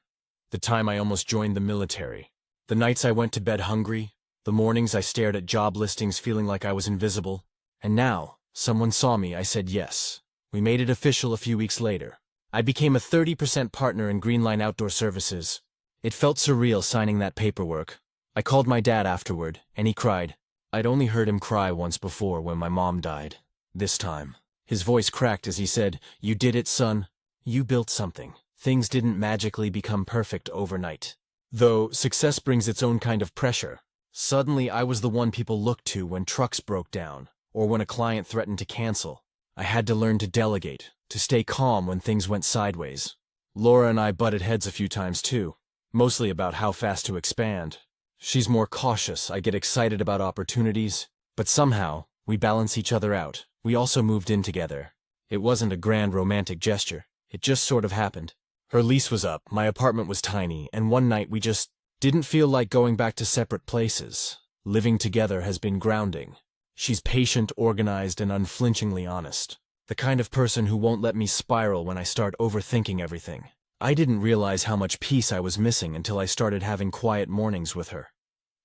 The time I almost joined the military. The nights I went to bed hungry. The mornings I stared at job listings feeling like I was invisible. And now, someone saw me, I said yes. We made it official a few weeks later. I became a 30% partner in Greenline Outdoor Services. It felt surreal signing that paperwork. I called my dad afterward, and he cried. I'd only heard him cry once before when my mom died. This time, his voice cracked as he said, "You did it, son. You built something. Things didn't magically become perfect overnight." Though success brings its own kind of pressure, suddenly I was the one people looked to when trucks broke down, or when a client threatened to cancel. I had to learn to delegate, to stay calm when things went sideways. Laura and I butted heads a few times too, mostly about how fast to expand. She's more cautious, I get excited about opportunities, but somehow, we balance each other out. We also moved in together. It wasn't a grand romantic gesture, it just sort of happened. Her lease was up, my apartment was tiny, and one night we just didn't feel like going back to separate places. Living together has been grounding. She's patient, organized, and unflinchingly honest. The kind of person who won't let me spiral when I start overthinking everything. I didn't realize how much peace I was missing until I started having quiet mornings with her.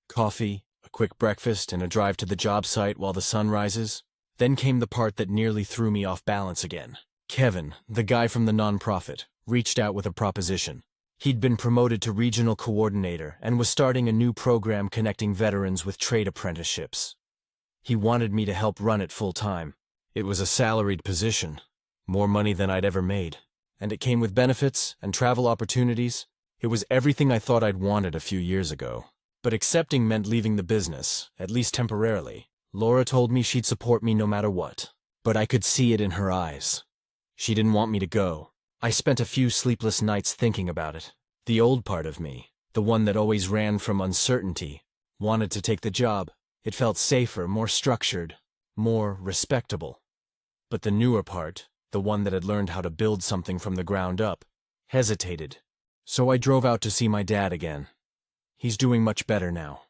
Coffee, a quick breakfast, and a drive to the job site while the sun rises. Then came the part that nearly threw me off balance again. Kevin, the guy from the nonprofit, reached out with a proposition. He'd been promoted to regional coordinator and was starting a new program connecting veterans with trade apprenticeships. He wanted me to help run it full-time. It was a salaried position, more money than I'd ever made. And it came with benefits and travel opportunities. It was everything I thought I'd wanted a few years ago. But accepting meant leaving the business, at least temporarily. Laura told me she'd support me no matter what. But I could see it in her eyes. She didn't want me to go. I spent a few sleepless nights thinking about it. The old part of me, the one that always ran from uncertainty, wanted to take the job. It felt safer, more structured, more respectable. But the newer part, the one that had learned how to build something from the ground up, hesitated. So I drove out to see my dad again. He's doing much better now.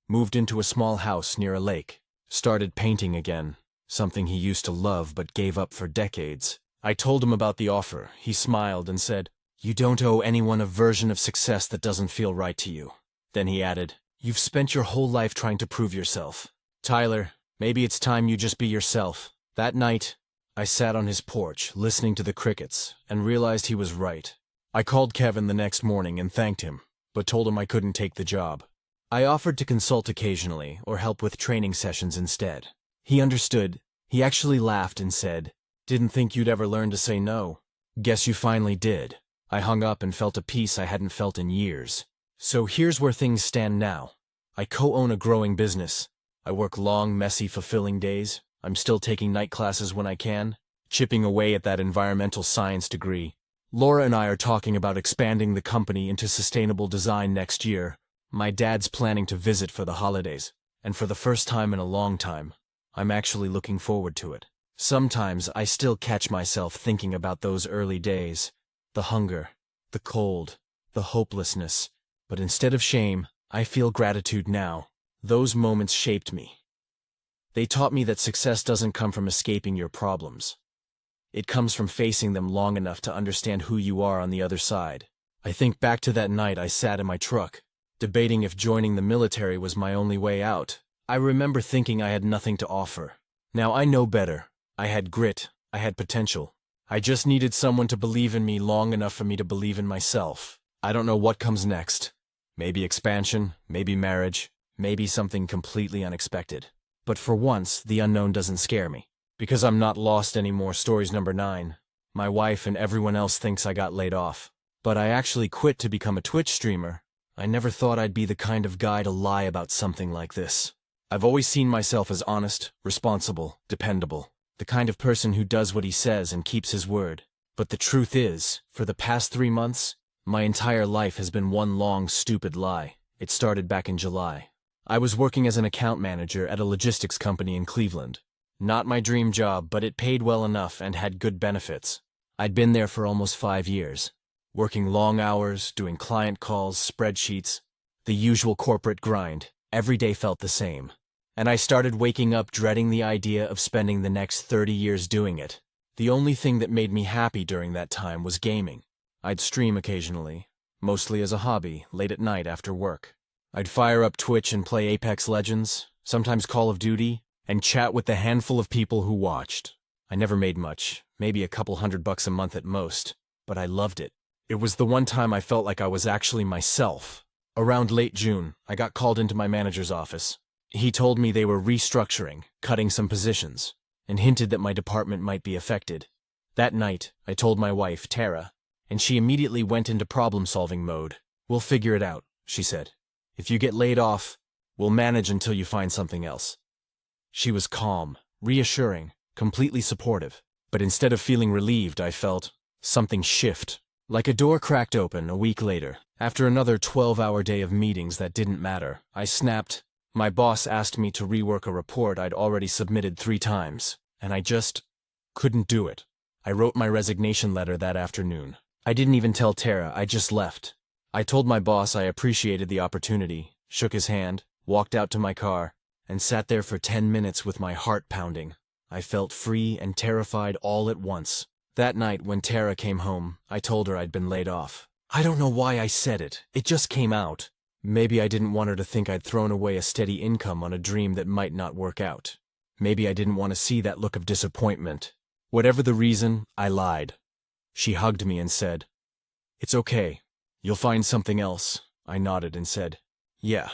Moved into a small house near a lake. Started painting again, something he used to love but gave up for decades. I told him about the offer. He smiled and said, "You don't owe anyone a version of success that doesn't feel right to you." Then he added, "You've spent your whole life trying to prove yourself. Tyler, maybe it's time you just be yourself." That night, I sat on his porch, listening to the crickets, and realized he was right. I called Kevin the next morning and thanked him, but told him I couldn't take the job. I offered to consult occasionally or help with training sessions instead. He understood. He actually laughed and said, "Didn't think you'd ever learn to say no. Guess you finally did." I hung up and felt a peace I hadn't felt in years. So here's where things stand now. I co-own a growing business. I work long, messy, fulfilling days. I'm still taking night classes when I can, chipping away at that environmental science degree. Laura and I are talking about expanding the company into sustainable design next year. My dad's planning to visit for the holidays, and for the first time in a long time, I'm actually looking forward to it. Sometimes I still catch myself thinking about those early days, the hunger, the cold, the hopelessness, but instead of shame, I feel gratitude now. Those moments shaped me. They taught me that success doesn't come from escaping your problems. It comes from facing them long enough to understand who you are on the other side. I think back to that night I sat in my truck, debating if joining the military was my only way out. I remember thinking I had nothing to offer. Now I know better. I had grit. I had potential. I just needed someone to believe in me long enough for me to believe in myself. I don't know what comes next. Maybe expansion, maybe marriage, maybe something completely unexpected. But for once, the unknown doesn't scare me. Because I'm not lost anymore. Stories number 9. My wife and everyone else thinks I got laid off. But I actually quit to become a Twitch streamer. I never thought I'd be the kind of guy to lie about something like this. I've always seen myself as honest, responsible, dependable. The kind of person who does what he says and keeps his word. But the truth is, for the past 3 months, my entire life has been one long, stupid lie. It started back in July. I was working as an account manager at a logistics company in Cleveland. Not my dream job, but it paid well enough and had good benefits. I'd been there for almost 5 years, working long hours, doing client calls, spreadsheets, the usual corporate grind. Every day felt the same. And I started waking up dreading the idea of spending the next 30 years doing it. The only thing that made me happy during that time was gaming. I'd stream occasionally, mostly as a hobby, late at night after work. I'd fire up Twitch and play Apex Legends, sometimes Call of Duty, and chat with the handful of people who watched. I never made much, maybe a couple $100 a month at most, but I loved it. It was the one time I felt like I was actually myself. Around late June, I got called into my manager's office. He told me they were restructuring, cutting some positions, and hinted that my department might be affected. That night, I told my wife, Tara, and she immediately went into problem-solving mode. "We'll figure it out," she said. "If you get laid off, we'll manage until you find something else." She was calm, reassuring, completely supportive. But instead of feeling relieved, I felt something shift. Like a door cracked open a week later. After another 12-hour day of meetings that didn't matter, I snapped. My boss asked me to rework a report I'd already submitted 3 times, and I just couldn't do it. I wrote my resignation letter that afternoon. I didn't even tell Tara, I just left. I told my boss I appreciated the opportunity, shook his hand, walked out to my car, and sat there for 10 minutes with my heart pounding. I felt free and terrified all at once. That night, when Tara came home, I told her I'd been laid off. I don't know why I said it. It just came out. Maybe I didn't want her to think I'd thrown away a steady income on a dream that might not work out. Maybe I didn't want to see that look of disappointment. Whatever the reason, I lied. She hugged me and said, "It's okay. You'll find something else." I nodded and said, "Yeah."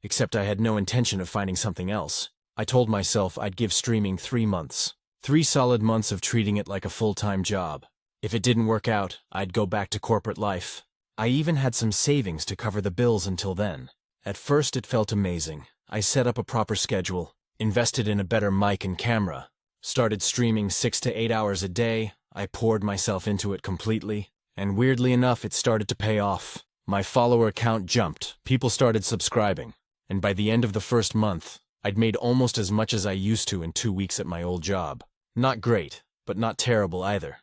Except I had no intention of finding something else. I told myself I'd give streaming 3 months. 3 solid months of treating it like a full-time job. If it didn't work out, I'd go back to corporate life. I even had some savings to cover the bills until then. At first it felt amazing. I set up a proper schedule, invested in a better mic and camera, started streaming 6 to 8 hours a day. I poured myself into it completely, and weirdly enough it started to pay off. My follower count jumped, people started subscribing, and by the end of the first month, I'd made almost as much as I used to in 2 weeks at my old job. Not great, but not terrible either.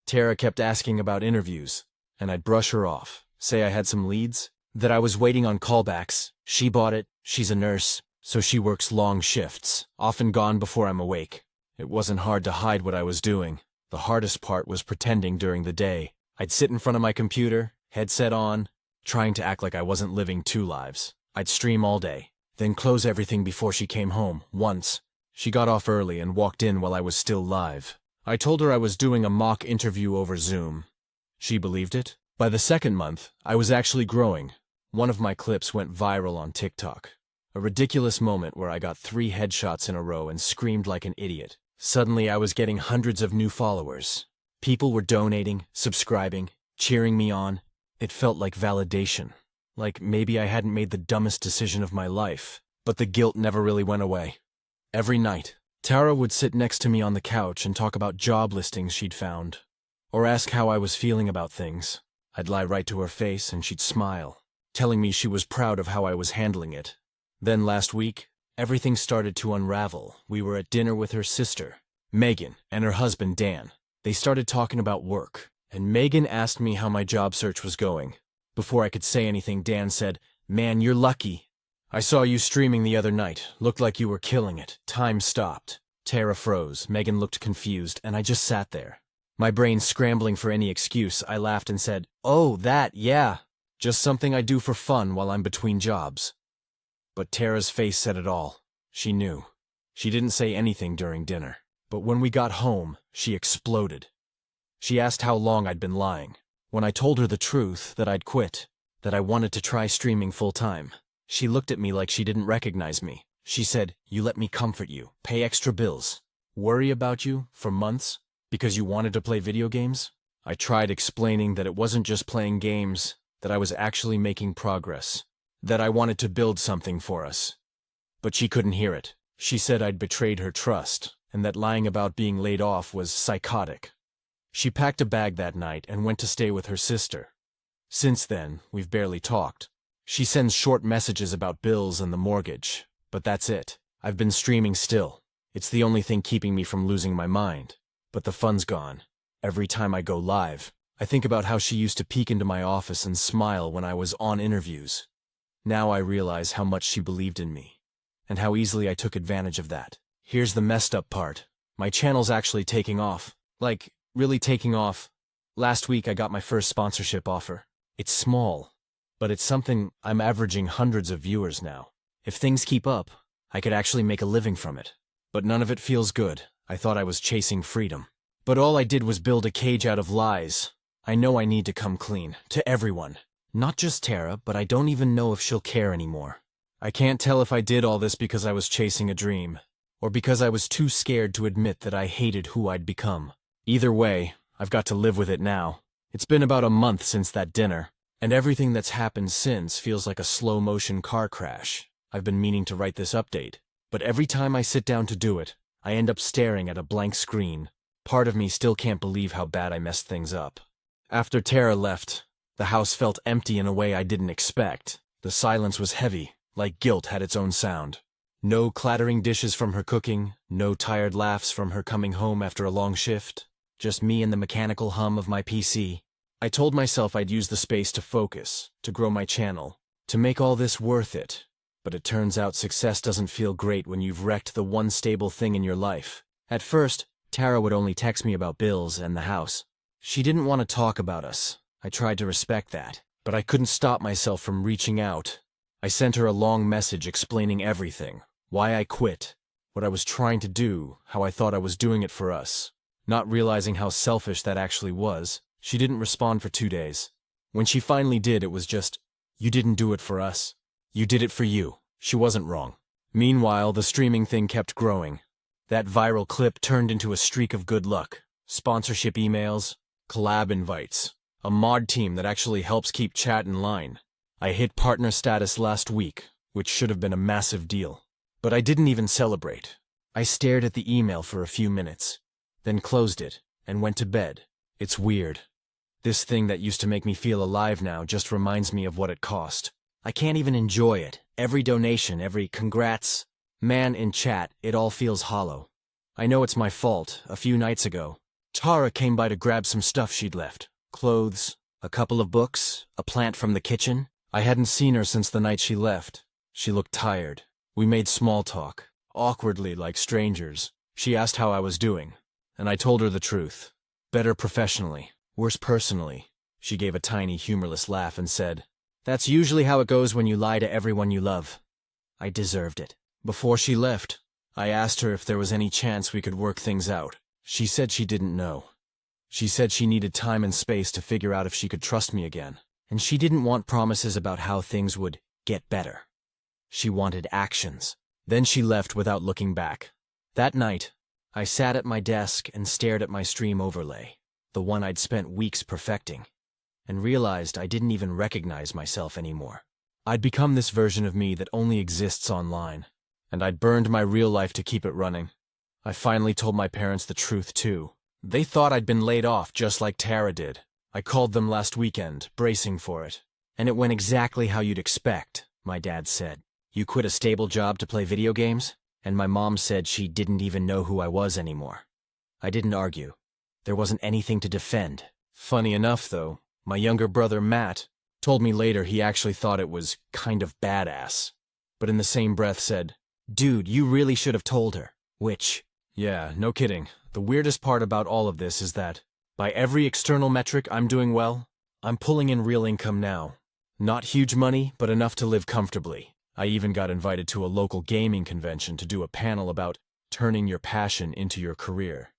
Tara kept asking about interviews, and I'd brush her off, say I had some leads, that I was waiting on callbacks. She bought it, she's a nurse, so she works long shifts, often gone before I'm awake. It wasn't hard to hide what I was doing. The hardest part was pretending during the day. I'd sit in front of my computer, headset on, trying to act like I wasn't living 2 lives. I'd stream all day, then close everything before she came home. Once, she got off early and walked in while I was still live. I told her I was doing a mock interview over Zoom. She believed it. By the 2nd month, I was actually growing. One of my clips went viral on TikTok. A ridiculous moment where I got 3 headshots in a row and screamed like an idiot. Suddenly I was getting hundreds of new followers. People were donating, subscribing, cheering me on. It felt like validation. Like maybe I hadn't made the dumbest decision of my life. But the guilt never really went away. Every night, Tara would sit next to me on the couch and talk about job listings she'd found, or ask how I was feeling about things. I'd lie right to her face and she'd smile, telling me she was proud of how I was handling it. Then last week, everything started to unravel. We were at dinner with her sister, Megan, and her husband, Dan. They started talking about work, and Megan asked me how my job search was going. Before I could say anything, Dan said, "Man, you're lucky. I saw you streaming the other night. Looked like you were killing it." Time stopped. Tara froze. Megan looked confused, and I just sat there. My brain scrambling for any excuse, I laughed and said, "Oh, that, yeah. Just something I do for fun while I'm between jobs." But Tara's face said it all. She knew. She didn't say anything during dinner. But when we got home, she exploded. She asked how long I'd been lying. When I told her the truth, that I'd quit, that I wanted to try streaming full-time, she looked at me like she didn't recognize me. She said, "You let me comfort you, pay extra bills, worry about you for months because you wanted to play video games?" I tried explaining that it wasn't just playing games, that I was actually making progress, that I wanted to build something for us. But she couldn't hear it. She said I'd betrayed her trust, and that lying about being laid off was psychotic. She packed a bag that night and went to stay with her sister. Since then, we've barely talked. She sends short messages about bills and the mortgage, but that's it. I've been streaming still. It's the only thing keeping me from losing my mind. But the fun's gone. Every time I go live, I think about how she used to peek into my office and smile when I was on interviews. Now I realize how much she believed in me, and how easily I took advantage of that. Here's the messed up part. My channel's actually taking off. Like, really taking off. Last week I got my first sponsorship offer. It's small, but it's something. I'm averaging hundreds of viewers now. If things keep up, I could actually make a living from it. But none of it feels good. I thought I was chasing freedom. But all I did was build a cage out of lies. I know I need to come clean, to everyone. Not just Tara, but I don't even know if she'll care anymore. I can't tell if I did all this because I was chasing a dream, or because I was too scared to admit that I hated who I'd become. Either way, I've got to live with it now. It's been about a month since that dinner, and everything that's happened since feels like a slow-motion car crash. I've been meaning to write this update, but every time I sit down to do it, I end up staring at a blank screen. Part of me still can't believe how bad I messed things up. After Tara left, the house felt empty in a way I didn't expect. The silence was heavy, like guilt had its own sound. No clattering dishes from her cooking, no tired laughs from her coming home after a long shift. Just me and the mechanical hum of my PC. I told myself I'd use the space to focus, to grow my channel, to make all this worth it. But it turns out success doesn't feel great when you've wrecked the one stable thing in your life. At first, Tara would only text me about bills and the house. She didn't want to talk about us. I tried to respect that, but I couldn't stop myself from reaching out. I sent her a long message explaining everything, why I quit, what I was trying to do, how I thought I was doing it for us. Not realizing how selfish that actually was, she didn't respond for 2 days. When she finally did, it was just, "You didn't do it for us. You did it for you." She wasn't wrong. Meanwhile, the streaming thing kept growing. That viral clip turned into a streak of good luck. Sponsorship emails, collab invites, a mod team that actually helps keep chat in line. I hit partner status last week, which should have been a massive deal. But I didn't even celebrate. I stared at the email for a few minutes, then closed it, and went to bed. It's weird. This thing that used to make me feel alive now just reminds me of what it cost. I can't even enjoy it. Every donation, every congrats, man in chat, it all feels hollow. I know it's my fault. A few nights ago, Tara came by to grab some stuff she'd left. Clothes, a couple of books, a plant from the kitchen. I hadn't seen her since the night she left. She looked tired. We made small talk, awkwardly like strangers. She asked how I was doing, and I told her the truth. Better professionally, worse personally. She gave a tiny, humorless laugh and said, "That's usually how it goes when you lie to everyone you love." I deserved it. Before she left, I asked her if there was any chance we could work things out. She said she didn't know. She said she needed time and space to figure out if she could trust me again. And she didn't want promises about how things would get better. She wanted actions. Then she left without looking back. That night, I sat at my desk and stared at my stream overlay, the one I'd spent weeks perfecting, and realized I didn't even recognize myself anymore. I'd become this version of me that only exists online, and I'd burned my real life to keep it running. I finally told my parents the truth, too. They thought I'd been laid off just like Tara did. I called them last weekend, bracing for it. "And it went exactly how you'd expect," my dad said. "You quit a stable job to play video games?" And my mom said she didn't even know who I was anymore. I didn't argue. There wasn't anything to defend. Funny enough, though, my younger brother Matt told me later he actually thought it was kind of badass. But in the same breath said, "Dude, you really should have told her." Which, yeah, no kidding. The weirdest part about all of this is that, by every external metric, I'm doing well. I'm pulling in real income now. Not huge money, but enough to live comfortably. I even got invited to a local gaming convention to do a panel about turning your passion into your career.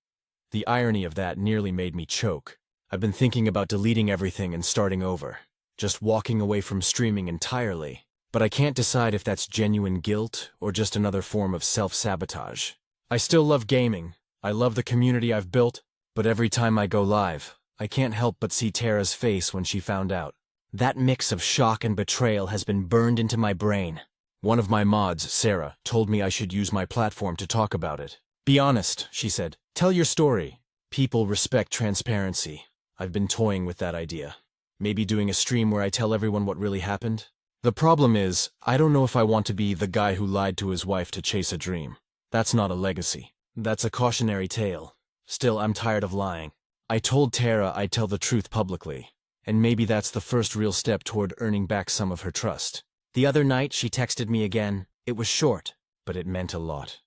The irony of that nearly made me choke. I've been thinking about deleting everything and starting over, just walking away from streaming entirely. But I can't decide if that's genuine guilt or just another form of self-sabotage. I still love gaming. I love the community I've built, but every time I go live, I can't help but see Tara's face when she found out. That mix of shock and betrayal has been burned into my brain. One of my mods, Sarah, told me I should use my platform to talk about it. "Be honest," she said. "Tell your story." People respect transparency. I've been toying with that idea. Maybe doing a stream where I tell everyone what really happened. The problem is, I don't know if I want to be the guy who lied to his wife to chase a dream. That's not a legacy. That's a cautionary tale. Still, I'm tired of lying. I told Tara I'd tell the truth publicly, and maybe that's the first real step toward earning back some of her trust. The other night, she texted me again. It was short, but it meant a lot.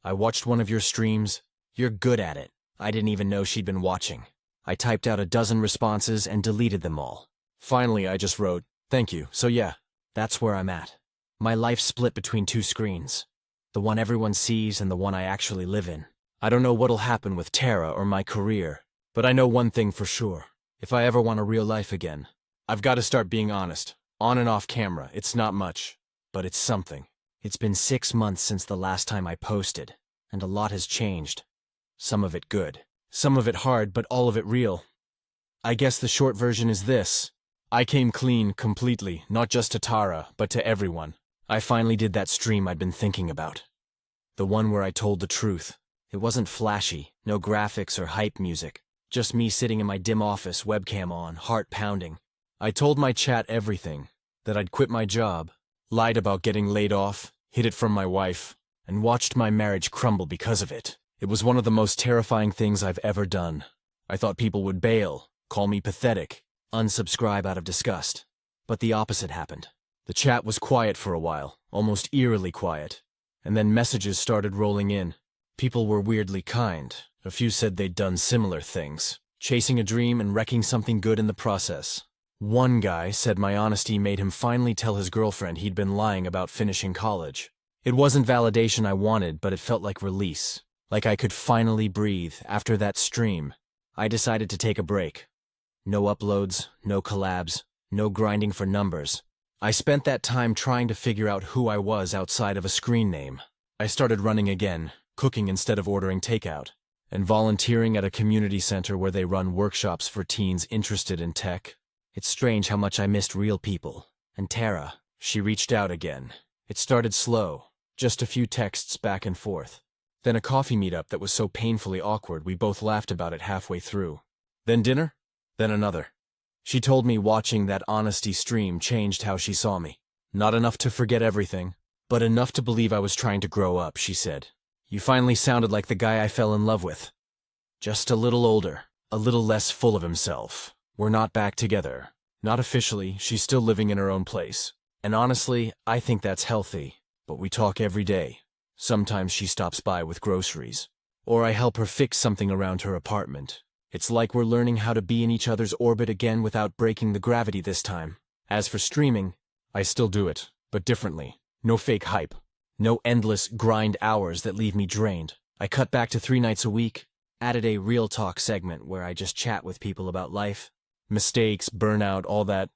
I watched one of your streams. You're good at it. I didn't even know she'd been watching. I typed out a dozen responses and deleted them all. Finally, I just wrote, "Thank you." So yeah, that's where I'm at. My life's split between two screens. The one everyone sees and the one I actually live in. I don't know what'll happen with Tara or my career, but I know one thing for sure. If I ever want a real life again, I've got to start being honest. On and off camera, it's not much, but it's something. It's been 6 months since the last time I posted, and a lot has changed. Some of it good, some of it hard, but all of it real. I guess the short version is this. I came clean completely, not just to Tara, but to everyone. I finally did that stream I'd been thinking about. The one where I told the truth. It wasn't flashy, no graphics or hype music. Just me sitting in my dim office, webcam on, heart pounding. I told my chat everything. That I'd quit my job, lied about getting laid off, hid it from my wife, and watched my marriage crumble because of it. It was one of the most terrifying things I've ever done. I thought people would bail, call me pathetic, unsubscribe out of disgust. But the opposite happened. The chat was quiet for a while, almost eerily quiet. And then messages started rolling in. People were weirdly kind. A few said they'd done similar things, chasing a dream and wrecking something good in the process. One guy said my honesty made him finally tell his girlfriend he'd been lying about finishing college. It wasn't validation I wanted, but it felt like release. Like I could finally breathe after that stream. I decided to take a break. No uploads, no collabs, no grinding for numbers. I spent that time trying to figure out who I was outside of a screen name. I started running again, cooking instead of ordering takeout, and volunteering at a community center where they run workshops for teens interested in tech. It's strange how much I missed real people. And Tara, she reached out again. It started slow, just a few texts back and forth. Then a coffee meetup that was so painfully awkward we both laughed about it halfway through. Then dinner? Then another. She told me watching that honesty stream changed how she saw me. Not enough to forget everything, but enough to believe I was trying to grow up, she said. You finally sounded like the guy I fell in love with. Just a little older, a little less full of himself. We're not back together. Not officially, she's still living in her own place. And honestly, I think that's healthy. But we talk every day. Sometimes she stops by with groceries. Or I help her fix something around her apartment. It's like we're learning how to be in each other's orbit again without breaking the gravity this time. As for streaming, I still do it, but differently. No fake hype. No endless grind hours that leave me drained. I cut back to 3 nights a week, added a real talk segment where I just chat with people about life, mistakes, burnout, all that.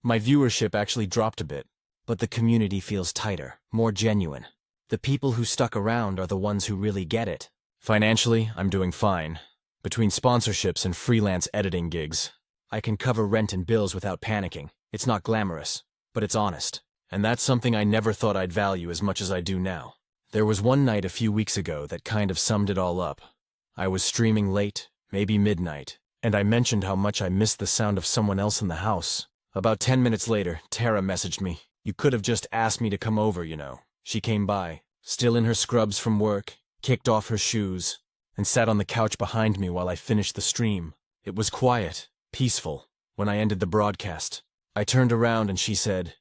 My viewership actually dropped a bit, but the community feels tighter, more genuine. The people who stuck around are the ones who really get it. Financially, I'm doing fine. Between sponsorships and freelance editing gigs, I can cover rent and bills without panicking. It's not glamorous, but it's honest. And that's something I never thought I'd value as much as I do now. There was one night a few weeks ago that kind of summed it all up. I was streaming late, maybe midnight, and I mentioned how much I missed the sound of someone else in the house. About 10 minutes later, Tara messaged me. You could have just asked me to come over, you know. She came by, still in her scrubs from work, kicked off her shoes, and sat on the couch behind me while I finished the stream. It was quiet, peaceful. When I ended the broadcast, I turned around and she said,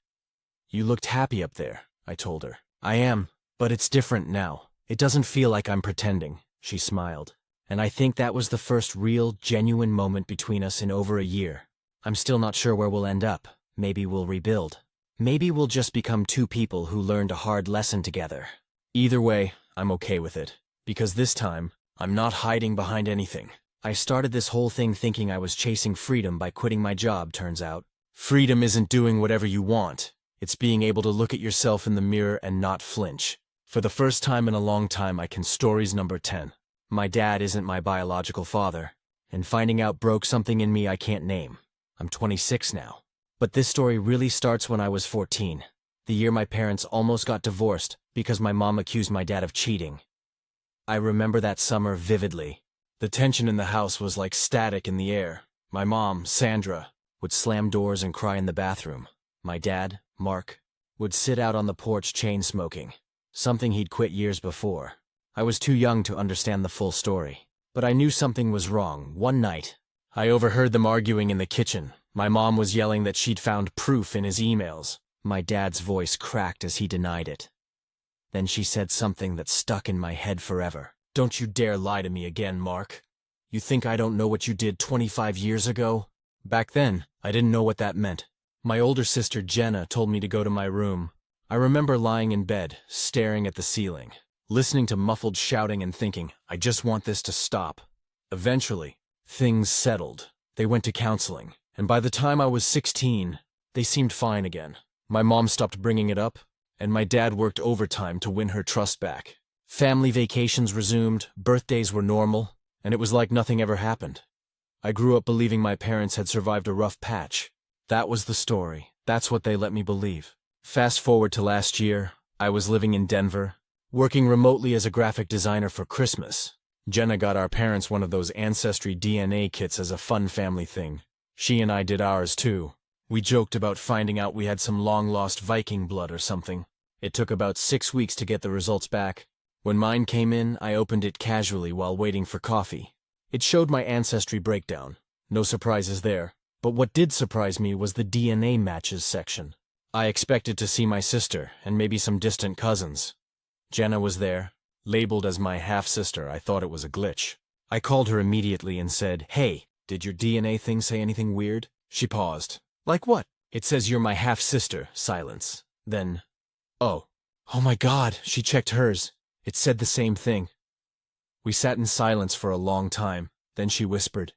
"You looked happy up there," I told her. "I am, but it's different now. It doesn't feel like I'm pretending," she smiled. And I think that was the first real, genuine moment between us in over a year. I'm still not sure where we'll end up. Maybe we'll rebuild. Maybe we'll just become two people who learned a hard lesson together. Either way, I'm okay with it. Because this time, I'm not hiding behind anything. I started this whole thing thinking I was chasing freedom by quitting my job, turns out. Freedom isn't doing whatever you want. It's being able to look at yourself in the mirror and not flinch. For the first time in a long time, I can stories number 10. My dad isn't my biological father, and finding out broke something in me I can't name. I'm 26 now. But this story really starts when I was 14, the year my parents almost got divorced because my mom accused my dad of cheating. I remember that summer vividly. The tension in the house was like static in the air. My mom, Sandra, would slam doors and cry in the bathroom. My dad, Mark, would sit out on the porch chain-smoking, something he'd quit years before. I was too young to understand the full story, but I knew something was wrong. One night, I overheard them arguing in the kitchen. My mom was yelling that she'd found proof in his emails. My dad's voice cracked as he denied it. Then she said something that stuck in my head forever. "Don't you dare lie to me again, Mark. You think I don't know what you did 25 years ago?" Back then, I didn't know what that meant. My older sister Jenna told me to go to my room. I remember lying in bed, staring at the ceiling, listening to muffled shouting and thinking, I just want this to stop. Eventually, things settled. They went to counseling, and by the time I was 16, they seemed fine again. My mom stopped bringing it up, and my dad worked overtime to win her trust back. Family vacations resumed, birthdays were normal, and it was like nothing ever happened. I grew up believing my parents had survived a rough patch. That was the story. That's what they let me believe. Fast forward to last year, I was living in Denver, working remotely as a graphic designer for Christmas. Jenna got our parents one of those Ancestry DNA kits as a fun family thing. She and I did ours too. We joked about finding out we had some long-lost Viking blood or something. It took about 6 weeks to get the results back. When mine came in, I opened it casually while waiting for coffee. It showed my ancestry breakdown. No surprises there. But what did surprise me was the DNA matches section. I expected to see my sister and maybe some distant cousins. Jenna was there, labeled as my half-sister. I thought it was a glitch. I called her immediately and said, "Hey, did your DNA thing say anything weird?" She paused. "Like what?" "It says you're my half-sister." Silence. Then, "Oh my God," she checked hers. It said the same thing. We sat in silence for a long time. Then she whispered,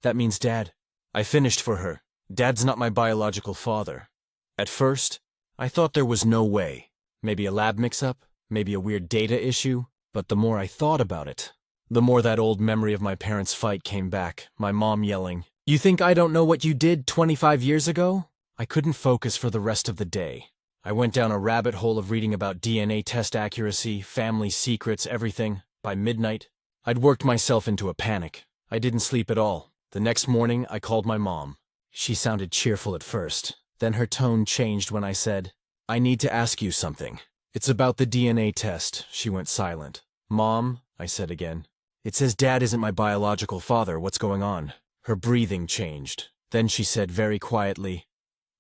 "That means Dad." I finished for her. Dad's not my biological father. At first, I thought there was no way. Maybe a lab mix-up, maybe a weird data issue. But the more I thought about it, the more that old memory of my parents' fight came back, my mom yelling, "You think I don't know what you did 25 years ago?" I couldn't focus for the rest of the day. I went down a rabbit hole of reading about DNA test accuracy, family secrets, everything. By midnight, I'd worked myself into a panic. I didn't sleep at all. The next morning, I called my mom. She sounded cheerful at first. Then her tone changed when I said, "I need to ask you something. It's about the DNA test." She went silent. "Mom," I said again, "it says Dad isn't my biological father. What's going on?" Her breathing changed. Then she said very quietly,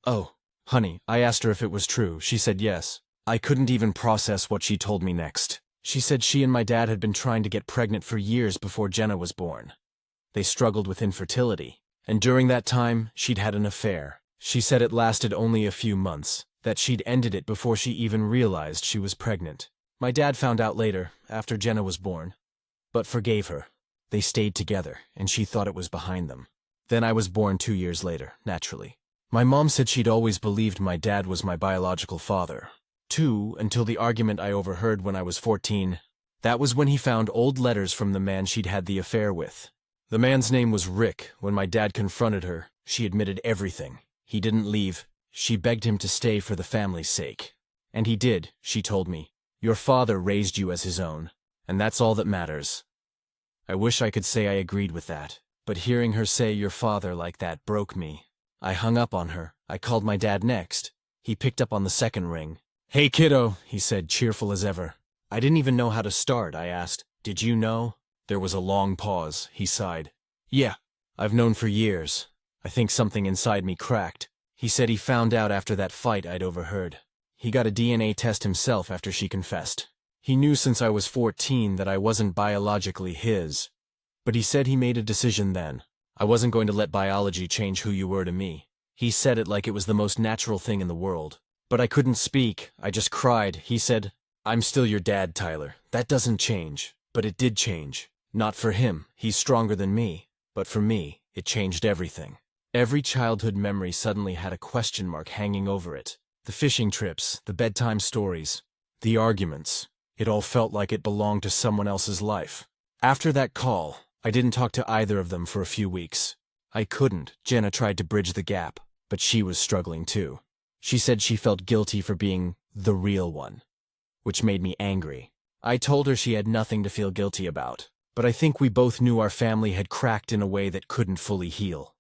"Oh, honey." I asked her if it was true. She said yes. I couldn't even process what she told me next. She said she and my dad had been trying to get pregnant for years before Jenna was born. They struggled with infertility, and during that time, she'd had an affair. She said it lasted only a few months, that she'd ended it before she even realized she was pregnant. My dad found out later, after Jenna was born, but forgave her. They stayed together, and she thought it was behind them. Then I was born 2 years later, naturally. My mom said she'd always believed my dad was my biological father. Too, until the argument I overheard when I was 14. That was when he found old letters from the man she'd had the affair with. The man's name was Rick. When my dad confronted her, she admitted everything. He didn't leave. She begged him to stay for the family's sake. And he did, she told me. "Your father raised you as his own, and that's all that matters." I wish I could say I agreed with that, but hearing her say "your father" like that broke me. I hung up on her. I called my dad next. He picked up on the second ring. "Hey, kiddo," he said, cheerful as ever. I didn't even know how to start. I asked, "Did you know?" There was a long pause. He sighed. "Yeah, I've known for years. I think something inside me cracked." He said he found out after that fight I'd overheard. He got a DNA test himself after she confessed. He knew since I was 14 that I wasn't biologically his. But he said he made a decision then. I wasn't going to let biology change who you were to me. He said it like it was the most natural thing in the world. But I couldn't speak. I just cried. He said, "I'm still your dad, Tyler. That doesn't change." But it did change. Not for him. He's stronger than me. But for me, it changed everything. Every childhood memory suddenly had a question mark hanging over it. The fishing trips, the bedtime stories, the arguments. It all felt like it belonged to someone else's life. After that call, I didn't talk to either of them for a few weeks. I couldn't. Jenna tried to bridge the gap, but she was struggling too. She said she felt guilty for being the real one, which made me angry. I told her she had nothing to feel guilty about, but I think we both knew our family had cracked in a way that couldn't fully heal.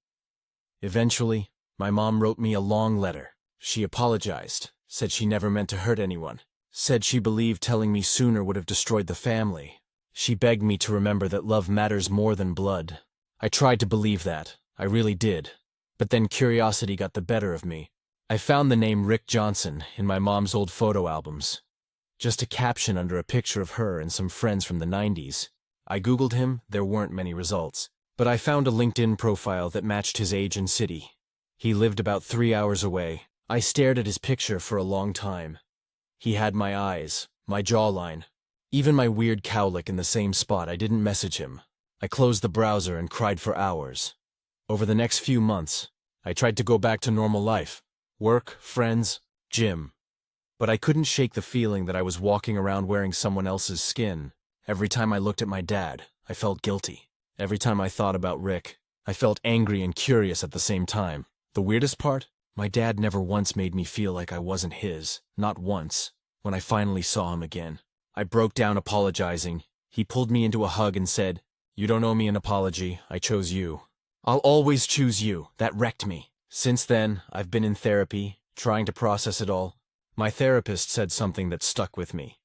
Eventually, my mom wrote me a long letter. She apologized, said she never meant to hurt anyone, said she believed telling me sooner would have destroyed the family. She begged me to remember that love matters more than blood. I tried to believe that, I really did. But then curiosity got the better of me. I found the name Rick Johnson in my mom's old photo albums. Just a caption under a picture of her and some friends from the 90s. I Googled him, there weren't many results. But I found a LinkedIn profile that matched his age and city. He lived about 3 hours away. I stared at his picture for a long time. He had my eyes, my jawline, even my weird cowlick in the same spot. I didn't message him. I closed the browser and cried for hours. Over the next few months, I tried to go back to normal life. Work, friends, gym. But I couldn't shake the feeling that I was walking around wearing someone else's skin. Every time I looked at my dad, I felt guilty. Every time I thought about Rick, I felt angry and curious at the same time. The weirdest part? My dad never once made me feel like I wasn't his. Not once. When I finally saw him again, I broke down apologizing. He pulled me into a hug and said, "You don't owe me an apology. I chose you. I'll always choose you." That wrecked me. Since then, I've been in therapy, trying to process it all. My therapist said something that stuck with me.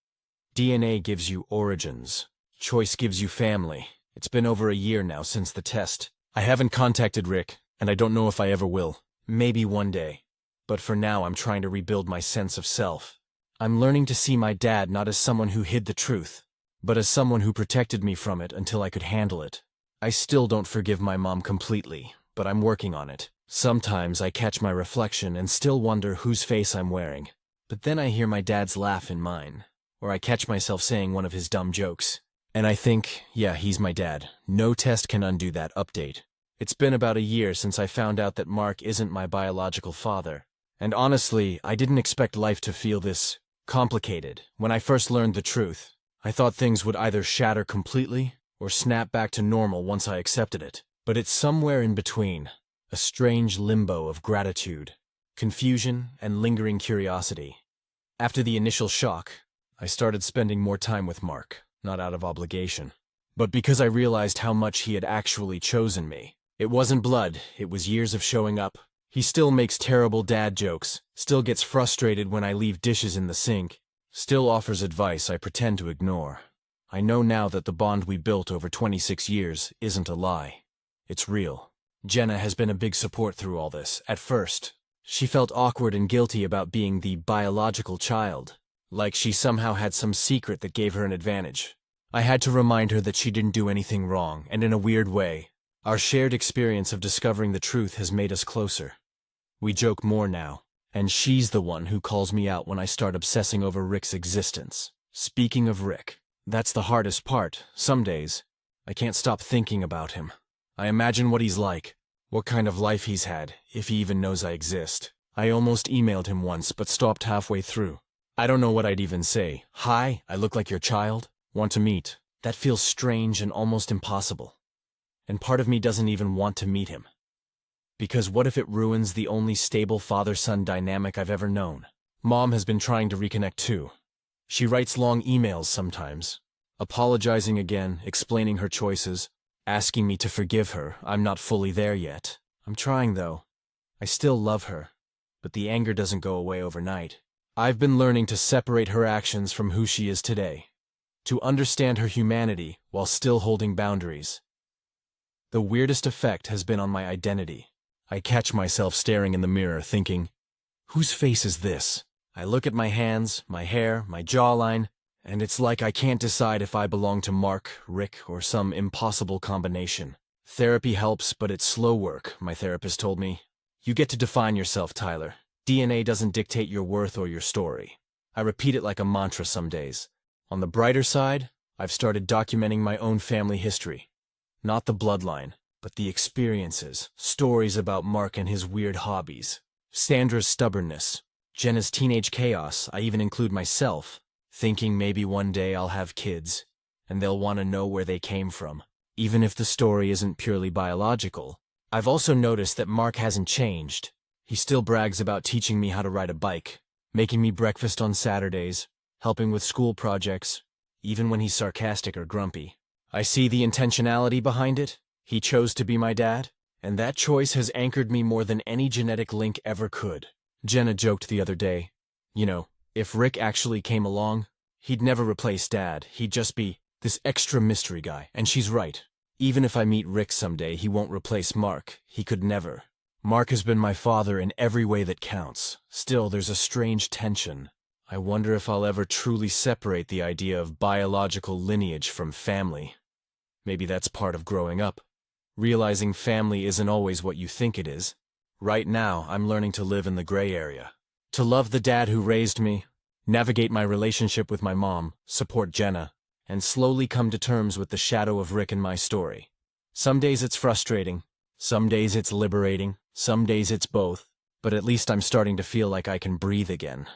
DNA gives you origins. Choice gives you family. It's been over a year now since the test. I haven't contacted Rick, and I don't know if I ever will. Maybe one day. But for now, I'm trying to rebuild my sense of self. I'm learning to see my dad not as someone who hid the truth, but as someone who protected me from it until I could handle it. I still don't forgive my mom completely, but I'm working on it. Sometimes I catch my reflection and still wonder whose face I'm wearing. But then I hear my dad's laugh in mine, or I catch myself saying one of his dumb jokes. And I think, yeah, he's my dad. No test can undo that update. It's been about a year since I found out that Mark isn't my biological father. And honestly, I didn't expect life to feel this complicated. When I first learned the truth, I thought things would either shatter completely or snap back to normal once I accepted it. But it's somewhere in between, a strange limbo of gratitude, confusion, and lingering curiosity. After the initial shock, I started spending more time with Mark, not out of obligation, but because I realized how much he had actually chosen me. It wasn't blood, it was years of showing up. He still makes terrible dad jokes, still gets frustrated when I leave dishes in the sink, still offers advice I pretend to ignore. I know now that the bond we built over 26 years isn't a lie. It's real. Jenna has been a big support through all this. At first, she felt awkward and guilty about being the biological child, like she somehow had some secret that gave her an advantage. I had to remind her that she didn't do anything wrong, and in a weird way, our shared experience of discovering the truth has made us closer. We joke more now, and she's the one who calls me out when I start obsessing over Rick's existence. Speaking of Rick, that's the hardest part. Some days, I can't stop thinking about him. I imagine what he's like, what kind of life he's had, if he even knows I exist. I almost emailed him once, but stopped halfway through. I don't know what I'd even say. "Hi, I look like your child? Want to meet?" That feels strange and almost impossible. And part of me doesn't even want to meet him. Because what if it ruins the only stable father-son dynamic I've ever known? Mom has been trying to reconnect too. She writes long emails sometimes, apologizing again, explaining her choices, asking me to forgive her. I'm not fully there yet. I'm trying though. I still love her, but the anger doesn't go away overnight. I've been learning to separate her actions from who she is today, to understand her humanity while still holding boundaries. The weirdest effect has been on my identity. I catch myself staring in the mirror thinking, whose face is this? I look at my hands, my hair, my jawline, and it's like I can't decide if I belong to Mark, Rick, or some impossible combination. Therapy helps, but it's slow work, my therapist told me. You get to define yourself, Tyler. DNA doesn't dictate your worth or your story. I repeat it like a mantra some days. On the brighter side, I've started documenting my own family history. Not the bloodline, but the experiences, stories about Mark and his weird hobbies, Sandra's stubbornness, Jenna's teenage chaos. I even include myself, thinking maybe one day I'll have kids, and they'll want to know where they came from, even if the story isn't purely biological. I've also noticed that Mark hasn't changed. He still brags about teaching me how to ride a bike, making me breakfast on Saturdays, helping with school projects, even when he's sarcastic or grumpy. I see the intentionality behind it. He chose to be my dad, and that choice has anchored me more than any genetic link ever could. Jenna joked the other day. If Rick actually came along, he'd never replace Dad, he'd just be this extra mystery guy, and she's right. Even if I meet Rick someday, he won't replace Mark. He could never. Mark has been my father in every way that counts. Still, there's a strange tension. I wonder if I'll ever truly separate the idea of biological lineage from family. Maybe that's part of growing up. Realizing family isn't always what you think it is. Right now, I'm learning to live in the gray area. To love the dad who raised me, navigate my relationship with my mom, support Jenna, and slowly come to terms with the shadow of Rick in my story. Some days it's frustrating, some days it's liberating, some days it's both, but at least I'm starting to feel like I can breathe again.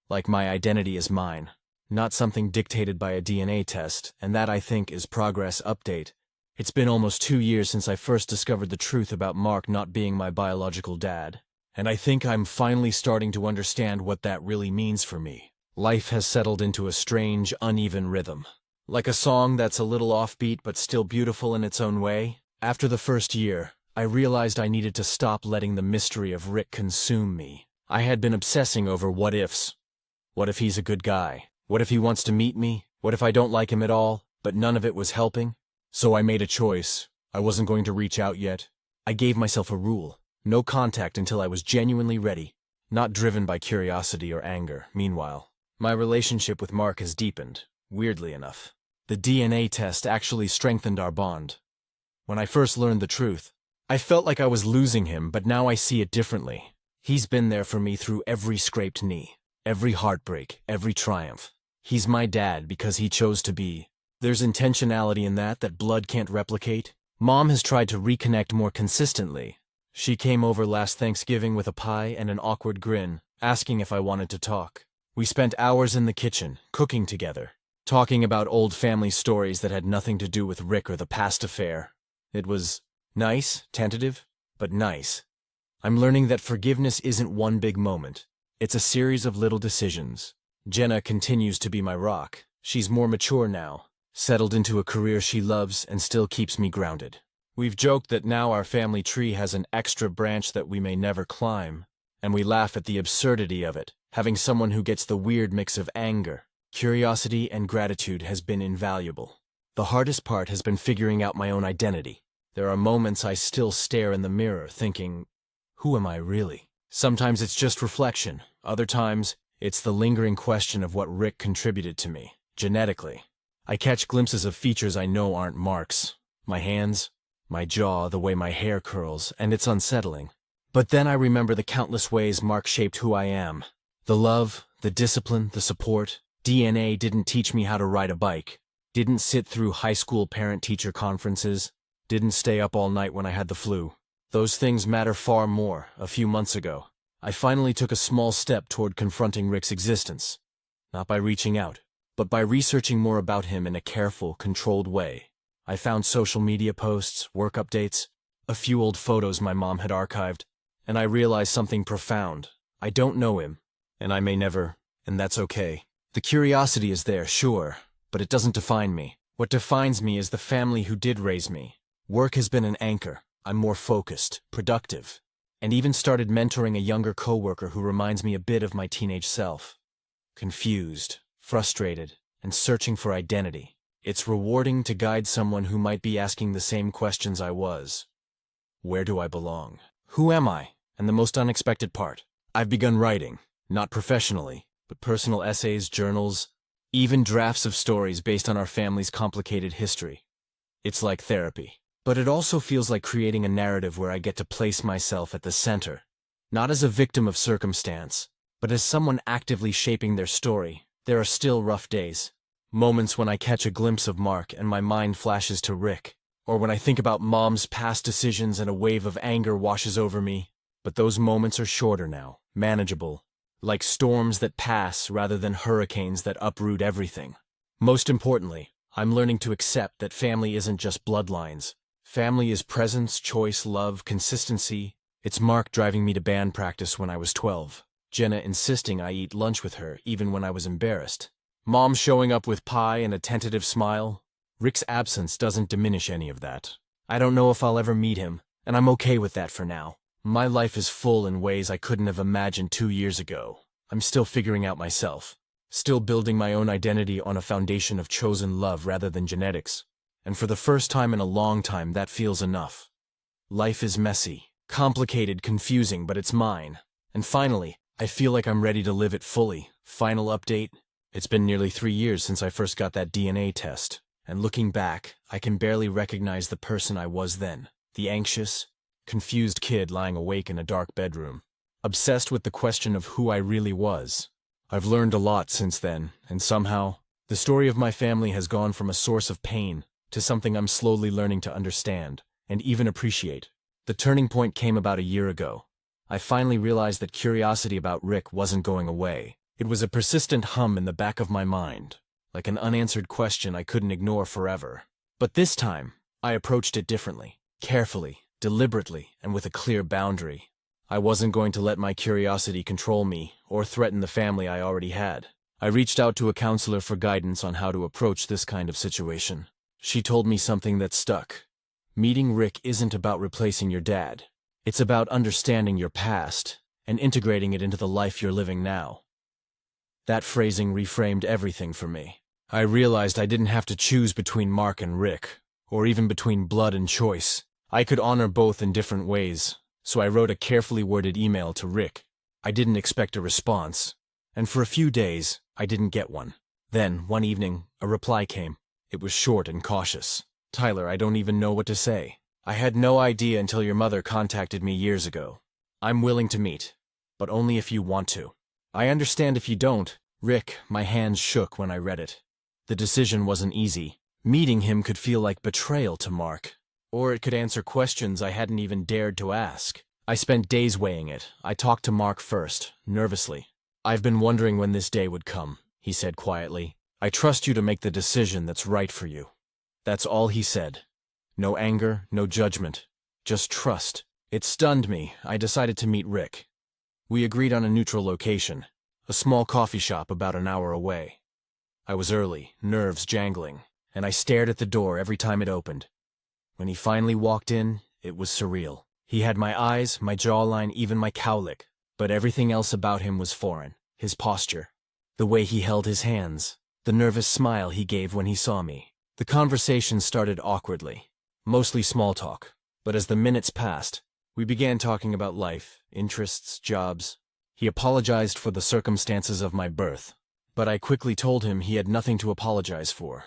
Like my identity is mine, not something dictated by a DNA test, and that, I think, is progress update. It's been almost 2 years since I first discovered the truth about Mark not being my biological dad, and I think I'm finally starting to understand what that really means for me. Life has settled into a strange, uneven rhythm. Like a song that's a little offbeat but still beautiful in its own way. After the first year, I realized I needed to stop letting the mystery of Rick consume me. I had been obsessing over what-ifs. What if he's a good guy? What if he wants to meet me? What if I don't like him at all, but none of it was helping? So I made a choice. I wasn't going to reach out yet. I gave myself a rule. No contact until I was genuinely ready, not driven by curiosity or anger. Meanwhile, my relationship with Mark has deepened, weirdly enough. The DNA test actually strengthened our bond. When I first learned the truth, I felt like I was losing him, but now I see it differently. He's been there for me through every scraped knee, every heartbreak, every triumph. He's my dad because he chose to be. There's intentionality in that blood can't replicate. Mom has tried to reconnect more consistently. She came over last Thanksgiving with a pie and an awkward grin, asking if I wanted to talk. We spent hours in the kitchen, cooking together, talking about old family stories that had nothing to do with Rick or the past affair. It was nice, tentative, but nice. I'm learning that forgiveness isn't one big moment. It's a series of little decisions. Jenna continues to be my rock. She's more mature now, settled into a career she loves and still keeps me grounded. We've joked that now our family tree has an extra branch that we may never climb, and we laugh at the absurdity of it. Having someone who gets the weird mix of anger, curiosity, and gratitude has been invaluable. The hardest part has been figuring out my own identity. There are moments I still stare in the mirror thinking, who am I really? Sometimes it's just reflection. Other times, it's the lingering question of what Rick contributed to me, genetically. I catch glimpses of features I know aren't Mark's. My hands, my jaw, the way my hair curls, and it's unsettling. But then I remember the countless ways Mark shaped who I am. The love, the discipline, the support. DNA didn't teach me how to ride a bike. Didn't sit through high school parent-teacher conferences. Didn't stay up all night when I had the flu. Those things matter far more. A few months ago, I finally took a small step toward confronting Rick's existence. Not by reaching out, but by researching more about him in a careful, controlled way. I found social media posts, work updates, a few old photos my mom had archived, and I realized something profound. I don't know him, and I may never, and that's okay. The curiosity is there, sure, but it doesn't define me. What defines me is the family who did raise me. Work has been an anchor. I'm more focused, productive, and even started mentoring a younger coworker who reminds me a bit of my teenage self. Confused, frustrated, and searching for identity. It's rewarding to guide someone who might be asking the same questions I was. Where do I belong? Who am I? And the most unexpected part, I've begun writing, not professionally, but personal essays, journals, even drafts of stories based on our family's complicated history. It's like therapy. But it also feels like creating a narrative where I get to place myself at the center, not as a victim of circumstance, but as someone actively shaping their story. There are still rough days. Moments when I catch a glimpse of Mark and my mind flashes to Rick, or when I think about Mom's past decisions and a wave of anger washes over me. But those moments are shorter now, manageable, like storms that pass rather than hurricanes that uproot everything. Most importantly, I'm learning to accept that family isn't just bloodlines. Family is presence, choice, love, consistency. It's Mark driving me to band practice when I was 12. Jenna insisting I eat lunch with her even when I was embarrassed. Mom showing up with pie and a tentative smile. Rick's absence doesn't diminish any of that. I don't know if I'll ever meet him, and I'm okay with that for now. My life is full in ways I couldn't have imagined 2 years ago. I'm still figuring out myself, still building my own identity on a foundation of chosen love rather than genetics. And for the first time in a long time, that feels enough. Life is messy, complicated, confusing, but it's mine. And finally, I feel like I'm ready to live it fully. Final update: it's been nearly 3 years since I first got that DNA test. And looking back, I can barely recognize the person I was then. The anxious, confused kid lying awake in a dark bedroom, obsessed with the question of who I really was. I've learned a lot since then, and somehow, the story of my family has gone from a source of pain to something I'm slowly learning to understand, and even appreciate. The turning point came about a year ago. I finally realized that curiosity about Rick wasn't going away. It was a persistent hum in the back of my mind, like an unanswered question I couldn't ignore forever. But this time, I approached it differently, carefully, deliberately, and with a clear boundary. I wasn't going to let my curiosity control me or threaten the family I already had. I reached out to a counselor for guidance on how to approach this kind of situation. She told me something that stuck. Meeting Rick isn't about replacing your dad. It's about understanding your past and integrating it into the life you're living now. That phrasing reframed everything for me. I realized I didn't have to choose between Mark and Rick, or even between blood and choice. I could honor both in different ways, so I wrote a carefully worded email to Rick. I didn't expect a response, and for a few days, I didn't get one. Then, one evening, a reply came. It was short and cautious. "Tyler, I don't even know what to say. I had no idea until your mother contacted me years ago. I'm willing to meet, but only if you want to. I understand if you don't." Rick, my hands shook when I read it. The decision wasn't easy. Meeting him could feel like betrayal to Mark, or it could answer questions I hadn't even dared to ask. I spent days weighing it. I talked to Mark first, nervously. "I've been wondering when this day would come," he said quietly. "I trust you to make the decision that's right for you." That's all he said. No anger, no judgment, just trust. It stunned me. I decided to meet Rick. We agreed on a neutral location, a small coffee shop about an hour away. I was early, nerves jangling, and I stared at the door every time it opened. When he finally walked in, it was surreal. He had my eyes, my jawline, even my cowlick, but everything else about him was foreign. His posture, the way he held his hands, the nervous smile he gave when he saw me. The conversation started awkwardly, mostly small talk, but as the minutes passed, we began talking about life, interests, jobs. He apologized for the circumstances of my birth, but I quickly told him he had nothing to apologize for.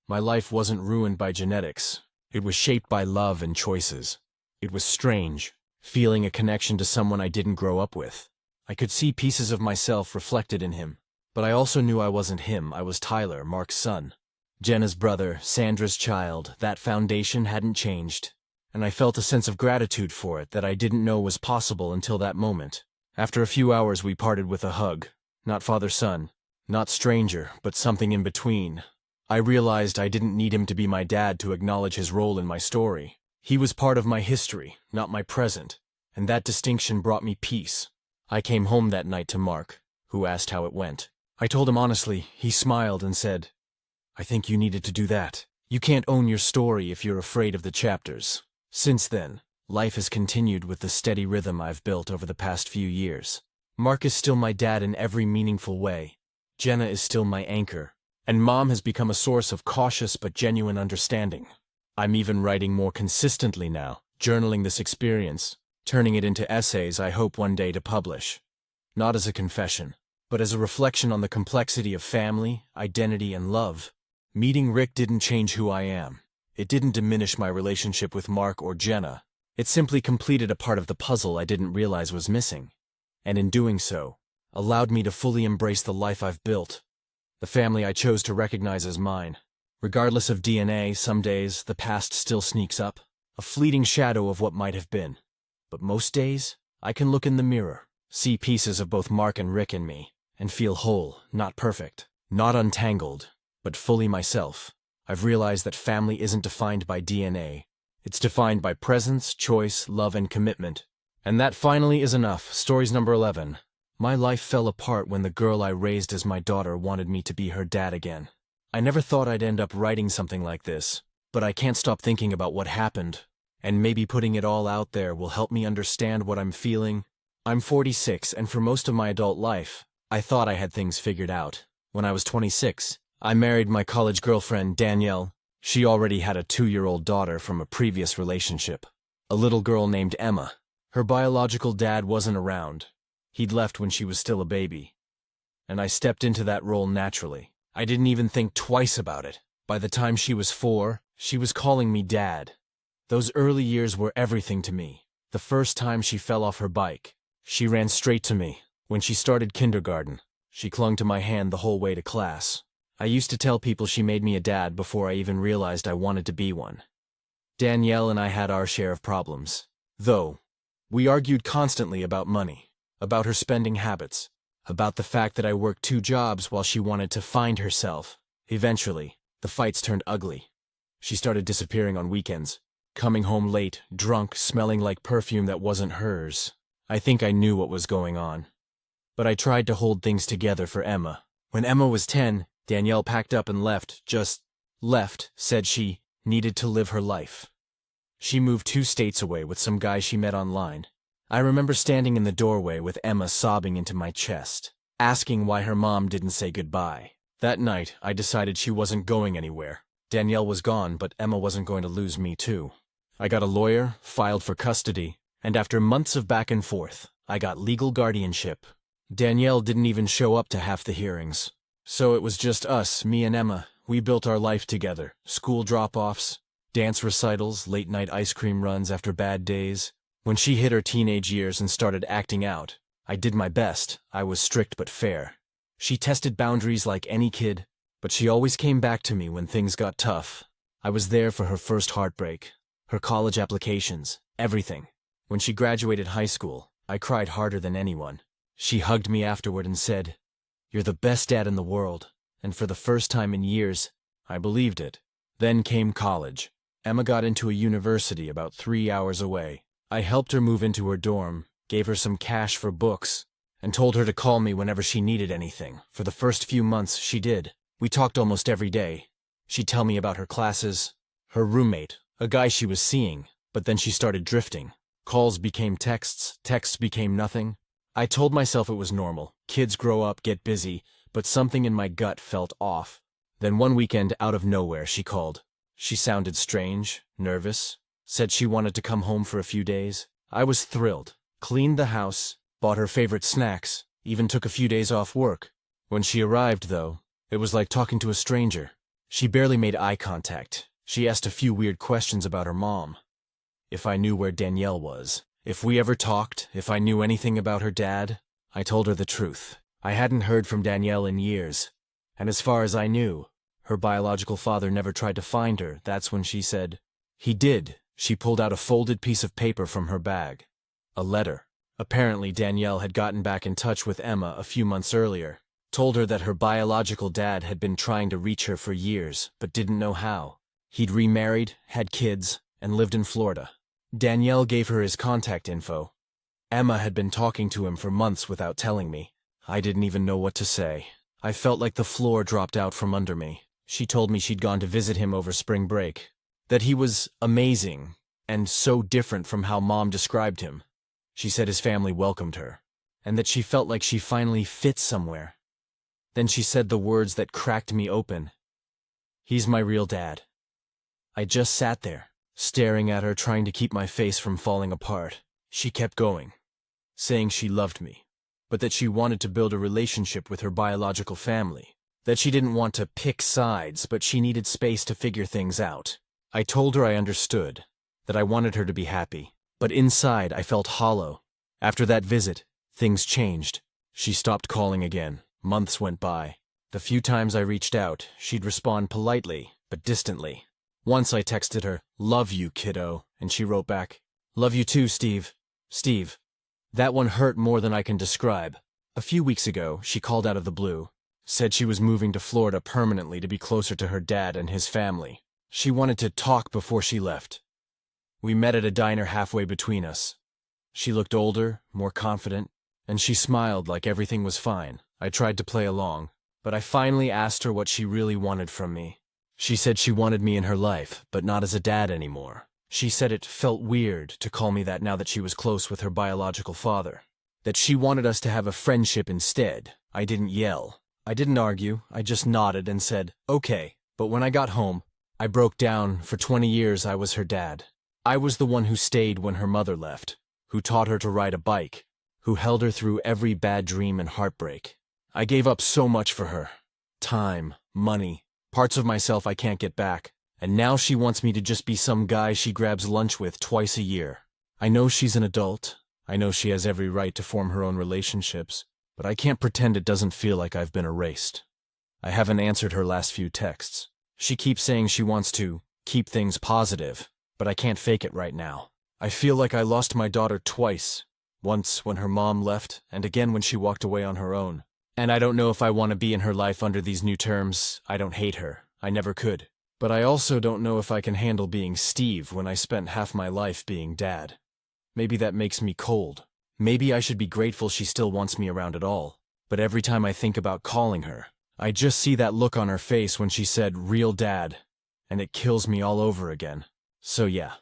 My life wasn't ruined by genetics. It was shaped by love and choices. It was strange, feeling a connection to someone I didn't grow up with. I could see pieces of myself reflected in him, but I also knew I wasn't him. I was Tyler, Mark's son. Jenna's brother, Sandra's child. That foundation hadn't changed, and I felt a sense of gratitude for it that I didn't know was possible until that moment. After a few hours, we parted with a hug. Not father-son, not stranger, but something in between. I realized I didn't need him to be my dad to acknowledge his role in my story. He was part of my history, not my present, and that distinction brought me peace. I came home that night to Mark, who asked how it went. I told him honestly. He smiled and said, "I think you needed to do that. You can't own your story if you're afraid of the chapters." Since then, life has continued with the steady rhythm I've built over the past few years. Mark is still my dad in every meaningful way. Jenna is still my anchor, and Mom has become a source of cautious but genuine understanding. I'm even writing more consistently now, journaling this experience, turning it into essays I hope one day to publish. Not as a confession, but as a reflection on the complexity of family, identity, and love. Meeting Rick didn't change who I am. It didn't diminish my relationship with Mark or Jenna. It simply completed a part of the puzzle I didn't realize was missing, and in doing so, allowed me to fully embrace the life I've built, the family I chose to recognize as mine. Regardless of DNA, some days the past still sneaks up, a fleeting shadow of what might have been. But most days, I can look in the mirror, see pieces of both Mark and Rick in me, and feel whole, not perfect, not untangled, but fully myself. I've realized that family isn't defined by DNA. It's defined by presence, choice, love, and commitment. And that finally is enough. Stories number 11. My life fell apart when the girl I raised as my daughter wanted me to be her dad again. I never thought I'd end up writing something like this, but I can't stop thinking about what happened. And maybe putting it all out there will help me understand what I'm feeling. I'm 46, and for most of my adult life, I thought I had things figured out. When I was 26, I married my college girlfriend, Danielle. She already had a 2-year-old daughter from a previous relationship, a little girl named Emma. Her biological dad wasn't around. He'd left when she was still a baby. And I stepped into that role naturally. I didn't even think twice about it. By the time she was 4, she was calling me Dad. Those early years were everything to me. The first time she fell off her bike, she ran straight to me. When she started kindergarten, she clung to my hand the whole way to class. I used to tell people she made me a dad before I even realized I wanted to be one. Danielle and I had our share of problems. Though, we argued constantly about money, about her spending habits, about the fact that I worked 2 jobs while she wanted to find herself. Eventually, the fights turned ugly. She started disappearing on weekends, coming home late, drunk, smelling like perfume that wasn't hers. I think I knew what was going on. But I tried to hold things together for Emma. When Emma was 10, Danielle packed up and left, just left, said she needed to live her life. She moved 2 states away with some guy she met online. I remember standing in the doorway with Emma sobbing into my chest, asking why her mom didn't say goodbye. That night, I decided she wasn't going anywhere. Danielle was gone, but Emma wasn't going to lose me too. I got a lawyer, filed for custody, and after months of back and forth, I got legal guardianship. Danielle didn't even show up to half the hearings. So it was just us, me and Emma. We built our life together. School drop-offs, dance recitals, late-night ice cream runs after bad days. When she hit her teenage years and started acting out, I did my best. I was strict but fair. She tested boundaries like any kid, but she always came back to me when things got tough. I was there for her first heartbreak, her college applications, everything. When she graduated high school, I cried harder than anyone. She hugged me afterward and said, "You're the best dad in the world." And for the first time in years, I believed it. Then came college. Emma got into a university about 3 hours away. I helped her move into her dorm, gave her some cash for books, and told her to call me whenever she needed anything. For the first few months, she did. We talked almost every day. She'd tell me about her classes, her roommate, a guy she was seeing, but then she started drifting. Calls became texts, texts became nothing. I told myself it was normal. Kids grow up, get busy, but something in my gut felt off. Then one weekend, out of nowhere, she called. She sounded strange, nervous, said she wanted to come home for a few days. I was thrilled. Cleaned the house, bought her favorite snacks, even took a few days off work. When she arrived, though, it was like talking to a stranger. She barely made eye contact. She asked a few weird questions about her mom. If I knew where Danielle was, if we ever talked, if I knew anything about her dad. I told her the truth. I hadn't heard from Danielle in years, and as far as I knew, her biological father never tried to find her. That's when she said, "He did." She pulled out a folded piece of paper from her bag. A letter. Apparently, Danielle had gotten back in touch with Emma a few months earlier, told her that her biological dad had been trying to reach her for years, but didn't know how. He'd remarried, had kids, and lived in Florida. Danielle gave her his contact info. Emma had been talking to him for months without telling me. I didn't even know what to say. I felt like the floor dropped out from under me. She told me she'd gone to visit him over spring break, that he was amazing and so different from how Mom described him. She said his family welcomed her, and that she felt like she finally fit somewhere. Then she said the words that cracked me open. "He's my real dad." I just sat there, staring at her, trying to keep my face from falling apart. She kept going, saying she loved me, but that she wanted to build a relationship with her biological family, that she didn't want to pick sides, but she needed space to figure things out. I told her I understood, that I wanted her to be happy, but inside I felt hollow. After that visit, things changed. She stopped calling again. Months went by. The few times I reached out, she'd respond politely, but distantly. Once I texted her, "Love you, kiddo," and she wrote back, "Love you too, Steve." Steve. That one hurt more than I can describe. A few weeks ago, she called out of the blue, said she was moving to Florida permanently to be closer to her dad and his family. She wanted to talk before she left. We met at a diner halfway between us. She looked older, more confident, and she smiled like everything was fine. I tried to play along, but I finally asked her what she really wanted from me. She said she wanted me in her life, but not as a dad anymore. She said it felt weird to call me that now that she was close with her biological father. That she wanted us to have a friendship instead. I didn't yell. I didn't argue. I just nodded and said, okay. But when I got home, I broke down. For 20 years, I was her dad. I was the one who stayed when her mother left, who taught her to ride a bike, who held her through every bad dream and heartbreak. I gave up so much for her. Time, money, parts of myself I can't get back. And now she wants me to just be some guy she grabs lunch with twice a year. I know she's an adult. I know she has every right to form her own relationships, but I can't pretend it doesn't feel like I've been erased. I haven't answered her last few texts. She keeps saying she wants to keep things positive, but I can't fake it right now. I feel like I lost my daughter twice. Once when her mom left, and again when she walked away on her own. And I don't know if I want to be in her life under these new terms. I don't hate her. I never could. But I also don't know if I can handle being Steve when I spent half my life being dad. Maybe that makes me cold. Maybe I should be grateful she still wants me around at all. But every time I think about calling her, I just see that look on her face when she said, real dad, and it kills me all over again. So yeah,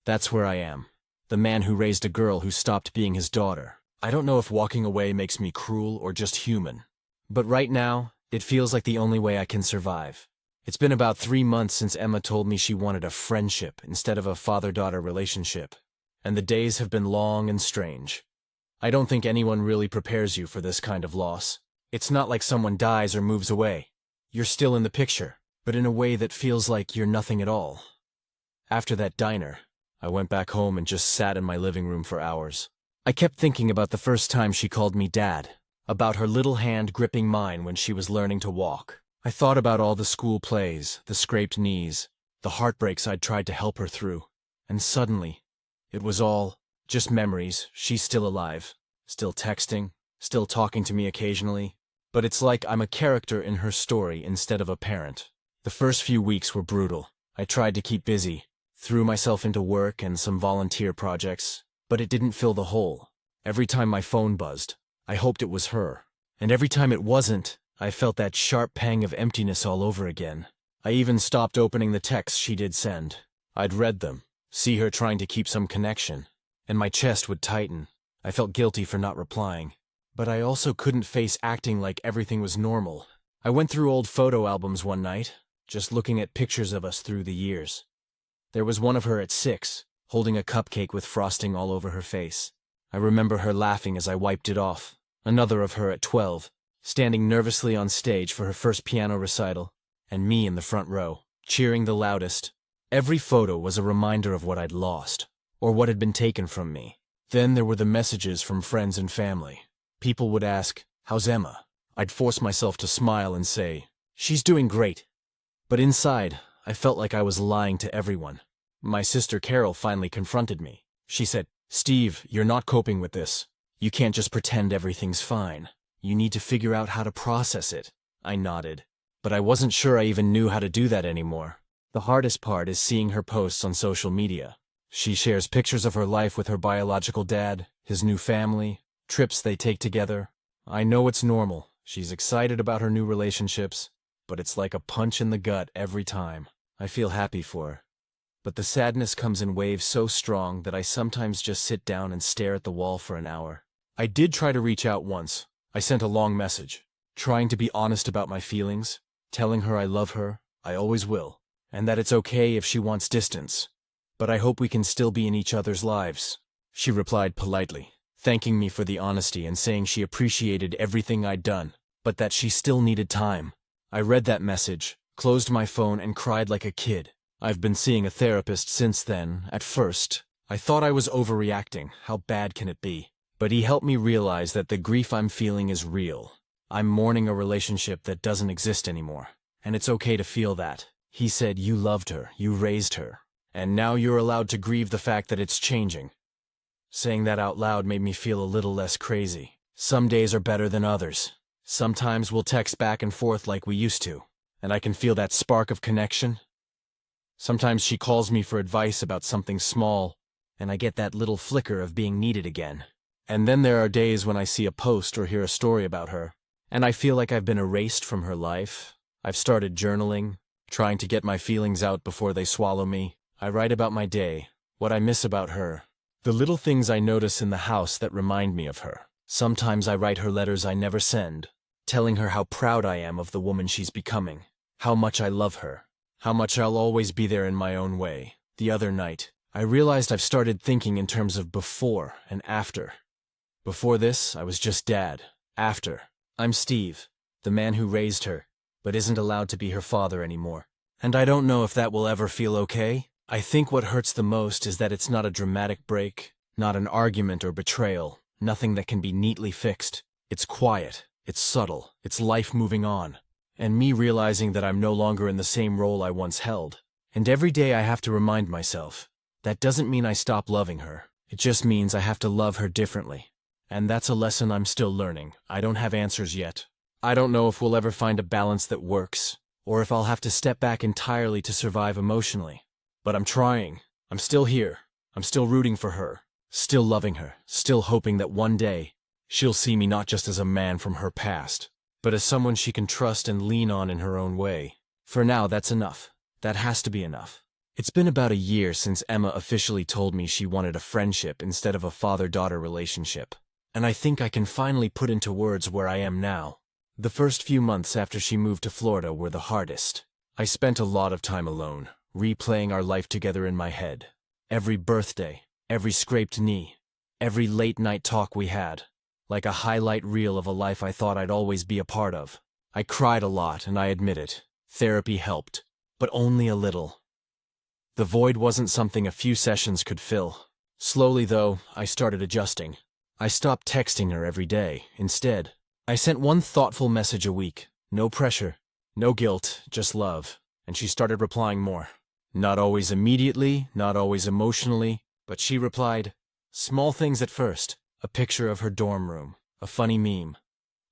that's where I am. The man who raised a girl who stopped being his daughter. I don't know if walking away makes me cruel or just human. But right now, it feels like the only way I can survive. It's been about 3 months since Emma told me she wanted a friendship instead of a father-daughter relationship. And the days have been long and strange. I don't think anyone really prepares you for this kind of loss. It's not like someone dies or moves away. You're still in the picture, but in a way that feels like you're nothing at all. After that diner, I went back home and just sat in my living room for hours. I kept thinking about the first time she called me dad, about her little hand gripping mine when she was learning to walk. I thought about all the school plays, the scraped knees, the heartbreaks I'd tried to help her through. And suddenly, it was all just memories. She's still alive, still texting, still talking to me occasionally. But it's like I'm a character in her story instead of a parent. The first few weeks were brutal. I tried to keep busy, threw myself into work and some volunteer projects, but it didn't fill the hole. Every time my phone buzzed, I hoped it was her. And every time it wasn't, I felt that sharp pang of emptiness all over again. I even stopped opening the texts she did send. I'd read them, see her trying to keep some connection, and my chest would tighten. I felt guilty for not replying. But I also couldn't face acting like everything was normal. I went through old photo albums one night, just looking at pictures of us through the years. There was one of her at 6, holding a cupcake with frosting all over her face. I remember her laughing as I wiped it off. Another of her at 12, standing nervously on stage for her first piano recital, and me in the front row, cheering the loudest. Every photo was a reminder of what I'd lost, or what had been taken from me. Then there were the messages from friends and family. People would ask, "How's Emma?" I'd force myself to smile and say, "She's doing great." But inside, I felt like I was lying to everyone. My sister Carol finally confronted me. She said, "Steve, you're not coping with this. You can't just pretend everything's fine. You need to figure out how to process it." I nodded, but I wasn't sure I even knew how to do that anymore. The hardest part is seeing her posts on social media. She shares pictures of her life with her biological dad, his new family, trips they take together. I know it's normal. She's excited about her new relationships, but it's like a punch in the gut every time. I feel happy for her. But the sadness comes in waves so strong that I sometimes just sit down and stare at the wall for an hour. I did try to reach out once. I sent a long message, trying to be honest about my feelings, telling her I love her, I always will, and that it's okay if she wants distance. But I hope we can still be in each other's lives. She replied politely, thanking me for the honesty and saying she appreciated everything I'd done, but that she still needed time. I read that message, closed my phone, and cried like a kid. I've been seeing a therapist since then. At first, I thought I was overreacting. How bad can it be? But he helped me realize that the grief I'm feeling is real. I'm mourning a relationship that doesn't exist anymore, and it's okay to feel that. He said, "You loved her, you raised her, and now you're allowed to grieve the fact that it's changing." Saying that out loud made me feel a little less crazy. Some days are better than others. Sometimes we'll text back and forth like we used to, and I can feel that spark of connection. Sometimes she calls me for advice about something small, and I get that little flicker of being needed again. And then there are days when I see a post or hear a story about her, and I feel like I've been erased from her life. I've started journaling, trying to get my feelings out before they swallow me. I write about my day, what I miss about her. The little things I notice in the house that remind me of her. Sometimes I write her letters I never send, telling her how proud I am of the woman she's becoming, how much I love her, how much I'll always be there in my own way. The other night, I realized I've started thinking in terms of before and after. Before this, I was just Dad. After, I'm Steve, the man who raised her, but isn't allowed to be her father anymore. And I don't know if that will ever feel okay. I think what hurts the most is that it's not a dramatic break, not an argument or betrayal, nothing that can be neatly fixed. It's quiet, it's subtle, it's life moving on, and me realizing that I'm no longer in the same role I once held. And every day I have to remind myself, that doesn't mean I stop loving her. It just means I have to love her differently. And that's a lesson I'm still learning. I don't have answers yet. I don't know if we'll ever find a balance that works, or if I'll have to step back entirely to survive emotionally. But I'm trying. I'm still here. I'm still rooting for her, still loving her, still hoping that one day she'll see me not just as a man from her past, but as someone she can trust and lean on in her own way. For now, that's enough. That has to be enough. It's been about a year since Emma officially told me she wanted a friendship instead of a father-daughter relationship. And I think I can finally put into words where I am now. The first few months after she moved to Florida were the hardest. I spent a lot of time alone, replaying our life together in my head. Every birthday, every scraped knee, every late-night talk we had, like a highlight reel of a life I thought I'd always be a part of. I cried a lot, and I admit it. Therapy helped, but only a little. The void wasn't something a few sessions could fill. Slowly, though, I started adjusting. I stopped texting her every day. Instead, I sent one thoughtful message a week. No pressure, no guilt, just love. And she started replying more. Not always immediately, not always emotionally, but she replied. Small things at first. A picture of her dorm room, a funny meme,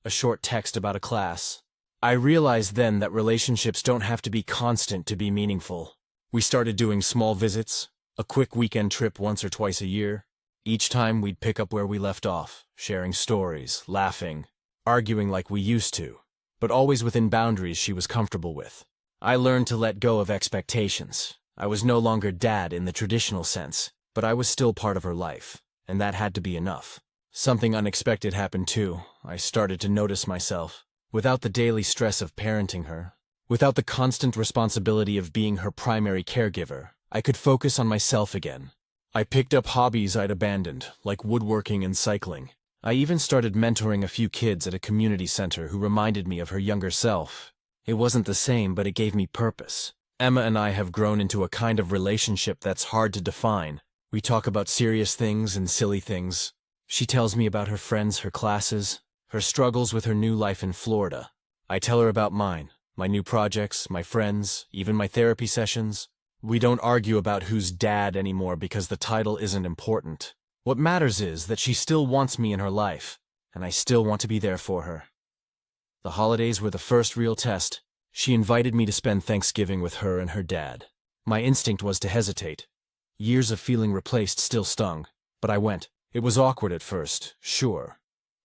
a short text about a class. I realized then that relationships don't have to be constant to be meaningful. We started doing small visits, a quick weekend trip once or twice a year. Each time we'd pick up where we left off, sharing stories, laughing, arguing like we used to, but always within boundaries she was comfortable with. I learned to let go of expectations. I was no longer Dad in the traditional sense, but I was still part of her life, and that had to be enough. Something unexpected happened too. I started to notice myself. Without the daily stress of parenting her, without the constant responsibility of being her primary caregiver, I could focus on myself again. I picked up hobbies I'd abandoned, like woodworking and cycling. I even started mentoring a few kids at a community center who reminded me of her younger self. It wasn't the same, but it gave me purpose. Emma and I have grown into a kind of relationship that's hard to define. We talk about serious things and silly things. She tells me about her friends, her classes, her struggles with her new life in Florida. I tell her about mine, my new projects, my friends, even my therapy sessions. We don't argue about who's Dad anymore because the title isn't important. What matters is that she still wants me in her life, and I still want to be there for her. The holidays were the first real test. She invited me to spend Thanksgiving with her and her dad. My instinct was to hesitate. Years of feeling replaced still stung, but I went. It was awkward at first, sure.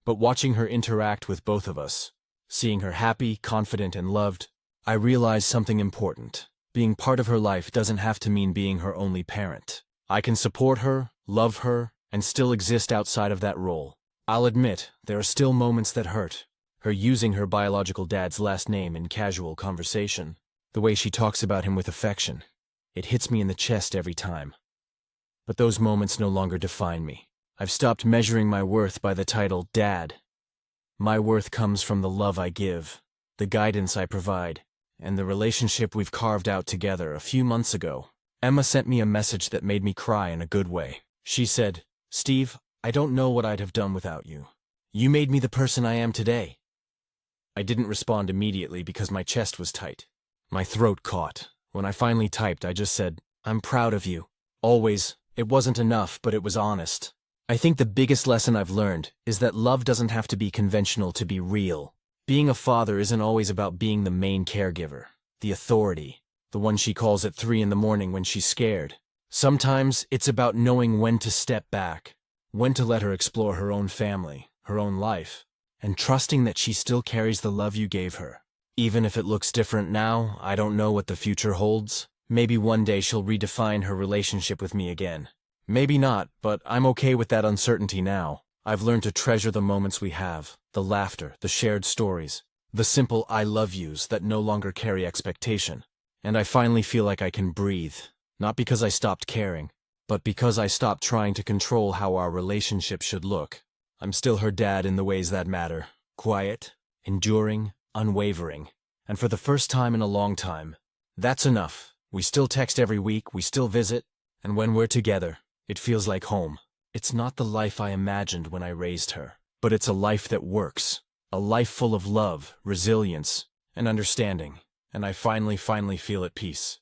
But watching her interact with both of us, seeing her happy, confident, and loved, I realized something important. Being part of her life doesn't have to mean being her only parent. I can support her, love her, and still exist outside of that role. I'll admit, there are still moments that hurt. Her using her biological dad's last name in casual conversation. The way she talks about him with affection. It hits me in the chest every time. But those moments no longer define me. I've stopped measuring my worth by the title Dad. My worth comes from the love I give, the guidance I provide, and the relationship we've carved out together. A few months ago, Emma sent me a message that made me cry in a good way. She said, "Steve, I don't know what I'd have done without you. You made me the person I am today." I didn't respond immediately because my chest was tight. My throat caught. When I finally typed, I just said, "I'm proud of you." Always. It wasn't enough, but it was honest. I think the biggest lesson I've learned is that love doesn't have to be conventional to be real. Being a father isn't always about being the main caregiver, the authority, the one she calls at 3 in the morning when she's scared. Sometimes it's about knowing when to step back, when to let her explore her own family, her own life, and trusting that she still carries the love you gave her. Even if it looks different now, I don't know what the future holds, Maybe one day she'll redefine her relationship with me again. Maybe not, but I'm okay with that uncertainty now. I've learned to treasure the moments we have, the laughter, the shared stories, the simple I love yous that no longer carry expectation. And I finally feel like I can breathe, not because I stopped caring, but because I stopped trying to control how our relationship should look. I'm still her dad in the ways that matter. Quiet, enduring, unwavering. And for the first time in a long time, that's enough. We still text every week, we still visit, and when we're together, it feels like home. It's not the life I imagined when I raised her, but it's a life that works. A life full of love, resilience, and understanding. And I finally feel at peace.